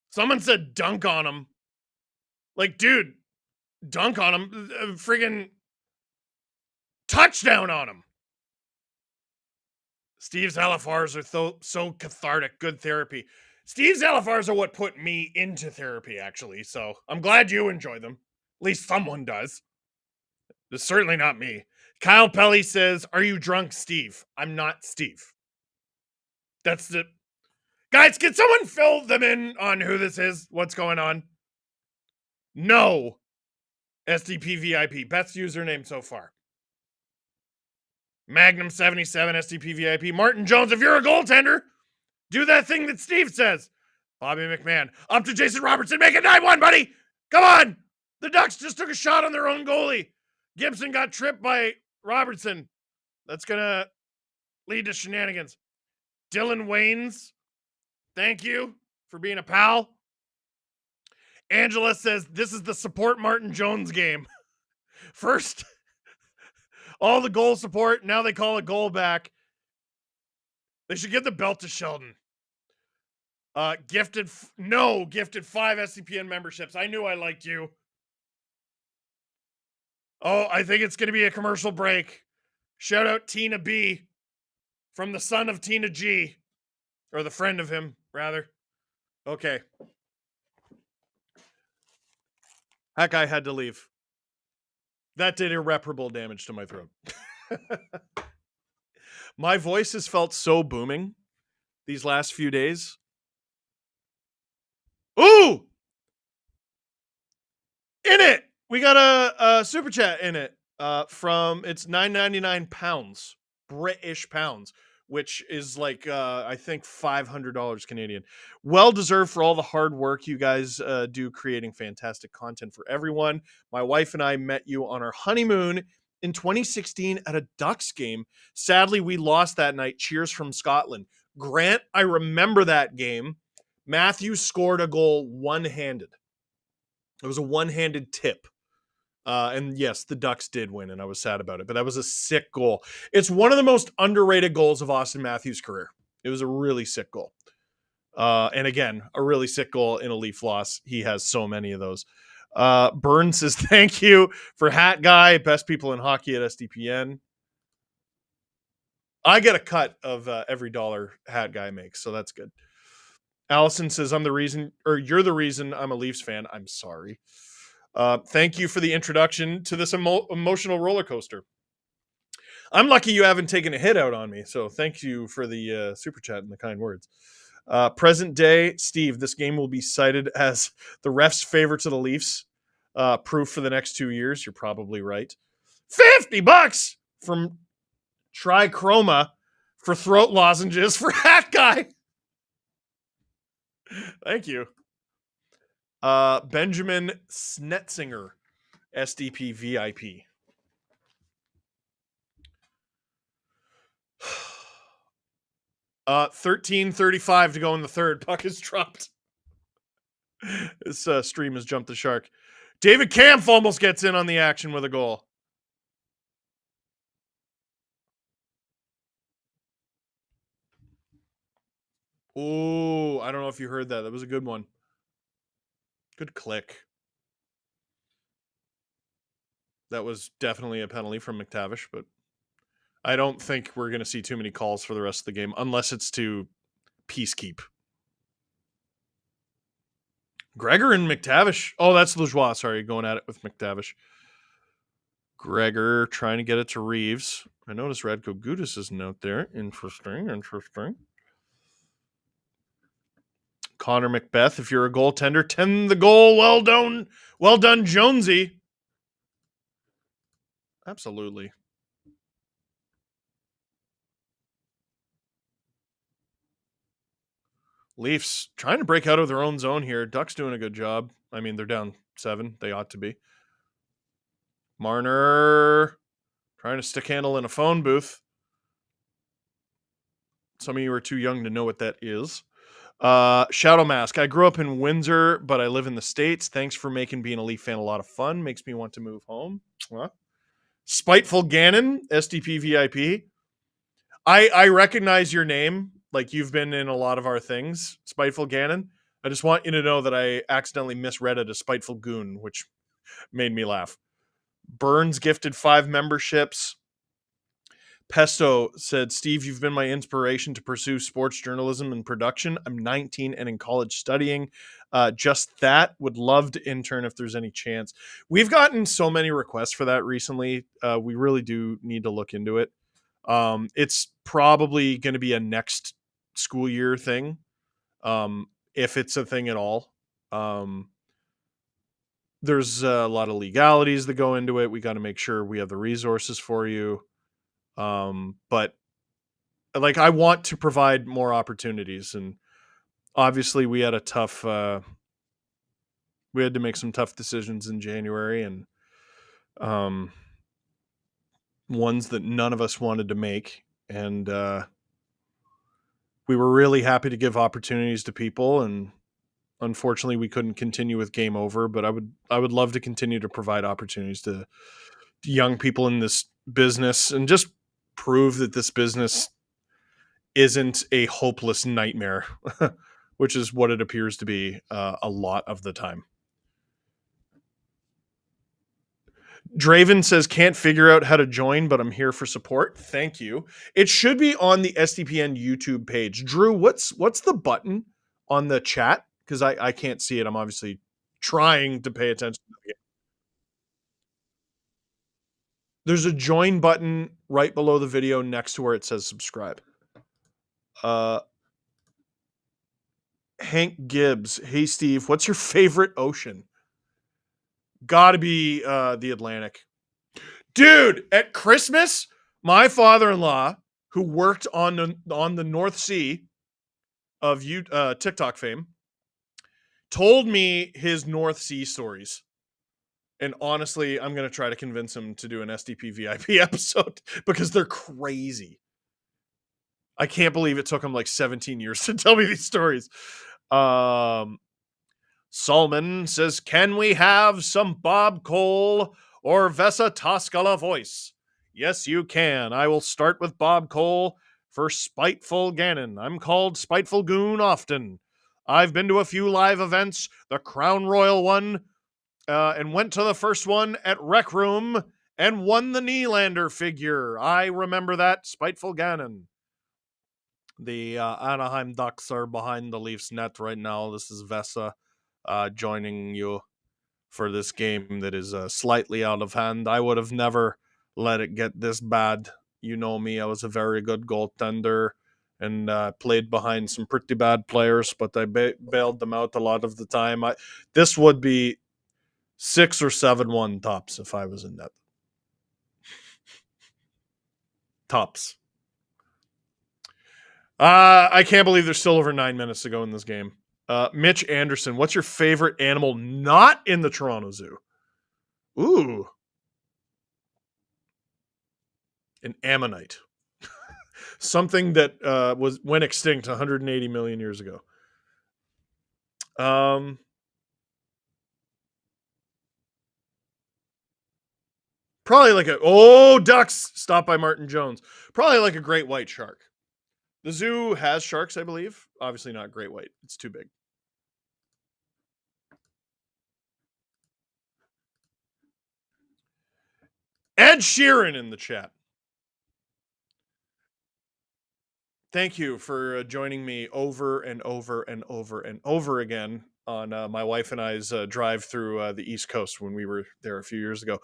Someone said dunk on him. Like, dude, dunk on him. Friggin' touchdown on him. Steve's LFRs are so cathartic. Good therapy. Steve's LFRs are what put me into therapy, actually. So I'm glad you enjoy them. At least someone does. It's certainly not me. Kyle Pelly says, "Are you drunk, Steve?" I'm not Steve. That's the... Guys, can someone fill them in on who this is? What's going on? No. SDP VIP. Best username so far. Magnum77 SDP VIP. Martin Jones, if you're a goaltender, do that thing that Steve says. Bobby McMahon. Up to Jason Robertson. Make it 9-1, buddy. Come on. The Ducks just took a shot on their own goalie. Gibson got tripped by Robertson. That's going to lead to shenanigans. Dylan Waynes, thank you for being a pal. Angela says, this is the support Martin Jones game. First, all the goal support. Now they call a goal back. They should give the belt to Sheldon. Gifted 5 SCPN memberships. I knew I liked you. Oh, I think it's going to be a commercial break. Shout out Tina B from the son of Tina G. Or the friend of him, rather. Okay. That guy had to leave. That did irreparable damage to my throat. My voice has felt so booming these last few days. Ooh! In it! We got a super chat in it. It's 9.99 pounds. British pounds. Which is like, I think $500 Canadian. Well deserved for all the hard work you guys do creating fantastic content for everyone. My wife and I met you on our honeymoon in 2016 at a Ducks game. Sadly, we lost that night. Cheers from Scotland. Grant, I remember that game. Matthew scored a goal one-handed. It was a one-handed tip. And yes, the Ducks did win, and I was sad about it. But that was a sick goal. It's one of the most underrated goals of Austin Matthews' career. It was a really sick goal. And again, a really sick goal in a Leaf loss. He has so many of those. Burns says, thank you for Hat Guy. Best people in hockey at SDPN. I get a cut of every dollar Hat Guy makes, so that's good. Allison says, you're the reason I'm a Leafs fan. I'm sorry. Thank you for the introduction to this emotional roller coaster. I'm lucky you haven't taken a hit out on me, so thank you for the super chat and the kind words. Present day, Steve, this game will be cited as the ref's favor to the Leafs. Proof for the next 2 years. You're probably right. $50 from Trichroma for throat lozenges for Hat Guy. Thank you. Benjamin Snetzinger, SDP VIP. $13.35 to go in the third. Puck is dropped. This stream has jumped the shark. David Kampf almost gets in on the action with a goal. Oh, I don't know if you heard that. That was a good one. Good click. That was definitely a penalty from McTavish, but I don't think we're going to see too many calls for the rest of the game, unless it's to peacekeep. Gregor and McTavish. Oh, that's Lajoie. Sorry, going at it with McTavish. Gregor trying to get it to Reeves. I noticed Radko Gudas isn't out there. Interesting. Connor Macbeth, if you're a goaltender, 10 the goal. Well done, Jonesy. Absolutely. Leafs trying to break out of their own zone here. Ducks doing a good job. I mean, they're down 7. They ought to be. Marner trying to stick handle in a phone booth. Some of you are too young to know what that is. Shadow Mask. I grew up in Windsor, but I live in the States. Thanks for making being a Leaf fan a lot of fun. Makes me want to move home. Huh? Spiteful Gannon, SDP VIP. I recognize your name. Like, you've been in a lot of our things, Spiteful Gannon. I just want you to know that I accidentally misread it as Spiteful Goon, which made me laugh. Burns gifted 5 memberships. Pesto said, Steve, you've been my inspiration to pursue sports journalism and production. I'm 19 and in college studying. Just that. Would love to intern if there's any chance. We've gotten so many requests for that recently. We really do need to look into it. It's probably going to be a next school year thing, if it's a thing at all. There's a lot of legalities that go into it. We got to make sure we have the resources for you. But like, I want to provide more opportunities, and obviously we had to make some tough decisions in January, and ones that none of us wanted to make. And we were really happy to give opportunities to people, and unfortunately we couldn't continue with Game Over, but I would love to continue to provide opportunities to young people in this business and just prove that this business isn't a hopeless nightmare, which is what it appears to be a lot of the time. Draven says, can't figure out how to join, but I'm here for support. Thank you. It should be on the SDPN YouTube page. Drew, what's the button on the chat? Because I can't see it. I'm obviously trying to pay attention. There's a join button right below the video next to where it says subscribe. Hank Gibbs. Hey, Steve, what's your favorite ocean? Gotta be the Atlantic. Dude, at Christmas, my father-in-law, who worked on the North Sea of TikTok fame, told me his North Sea stories. And honestly, I'm going to try to convince him to do an SDP VIP episode because they're crazy. I can't believe it took him like 17 years to tell me these stories. Solomon says, can we have some Bob Cole or Vesa Toskala voice? Yes, you can. I will start with Bob Cole for Spiteful Gannon. I'm called Spiteful Goon often. I've been to a few live events, the Crown Royal one, and went to the first one at Rec Room and won the Nylander figure. I remember that, Spiteful Gannon. The Anaheim Ducks are behind the Leafs net right now. This is Vesa joining you for this game that is slightly out of hand. I would have never let it get this bad. You know me, I was a very good goaltender and played behind some pretty bad players, but I bailed them out a lot of the time. This would be 6 or 7-1 tops if I was in net. Tops. I can't believe there's still over 9 minutes to go in this game. Mitch Anderson, what's your favorite animal not in the Toronto Zoo? Ooh. An ammonite. Something that went extinct 180 million years ago. Probably like ducks, stopped by Martin Jones. Probably like a great white shark. The zoo has sharks, I believe. Obviously not great white. It's too big. Ed Sheeran in the chat. Thank you for joining me over and over and over and over again on my wife and I's drive through the East Coast when we were there a few years ago.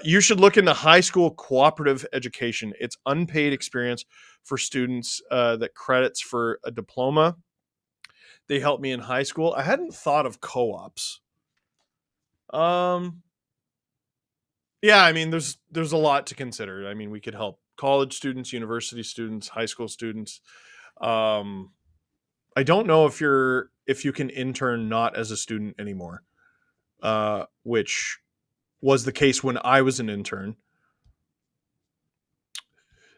You should look into high school cooperative education. It's unpaid experience for students that credits for a diploma. They helped me in high school. I hadn't thought of co-ops. Yeah, I mean, there's a lot to consider. I mean, we could help college students, university students, high school students. I don't know if you can intern not as a student anymore, which was the case when I was an intern.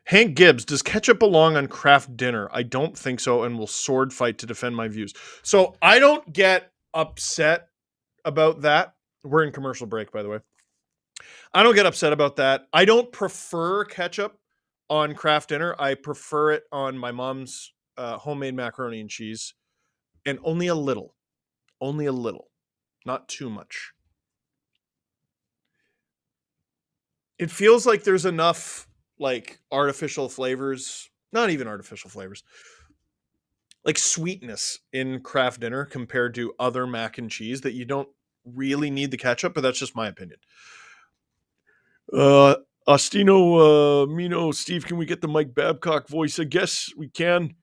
Hank Gibbs, does ketchup belong on craft dinner? I don't think so, and will sword fight to defend my views. So I don't get upset about that. We're in commercial break, by the way. I don't get upset about that. I don't prefer ketchup on craft dinner. I prefer it on my mom's homemade macaroni and cheese, and only a little, not too much. It feels like there's enough like artificial flavors, not even artificial flavors, like sweetness in craft dinner compared to other mac and cheese that you don't really need the ketchup, but that's just my opinion. Ostino, Mino, Steve, can we get the Mike Babcock voice? I guess we can.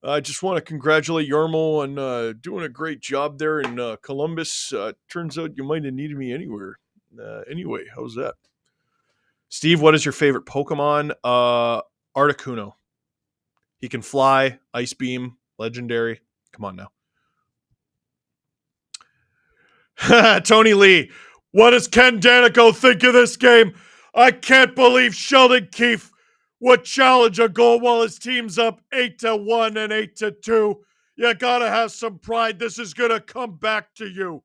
I just want to congratulate Yarmo on doing a great job there in Columbus. Turns out you might have needed me anywhere. Anyway, how's that? Steve, what is your favorite Pokemon? Articuno. He can fly, Ice Beam, legendary. Come on now. Tony Lee, what does Ken Danico think of this game? I can't believe Sheldon Keefe would challenge a goal while his team's up 8-1 and 8-2. You gotta have some pride. This is gonna come back to you.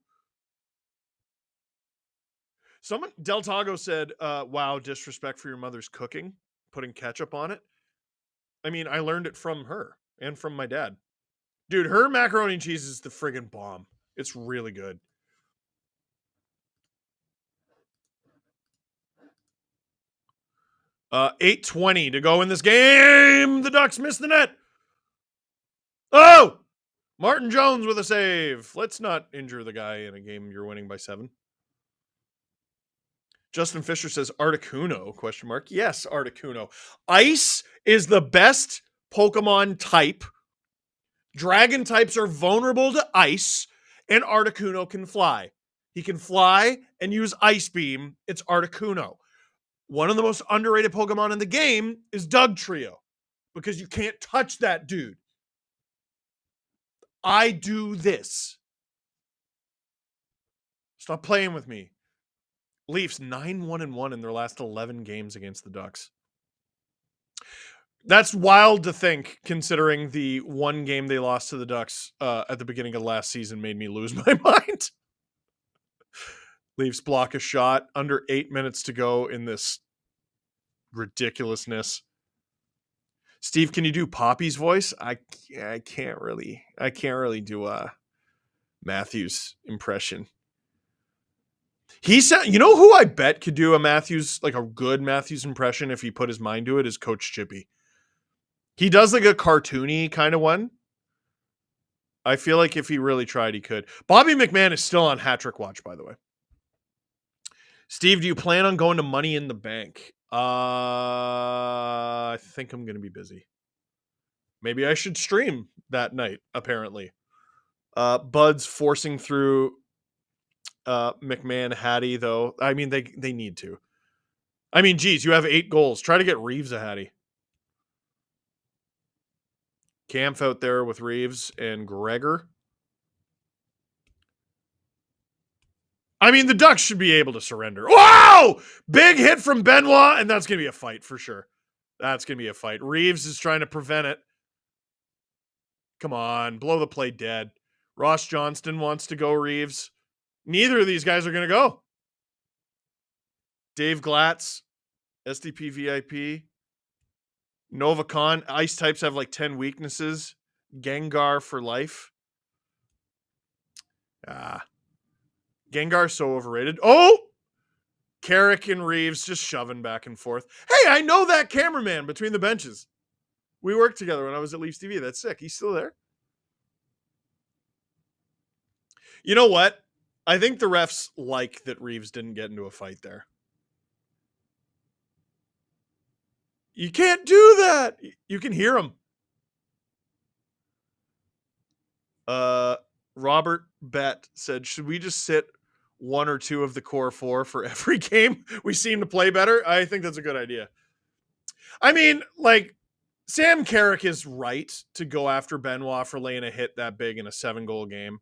Someone, Del Tago said, wow, disrespect for your mother's cooking, putting ketchup on it. I mean, I learned it from her and from my dad. Dude, her macaroni and cheese is the friggin' bomb. It's really good. $8:20 to go in this game. The Ducks missed the net. Oh! Martin Jones with a save. Let's not injure the guy in a game you're winning by 7. Justin Fisher says Articuno, ? Yes, Articuno. Ice is the best Pokemon type. Dragon types are vulnerable to ice, and Articuno can fly. He can fly and use Ice Beam. It's Articuno. One of the most underrated Pokemon in the game is Dugtrio, because you can't touch that dude. I do this. Stop playing with me. Leafs 9-1-1 in their last 11 games against the Ducks. That's wild to think, considering the one game they lost to the Ducks at the beginning of last season made me lose my mind. Leafs block a shot under 8 minutes to go in this ridiculousness. Steve, can you do Poppy's voice? I can't really do a Matthews impression. He said, you know who I bet could do a Matthews, like a good Matthews impression if he put his mind to it, is Coach Chippy. He does like a cartoony kind of one. I feel like if he really tried, he could. Bobby McMahon is still on hat trick watch, by the way. Steve, do you plan on going to Money in the Bank? I think I'm going to be busy. Maybe I should stream that night, apparently. Bud's forcing through McMahon Hattie, though. I mean, they need to. I mean, geez, you have 8 goals. Try to get Reeves a Hattie. Camp out there with Reeves and Gregor. I mean, the Ducks should be able to surrender. Wow! Big hit from Benoit, and that's going to be a fight for sure. That's going to be a fight. Reeves is trying to prevent it. Come on, blow the play dead. Ross Johnston wants to go Reeves. Neither of these guys are going to go. Dave Glatz, SDP VIP. Nova Khan. Ice types have like 10 weaknesses. Gengar for life. Gengar's so overrated. Oh! Carrick and Reeves just shoving back and forth. Hey, I know that cameraman between the benches. We worked together when I was at Leafs TV. That's sick. He's still there. You know what? I think the refs like that Reeves didn't get into a fight there. You can't do that. You can hear him. Robert Bett said, should we just sit 1 or 2 of the core 4 for every game? We seem to play better. I think that's a good idea. I mean, like, Sam Carrick is right to go after Benoit for laying a hit that big in a 7-goal game.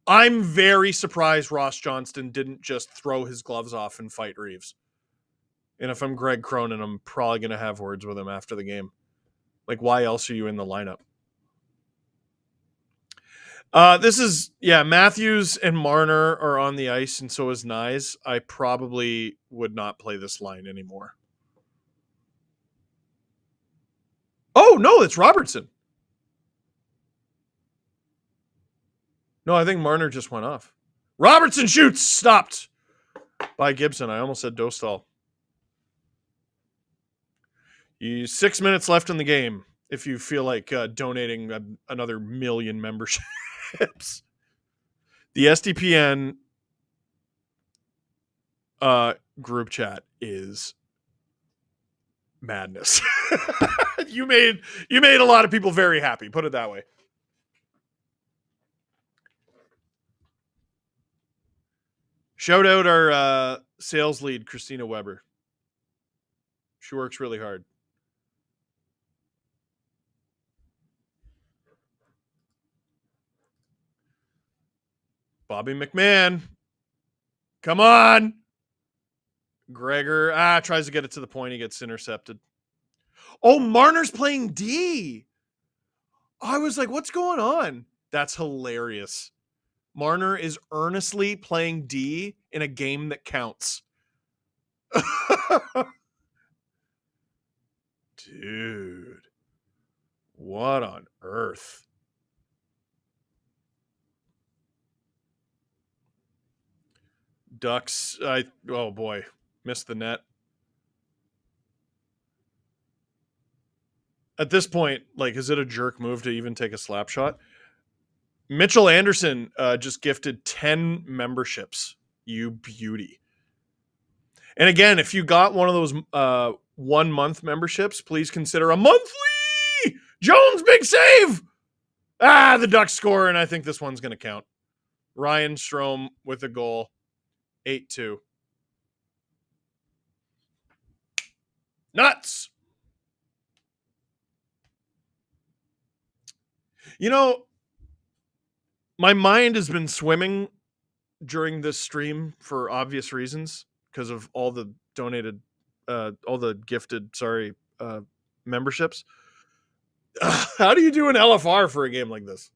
I'm very surprised Ross Johnston didn't just throw his gloves off and fight Reeves. And if I'm Greg Cronin, I'm probably going to have words with him after the game. Like, why else are you in the lineup? Matthews and Marner are on the ice, and so is Nyes. I probably would not play this line anymore. Oh, no, it's Robertson. No, I think Marner just went off. Robertson shoots, stopped by Gibson. I almost said Dostal. 6 minutes left in the game if you feel like donating another 1 million memberships. The SDPN group chat is madness. You made a lot of people very happy, put it that way. Shout out our sales lead, Christina Weber. She works really hard. Bobby McMahon. Come on. Gregor tries to get it to the point. He gets intercepted. Oh, Marner's playing D. I was like, what's going on? That's hilarious. Marner is earnestly playing D in a game that counts. Dude. What on earth? Ducks, oh boy, missed the net. At this point, like, is it a jerk move to even take a slap shot? Mitchell Anderson just gifted 10 memberships. You beauty. And again, if you got one of those 1 month memberships, please consider a monthly. Jones, big save. The Ducks score, and I think this one's going to count. Ryan Strome with a goal. 8-2. Nuts. You know, my mind has been swimming during this stream for obvious reasons because of all the donated, all the gifted, memberships. How do you do an LFR for a game like this?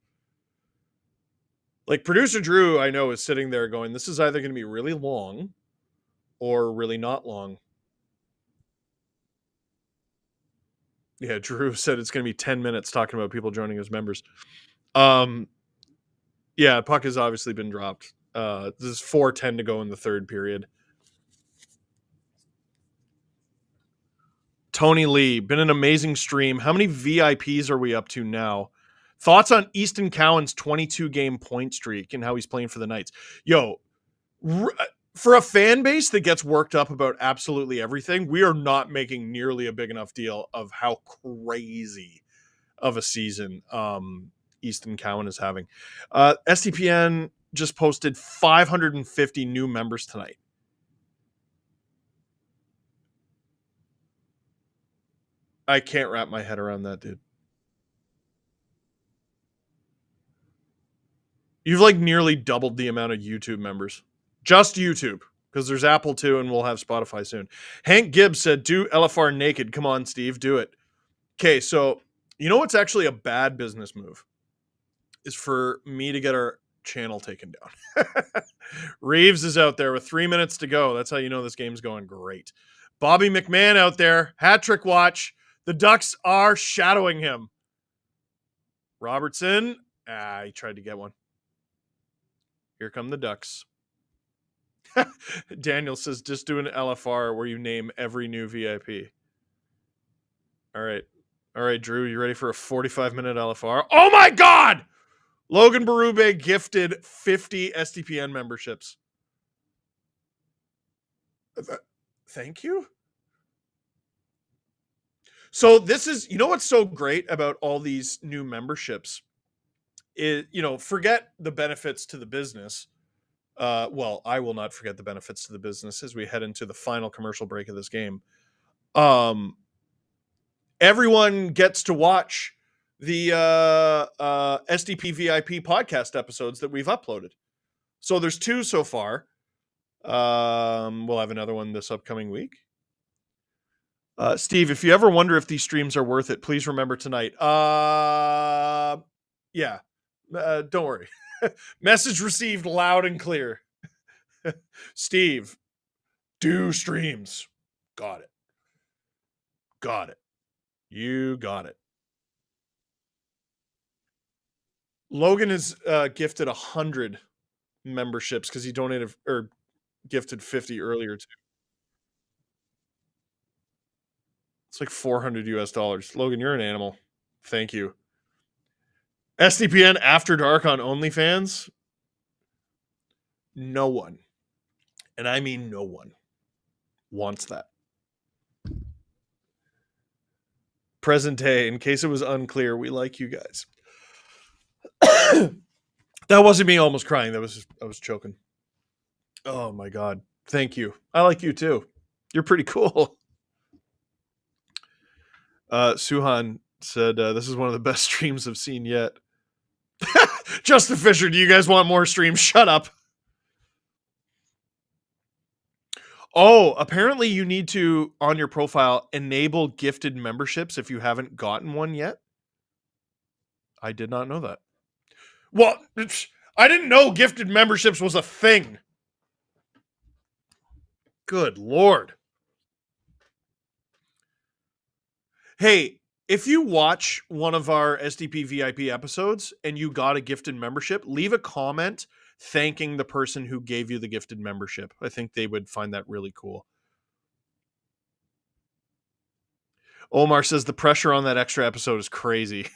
Like, producer Drew, I know, is sitting there going, this is either going to be really long or really not long. Yeah, Drew said it's going to be 10 minutes talking about people joining as members. Yeah, puck has obviously been dropped. This is 4:10 to go in the third period. Tony Lee, been an amazing stream. How many VIPs are we up to now? Thoughts on Easton Cowan's 22-game point streak and how he's playing for the Knights? Yo, for a fan base that gets worked up about absolutely everything, we are not making nearly a big enough deal of how crazy of a season Easton Cowan is having. SDPN just posted 550 new members tonight. I can't wrap my head around that, dude. You've like nearly doubled the amount of YouTube members. Just YouTube, because there's Apple too, and we'll have Spotify soon. Hank Gibbs said, do LFR naked. Come on, Steve, do it. Okay, so you know what's actually a bad business move? Is for me to get our channel taken down. Reeves is out there with 3 minutes to go. That's how you know this game's going great. Bobby McMahon out there. Hat trick watch. The Ducks are shadowing him. Robertson. He tried to get one. Here come the Ducks. Daniel says, just do an LFR where you name every new VIP. All right. All right, Drew, you ready for a 45-minute LFR? Oh, my God! Logan Berube gifted 50 SDPN memberships. Thank you. So this is, you know what's so great about all these new memberships is, forget the benefits to the business. Well, I will not forget the benefits to the business as we head into the final commercial break of this game. Everyone gets to watch the SDP VIP podcast episodes that we've uploaded. So there's 2 so far. We'll have another one this upcoming week. Steve, if you ever wonder if these streams are worth it, please remember tonight. Yeah. Don't worry. Message received loud and clear. Steve, do streams. Got it. Got it. You got it. Logan is gifted 100 memberships because he donated or gifted 50 earlier too. It's like $400 US. Logan, you're an animal. Thank you. SDPN After Dark on OnlyFans. No one, and I mean no one, wants that. Present day, in case it was unclear, we like you guys. That wasn't me almost crying. That was just, I was choking. Oh my God. Thank you. I like you too. You're pretty cool. Suhan said, this is one of the best streams I've seen yet. Justin Fisher, do you guys want more streams? Shut up. Oh, apparently you need to, on your profile, enable gifted memberships if you haven't gotten one yet. I did not know that. Well, I didn't know gifted memberships was a thing. Good Lord. Hey, if you watch one of our SDP VIP episodes and you got a gifted membership, leave a comment thanking the person who gave you the gifted membership. I think they would find that really cool. Omar says the pressure on that extra episode is crazy.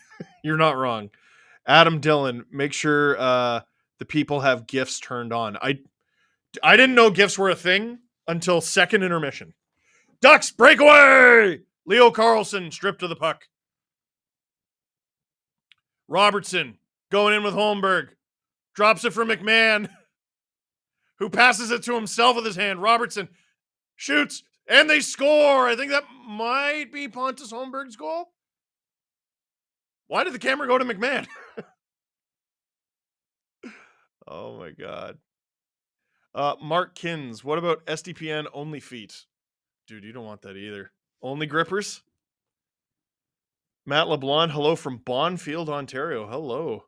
You're not wrong. Adam Dillon, make sure the people have gifts turned on. I didn't know gifts were a thing until second intermission. Ducks, breakaway! Leo Carlson, stripped to the puck. Robertson, going in with Holmberg. Drops it for McMahon, who passes it to himself with his hand. Robertson shoots, and they score. I think that might be Pontus Holmberg's goal. Why did the camera go to McMahon? Oh, my God. Mark Kins, what about SDPN only feet? Dude, you don't want that either. Only grippers? Matt LeBlanc, hello from Bonfield, Ontario. Hello.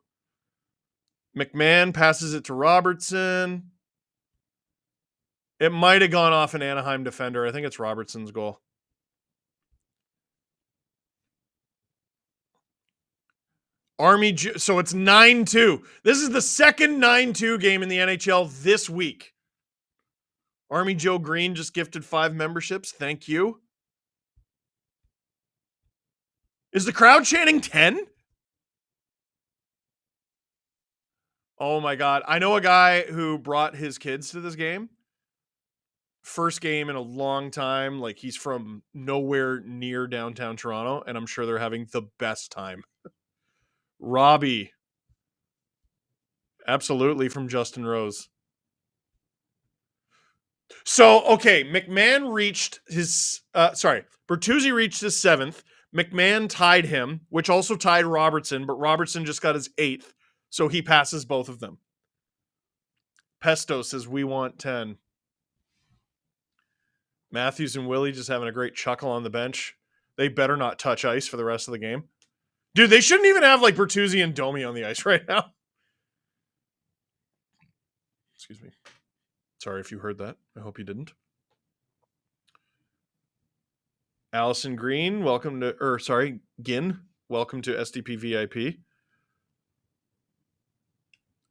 McMahon passes it to Robertson. It might have gone off an Anaheim defender. I think it's Robertson's goal. So it's 9-2. This is the second 9-2 game in the NHL this week. Army Joe Green just gifted 5 memberships. Thank you. Is the crowd chanting 10? Oh my God. I know a guy who brought his kids to this game. First game in a long time. Like, he's from nowhere near downtown Toronto, and I'm sure they're having the best time. Robbie. Absolutely, from Justin Rose. So, okay, McMahon reached his, Bertuzzi reached his 7th. McMahon tied him, which also tied Robertson, but Robertson just got his 8th, so he passes both of them. Pesto says, we want 10. Matthews and Willie just having a great chuckle on the bench. They better not touch ice for the rest of the game. Dude, they shouldn't even have, like, Bertuzzi and Domi on the ice right now. Excuse me. Sorry if you heard that. I hope you didn't. Allison Green, welcome to, Ginn, welcome to SDP VIP.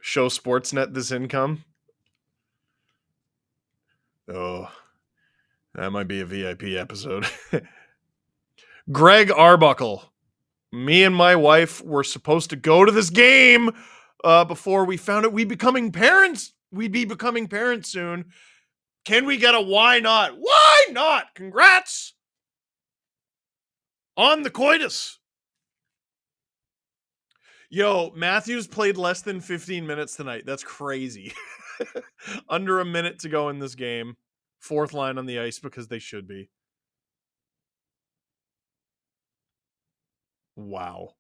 Show Sportsnet this income. Oh, that might be a VIP episode. Greg Arbuckle. Me and my wife were supposed to go to this game before we found out we'd be becoming parents soon. Can we get a why not? Why not? Congrats on the coitus. Yo, Matthews played less than 15 minutes tonight. That's crazy. Under a minute to go in this game. 4th line on the ice because they should be. Wow.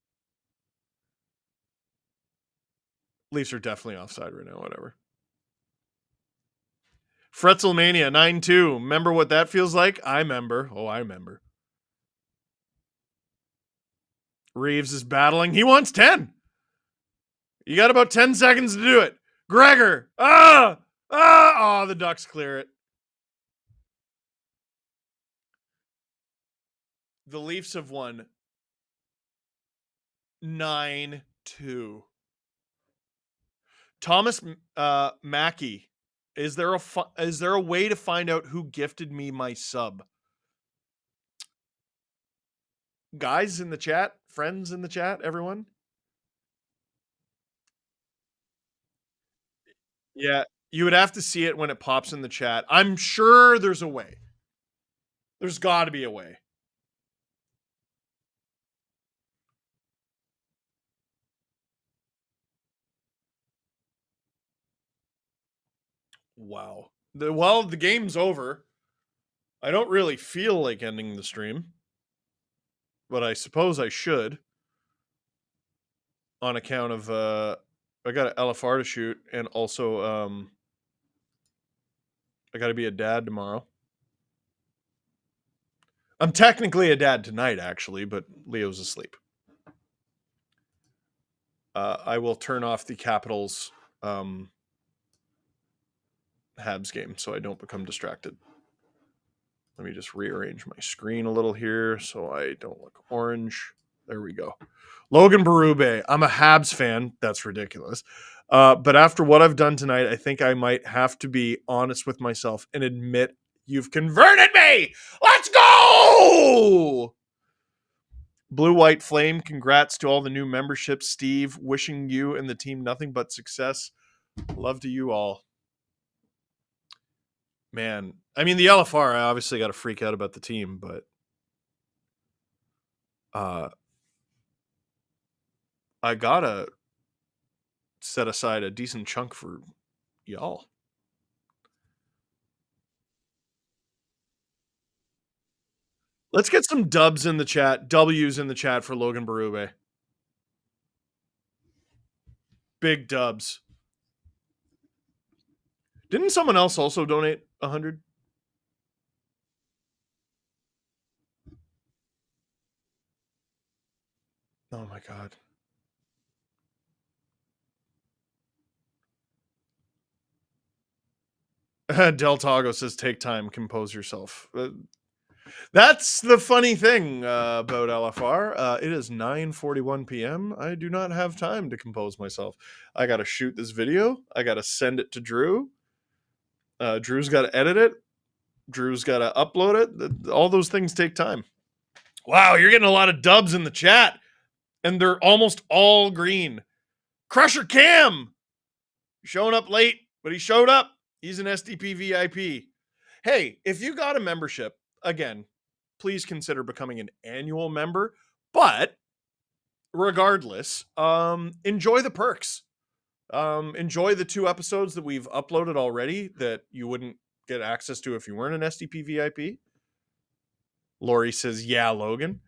Leafs are definitely offside right now, whatever. Fretzelmania 9-2. Remember what that feels like? I remember. Oh, I remember. Reeves is battling. He wants 10. You got about 10 seconds to do it. Gregor. Oh, the Ducks clear it. The Leafs have won 9-2. Thomas Mackey, is there a way to find out who gifted me my sub? Guys in the chat, friends in the chat, everyone? Yeah, you would have to see it when it pops in the chat. I'm sure there's a way. There's got to be a way. Wow. The game's over. I don't really feel like ending the stream, but I suppose I should, on account of I got an LFR to shoot, and also I got to be a dad tomorrow. I'm technically a dad tonight, actually, but Leo's asleep. I will turn off the Capitals Habs game so I don't become distracted. Let me just rearrange my screen a little here so I don't look orange. There we go. Logan Berube. I'm a Habs fan. That's ridiculous. But after what I've done tonight, I think I might have to be honest with myself and admit you've converted me. Let's go! Blue White Flame, congrats to all the new memberships. Steve, wishing you and the team nothing but success. Love to you all. Man, I mean, the LFR, I obviously got to freak out about the team, but I got to set aside a decent chunk for y'all. Let's get some dubs in the chat, W's in the chat for Logan Berube. Big dubs. Didn't someone else also donate 100? Oh my God. Del Tago says, take time, compose yourself. That's the funny thing about LFR. It is 9:41 p.m. I do not have time to compose myself. I got to shoot this video. I got to send it to Drew. Drew's got to edit it. Drew's got to upload it. All those things take time. Wow, you're getting a lot of dubs in the chat, and they're almost all green. Crusher Cam showing up late, but he showed up. He's an SDP VIP. Hey, if you got a membership, again, please consider becoming an annual member. But regardless, enjoy the perks. Enjoy the 2 episodes that we've uploaded already that you wouldn't get access to if you weren't an SDP VIP. Lori says, yeah, Logan.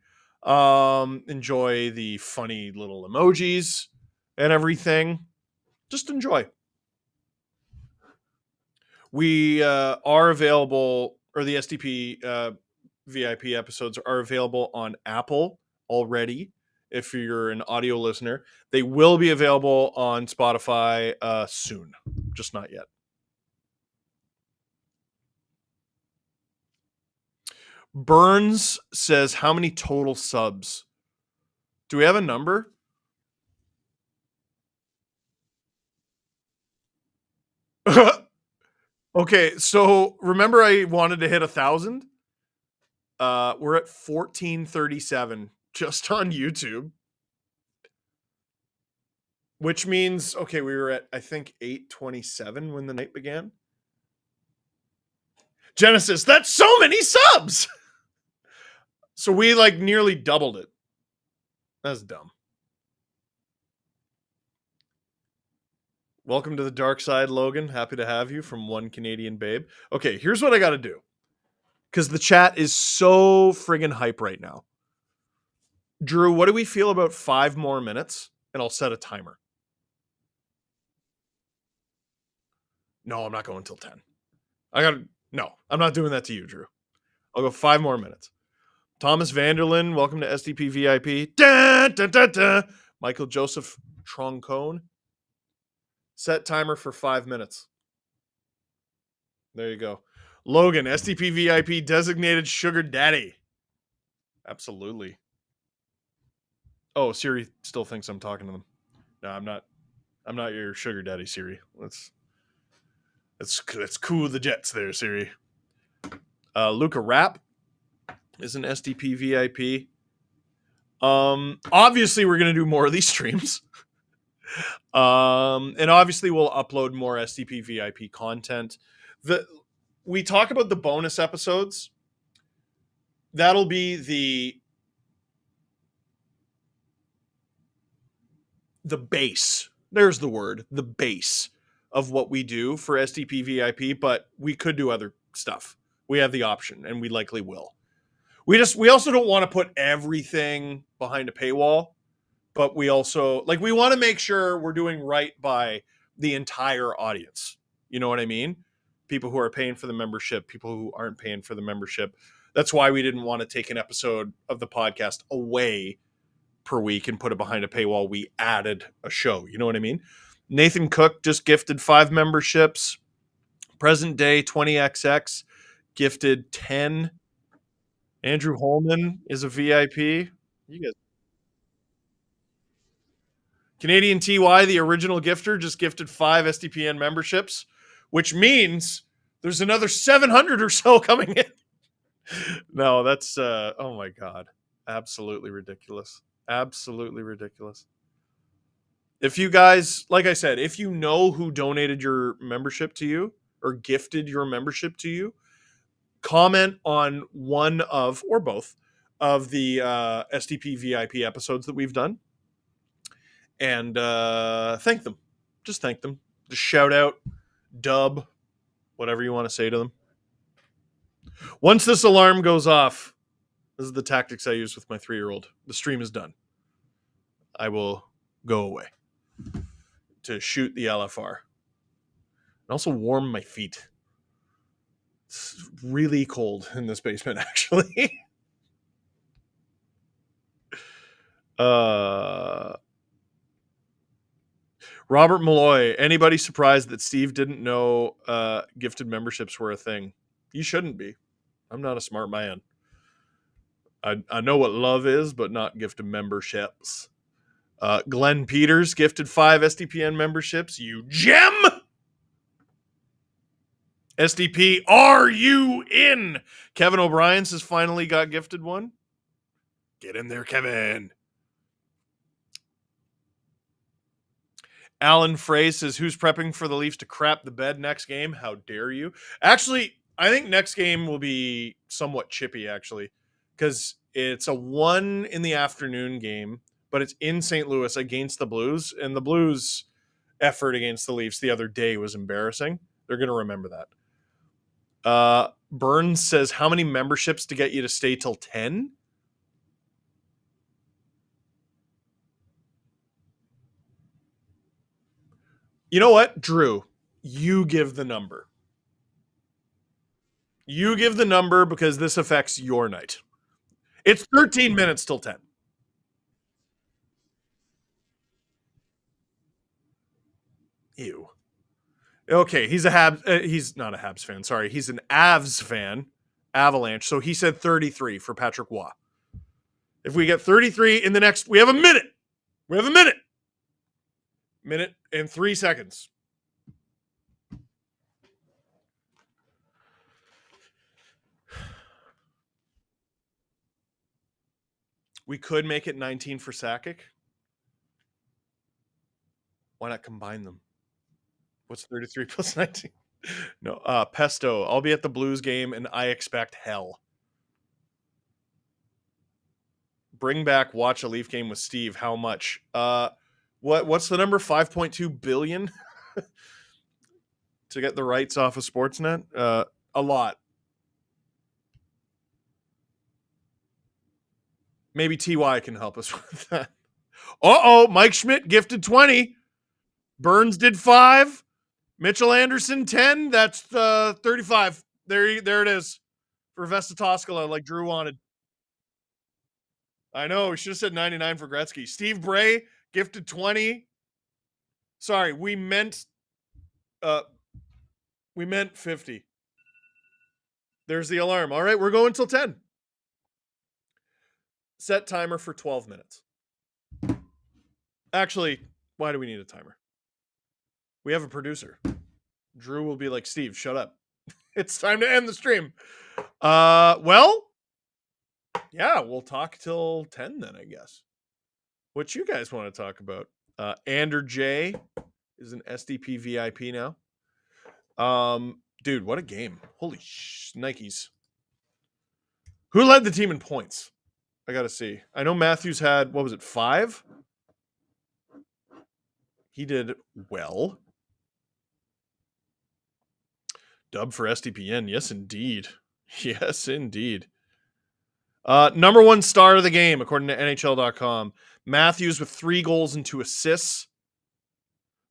Enjoy the funny little emojis and everything. Just enjoy. We are available, or the SDP VIP episodes are available on Apple already. If you're an audio listener, they will be available on Spotify soon, just not yet. Burns says, how many total subs? Do we have a number? Okay, so remember I wanted to hit 1,000? We're at 1437 just on YouTube. Which means, okay, we were at, I think, 827 when the night began. Genesis, that's so many subs! So we like nearly doubled it. That's dumb. Welcome to the dark side, Logan. Happy to have you from One Canadian Babe. Okay, here's what I got to do. Because the chat is so friggin' hype right now. Drew, what do we feel about 5 more minutes? And I'll set a timer. No, I'm not going till 10. No, I'm not doing that to you, Drew. I'll go 5 more minutes. Thomas Vanderlyn, welcome to SDP VIP. Da, da, da, da. Michael Joseph Troncone. Set timer for 5 minutes. There you go. Logan, SDP VIP designated sugar daddy. Absolutely. Oh, Siri still thinks I'm talking to them. No, I'm not. I'm not your sugar daddy, Siri. Let's cool the jets there, Siri. Luca Rapp is an SDP VIP. Obviously we're gonna do more of these streams. And obviously we'll upload more SDP VIP content. We talk about the bonus episodes. That'll be the base. There's the word, the base of what we do for SDP VIP, but we could do other stuff. We have the option, and we likely will. We also don't want to put everything behind a paywall, but we also we want to make sure we're doing right by the entire audience. You know what I mean? People who are paying for the membership, people who aren't paying for the membership. That's why we didn't want to take an episode of the podcast away per week and put it behind a paywall. We added a show. You know what I mean? Nathan Cook just gifted 5 memberships. Present Day 20XX gifted 10. Andrew Holman is a VIP. You guys. Canadian TY, the original gifter, just gifted 5 SDPN memberships, which means there's another 700 or so coming in. No, that's oh my God. Absolutely ridiculous. Absolutely ridiculous. If you guys, like I said, if you know who donated your membership to you or gifted your membership to you, comment on one of, or both, of the SDP VIP episodes that we've done. And thank them. Just thank them. Just shout out, dub, whatever you want to say to them. Once this alarm goes off, this is the tactics I use with my 3-year-old. The stream is done. I will go away to shoot the LFR. And also warm my feet. It's really cold in this basement, actually. Robert Malloy, anybody surprised that Steve didn't know gifted memberships were a thing? You shouldn't be. I'm not a smart man. I know what love is, but not gifted memberships. Glenn Peters gifted 5 SDPN memberships. You gem! SDP, are you in? Kevin O'Brien's has finally got gifted one. Get in there, Kevin. Alan Frey says, who's prepping for the Leafs to crap the bed next game? How dare you? Actually, I think next game will be somewhat chippy, actually, because it's a 1 in the afternoon game, but it's in St. Louis against the Blues, and the Blues' effort against the Leafs the other day was embarrassing. They're going to remember that. Burns says, how many memberships to get you to stay till 10? You know what, Drew? You give the number. You give the number because this affects your night. It's 13 minutes till 10. Ew. Okay, he's not a Habs fan. Sorry, he's an Avs fan. Avalanche. So he said 33 for Patrick Waugh. If we get 33 in the next, we have a minute. We have a minute. Minute and 3 seconds. We could make it 19 for Sakic. Why not combine them? What's 33 plus 19? No, Pesto. I'll be at the Blues game, and I expect hell. Bring back Watch a Leaf game with Steve. How much? What's the number? 5.2 billion to get the rights off of Sportsnet? A lot. Maybe TY can help us with that. Mike Schmidt gifted 20. Burns did 5. Mitchell Anderson 10. That's 35. There it is for Vesta Toskala, like Drew wanted. I know. We should have said 99 for Gretzky. Steve Bray gifted 20. Sorry, we meant 50. There's the alarm. All right, we're going till 10. Set timer for 12 minutes. Actually, why do we need a timer? We have a producer. Drew will be like, Steve, shut up. It's time to end the stream. Well, yeah, we'll talk till 10 then, I guess. What you guys want to talk about? Ander J is an SDP VIP now. Dude, what a game. Holy Nikes. Who led the team in points? I got to see. I know Matthews had, what was it, 5? He did well. Dub for SDPN. Yes, indeed. Yes, indeed. Number 1 star of the game, according to NHL.com. Matthews with 3 goals and 2 assists.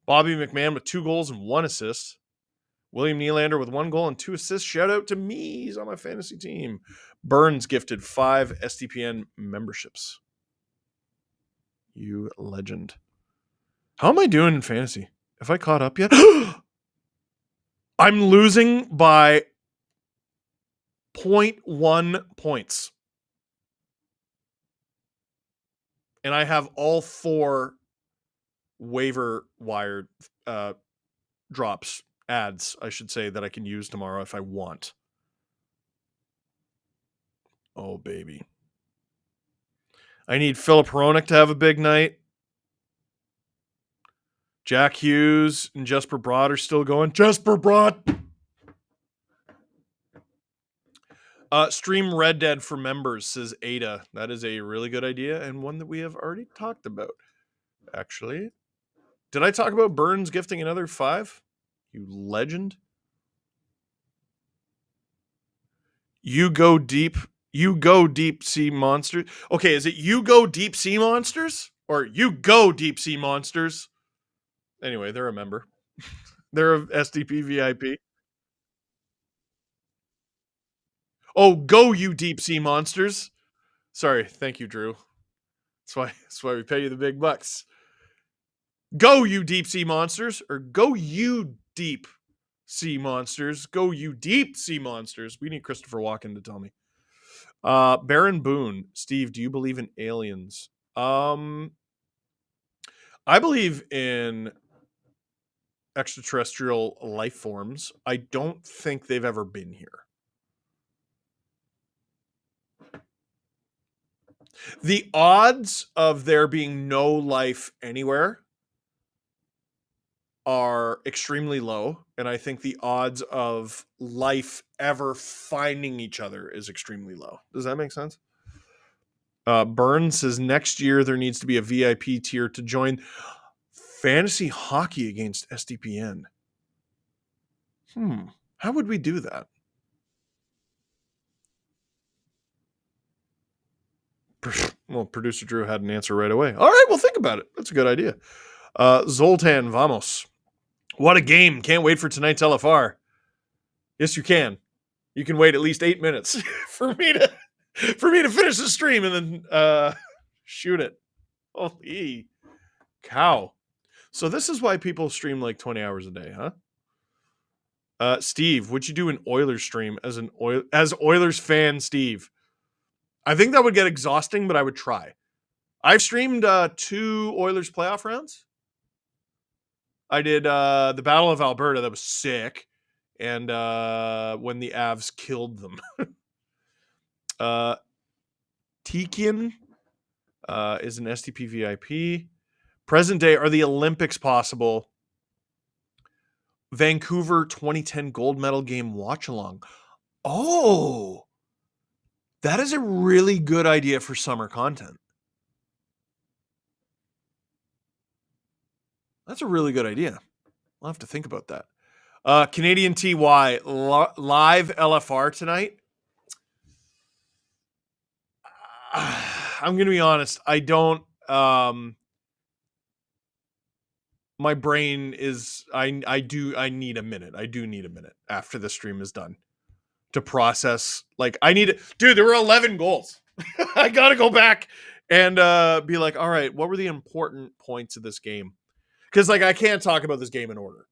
Bobby McMahon with 2 goals and 1 assist. William Nylander with 1 goal and 2 assists. Shout out to me. He's on my fantasy team. Burns gifted 5 SDPN memberships. You legend. How am I doing in fantasy? Have I caught up yet? I'm losing by 0.1 points. And I have all 4 waiver wire drops, ads, I should say, that I can use tomorrow if I want. Oh, baby. I need Philip Hronik to have a big night. Jack Hughes and Jesper Bratt are still going. Jesper Bratt! Stream Red Dead for members, says Ada. That is a really good idea and one that we have already talked about, actually. Did I talk about Burns gifting another 5? You legend. You go deep sea monsters. Okay, is it you go deep sea monsters? Or you go deep sea monsters? Anyway, they're a member. They're a SDP VIP. Oh, go you deep sea monsters. Sorry, thank you, Drew. That's why we pay you the big bucks. Go you deep sea monsters, or go you deep sea monsters. Go you deep sea monsters. We need Christopher Walken to tell me. Baron Boone, Steve, do you believe in aliens? I believe in extraterrestrial life forms. I don't think they've ever been here. The odds of there being no life anywhere are extremely low, and I think the odds of life ever finding each other is extremely low. Does that make sense? Burns says next year there needs to be a VIP tier to join fantasy hockey against SDPN. How would we do that? Well, producer Drew had an answer right away. All right, we'll think about it. That's a good idea. Zoltan, vamos. What a game. Can't wait for tonight's LFR. Yes, you can. You can wait at least 8 minutes for me to finish the stream and then shoot it. Holy cow. So this is why people stream like 20 hours a day, huh? Steve, would you do an Oilers stream as Oilers fan, Steve? I think that would get exhausting, but I would try. I've streamed 2 Oilers playoff rounds. I did the Battle of Alberta. That was sick. And when the Avs killed them. Tikian is an STP VIP. Present day, are the Olympics possible? Vancouver 2010 gold medal game watch-along. Oh! That is a really good idea for summer content. That's a really good idea. I'll have to think about that. Canadian TY, live LFR tonight. I'm going to be honest. I don't... my brain is... I need a minute. I do need a minute after the stream is done to process. Like, I need... Dude, there were 11 goals. I got to go back and be like, all right, what were the important points of this game? Because like I can't talk about this game in order.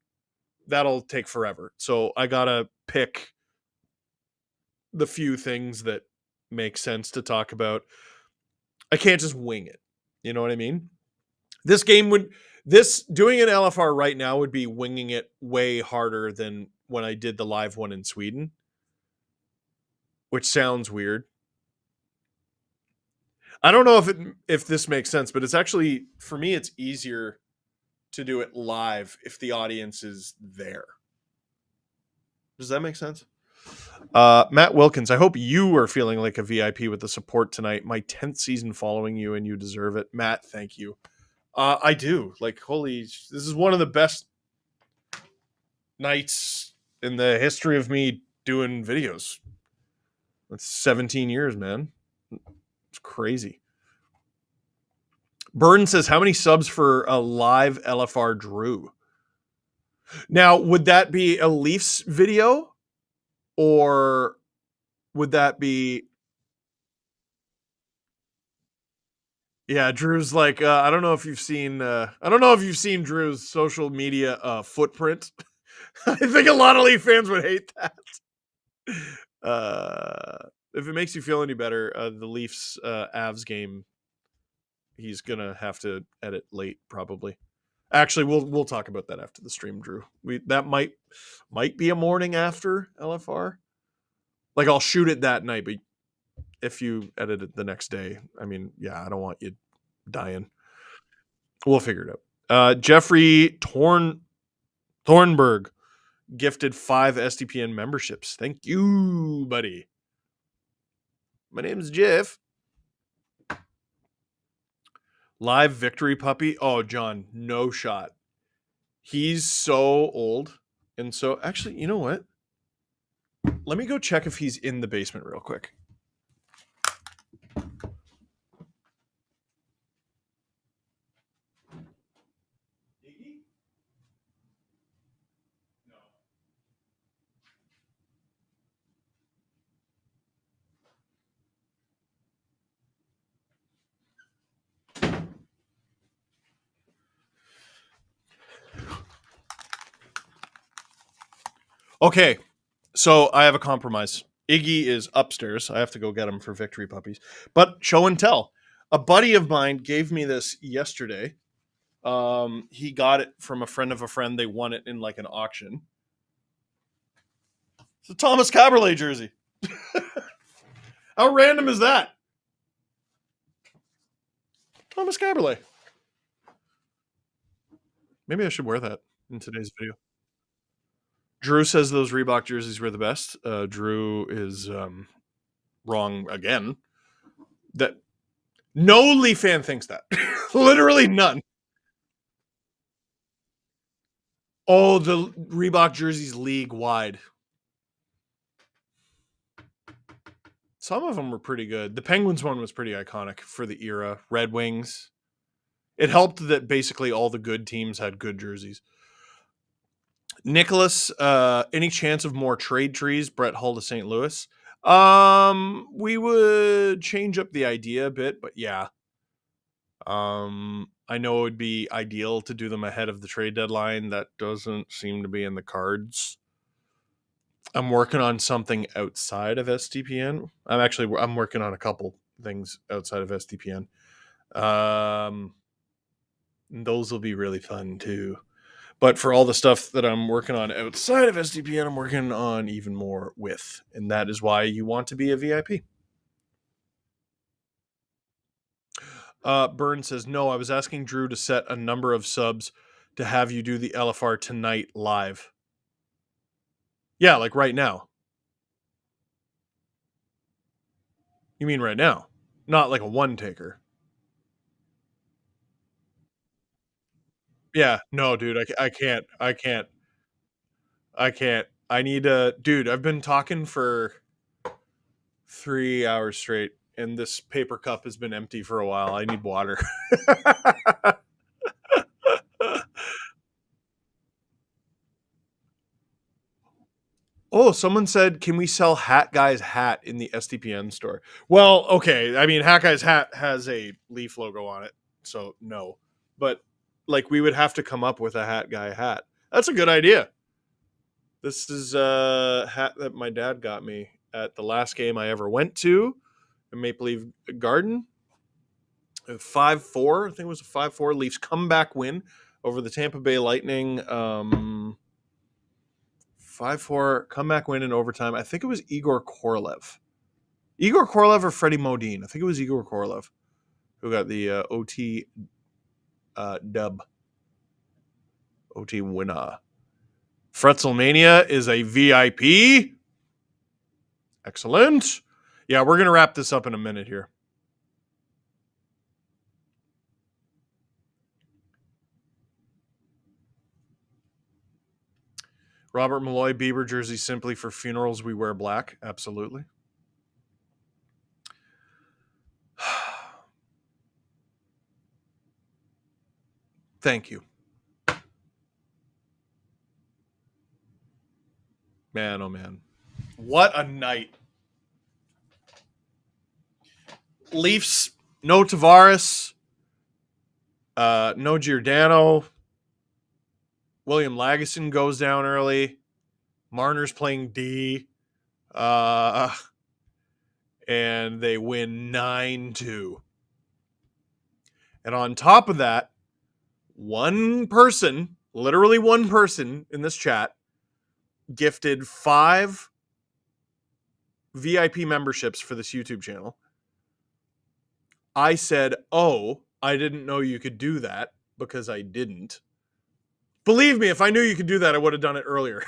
That'll take forever. So I gotta pick the few things that make sense to talk about. I can't just wing it. You know what I mean? This game would doing an LFR right now would be winging it way harder than when I did the live one in Sweden, which sounds weird. I don't know if this makes sense, but it's actually for me it's easier to do it live if the audience is there. Does that make sense? Matt Wilkins, I hope you are feeling like a VIP with the support tonight. My 10th season following you, and you deserve it. Matt, thank you. I do. Like, holy, this is one of the best nights in the history of me doing videos. That's 17 years, man. It's crazy. Burn says, how many subs for a live LFR Drew? Now, would that be a Leafs video? Or would that be... Yeah, Drew's like, I don't know if you've seen Drew's social media footprint. I think a lot of Leaf fans would hate that. If it makes you feel any better, the Leafs Avs game, he's gonna have to edit late probably. Actually, we'll talk about that after the stream, Drew. That might be a morning after LFR. Like I'll shoot it that night, but if you edit it the next day, I mean, yeah, I don't want you dying. We'll figure it out. Jeffrey Thornburg gifted 5 SDPN memberships. Thank you, buddy. My name's Jeff. Live victory puppy. Oh, John, no shot. He's so old. And so, actually, you know what? Let me go check if he's in the basement real quick. Okay, so I have a compromise. Iggy is upstairs. I have to go get him for victory puppies. But show and tell. A buddy of mine gave me this yesterday. He got it from a friend of a friend. They won it in like an auction. It's a Thomas Caberlet jersey. How random is that? Thomas Caberlet. Maybe I should wear that in today's video. Drew says those Reebok jerseys were the best. Drew is wrong again. That no Leaf fan thinks that. Literally none. Oh, the Reebok jerseys league wide. Some of them were pretty good. The Penguins one was pretty iconic for the era. Red Wings. It helped that basically all the good teams had good jerseys. Nicholas, any chance of more trade trees? Brett Hull to St. Louis. We would change up the idea a bit, but yeah. I know it would be ideal to do them ahead of the trade deadline. That doesn't seem to be in the cards. I'm working on something outside of SDPN. I'm working on a couple things outside of SDPN. Those will be really fun too. But for all the stuff that I'm working on outside of SDPN, I'm working on even more with. And that is why you want to be a VIP. Burn says, no, I was asking Drew to set a number of subs to have you do the LFR tonight live. Yeah, like right now. You mean right now? Not like a one taker. Yeah, no, dude, I can't. I need to, dude, I've been talking for 3 hours straight, and this paper cup has been empty for a while. I need water. Oh, someone said, can we sell Hat Guy's hat in the SDPN store? Well, okay. I mean, Hat Guy's hat has a Leaf logo on it, so no. But like, we would have to come up with a Hat Guy hat. That's a good idea. This is a hat that my dad got me at the last game I ever went to in Maple Leaf Garden. 5-4. I think it was a 5-4 Leafs comeback win over the Tampa Bay Lightning. 5-4 comeback win in overtime. I think it was Igor Korolev. Igor Korolev or Freddie Modine. I think it was Igor Korolev who got the OT dub. OT winner. Fretzelmania is a VIP. Excellent. Yeah, we're going to wrap this up in a minute here. Robert Malloy, Bieber jersey simply for funerals we wear black. Absolutely. Thank you. Man, oh man. What a night. Leafs, no Tavares, no Giordano. William Lagesson goes down early. Marner's playing D. And they win 9-2. And on top of that, one person, literally one person in this chat, gifted 5 VIP memberships for this YouTube channel. I said, oh, I didn't know you could do that, because I didn't. Believe me, if I knew you could do that, I would have done it earlier.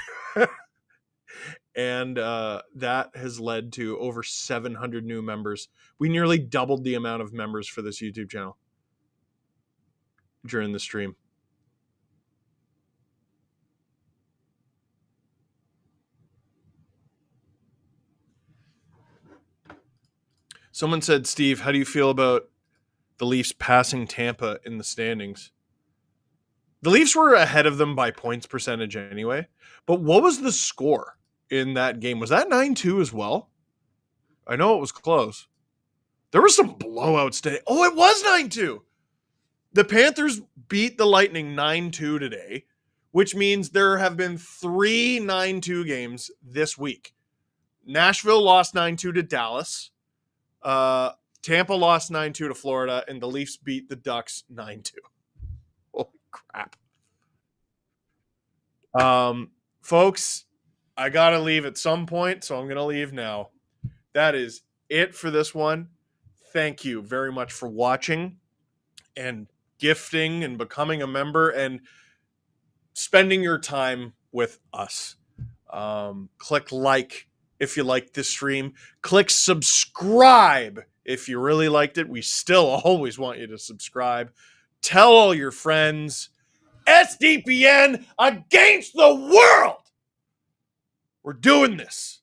And that has led to over 700 new members. We nearly doubled the amount of members for this YouTube channel during the stream. Someone said, Steve, how do you feel about the Leafs passing Tampa in the standings? The Leafs were ahead of them by points percentage anyway. But what was the score in that game? Was that 9-2 as well? I know it was close. There were some blowouts today. Oh, it was 9-2. The Panthers beat the Lightning 9-2 today, which means there have been 3 9-2 games this week. Nashville lost 9-2 to Dallas. Tampa lost 9-2 to Florida, and the Leafs beat the Ducks 9-2. Holy crap. Folks, I got to leave at some point, so I'm going to leave now. That is it for this one. Thank you very much for watching and gifting and becoming a member and spending your time with us. Click like if you liked this stream. Click subscribe if you really liked it. We still always want you to subscribe. Tell all your friends. SDPN against the world. We're doing this.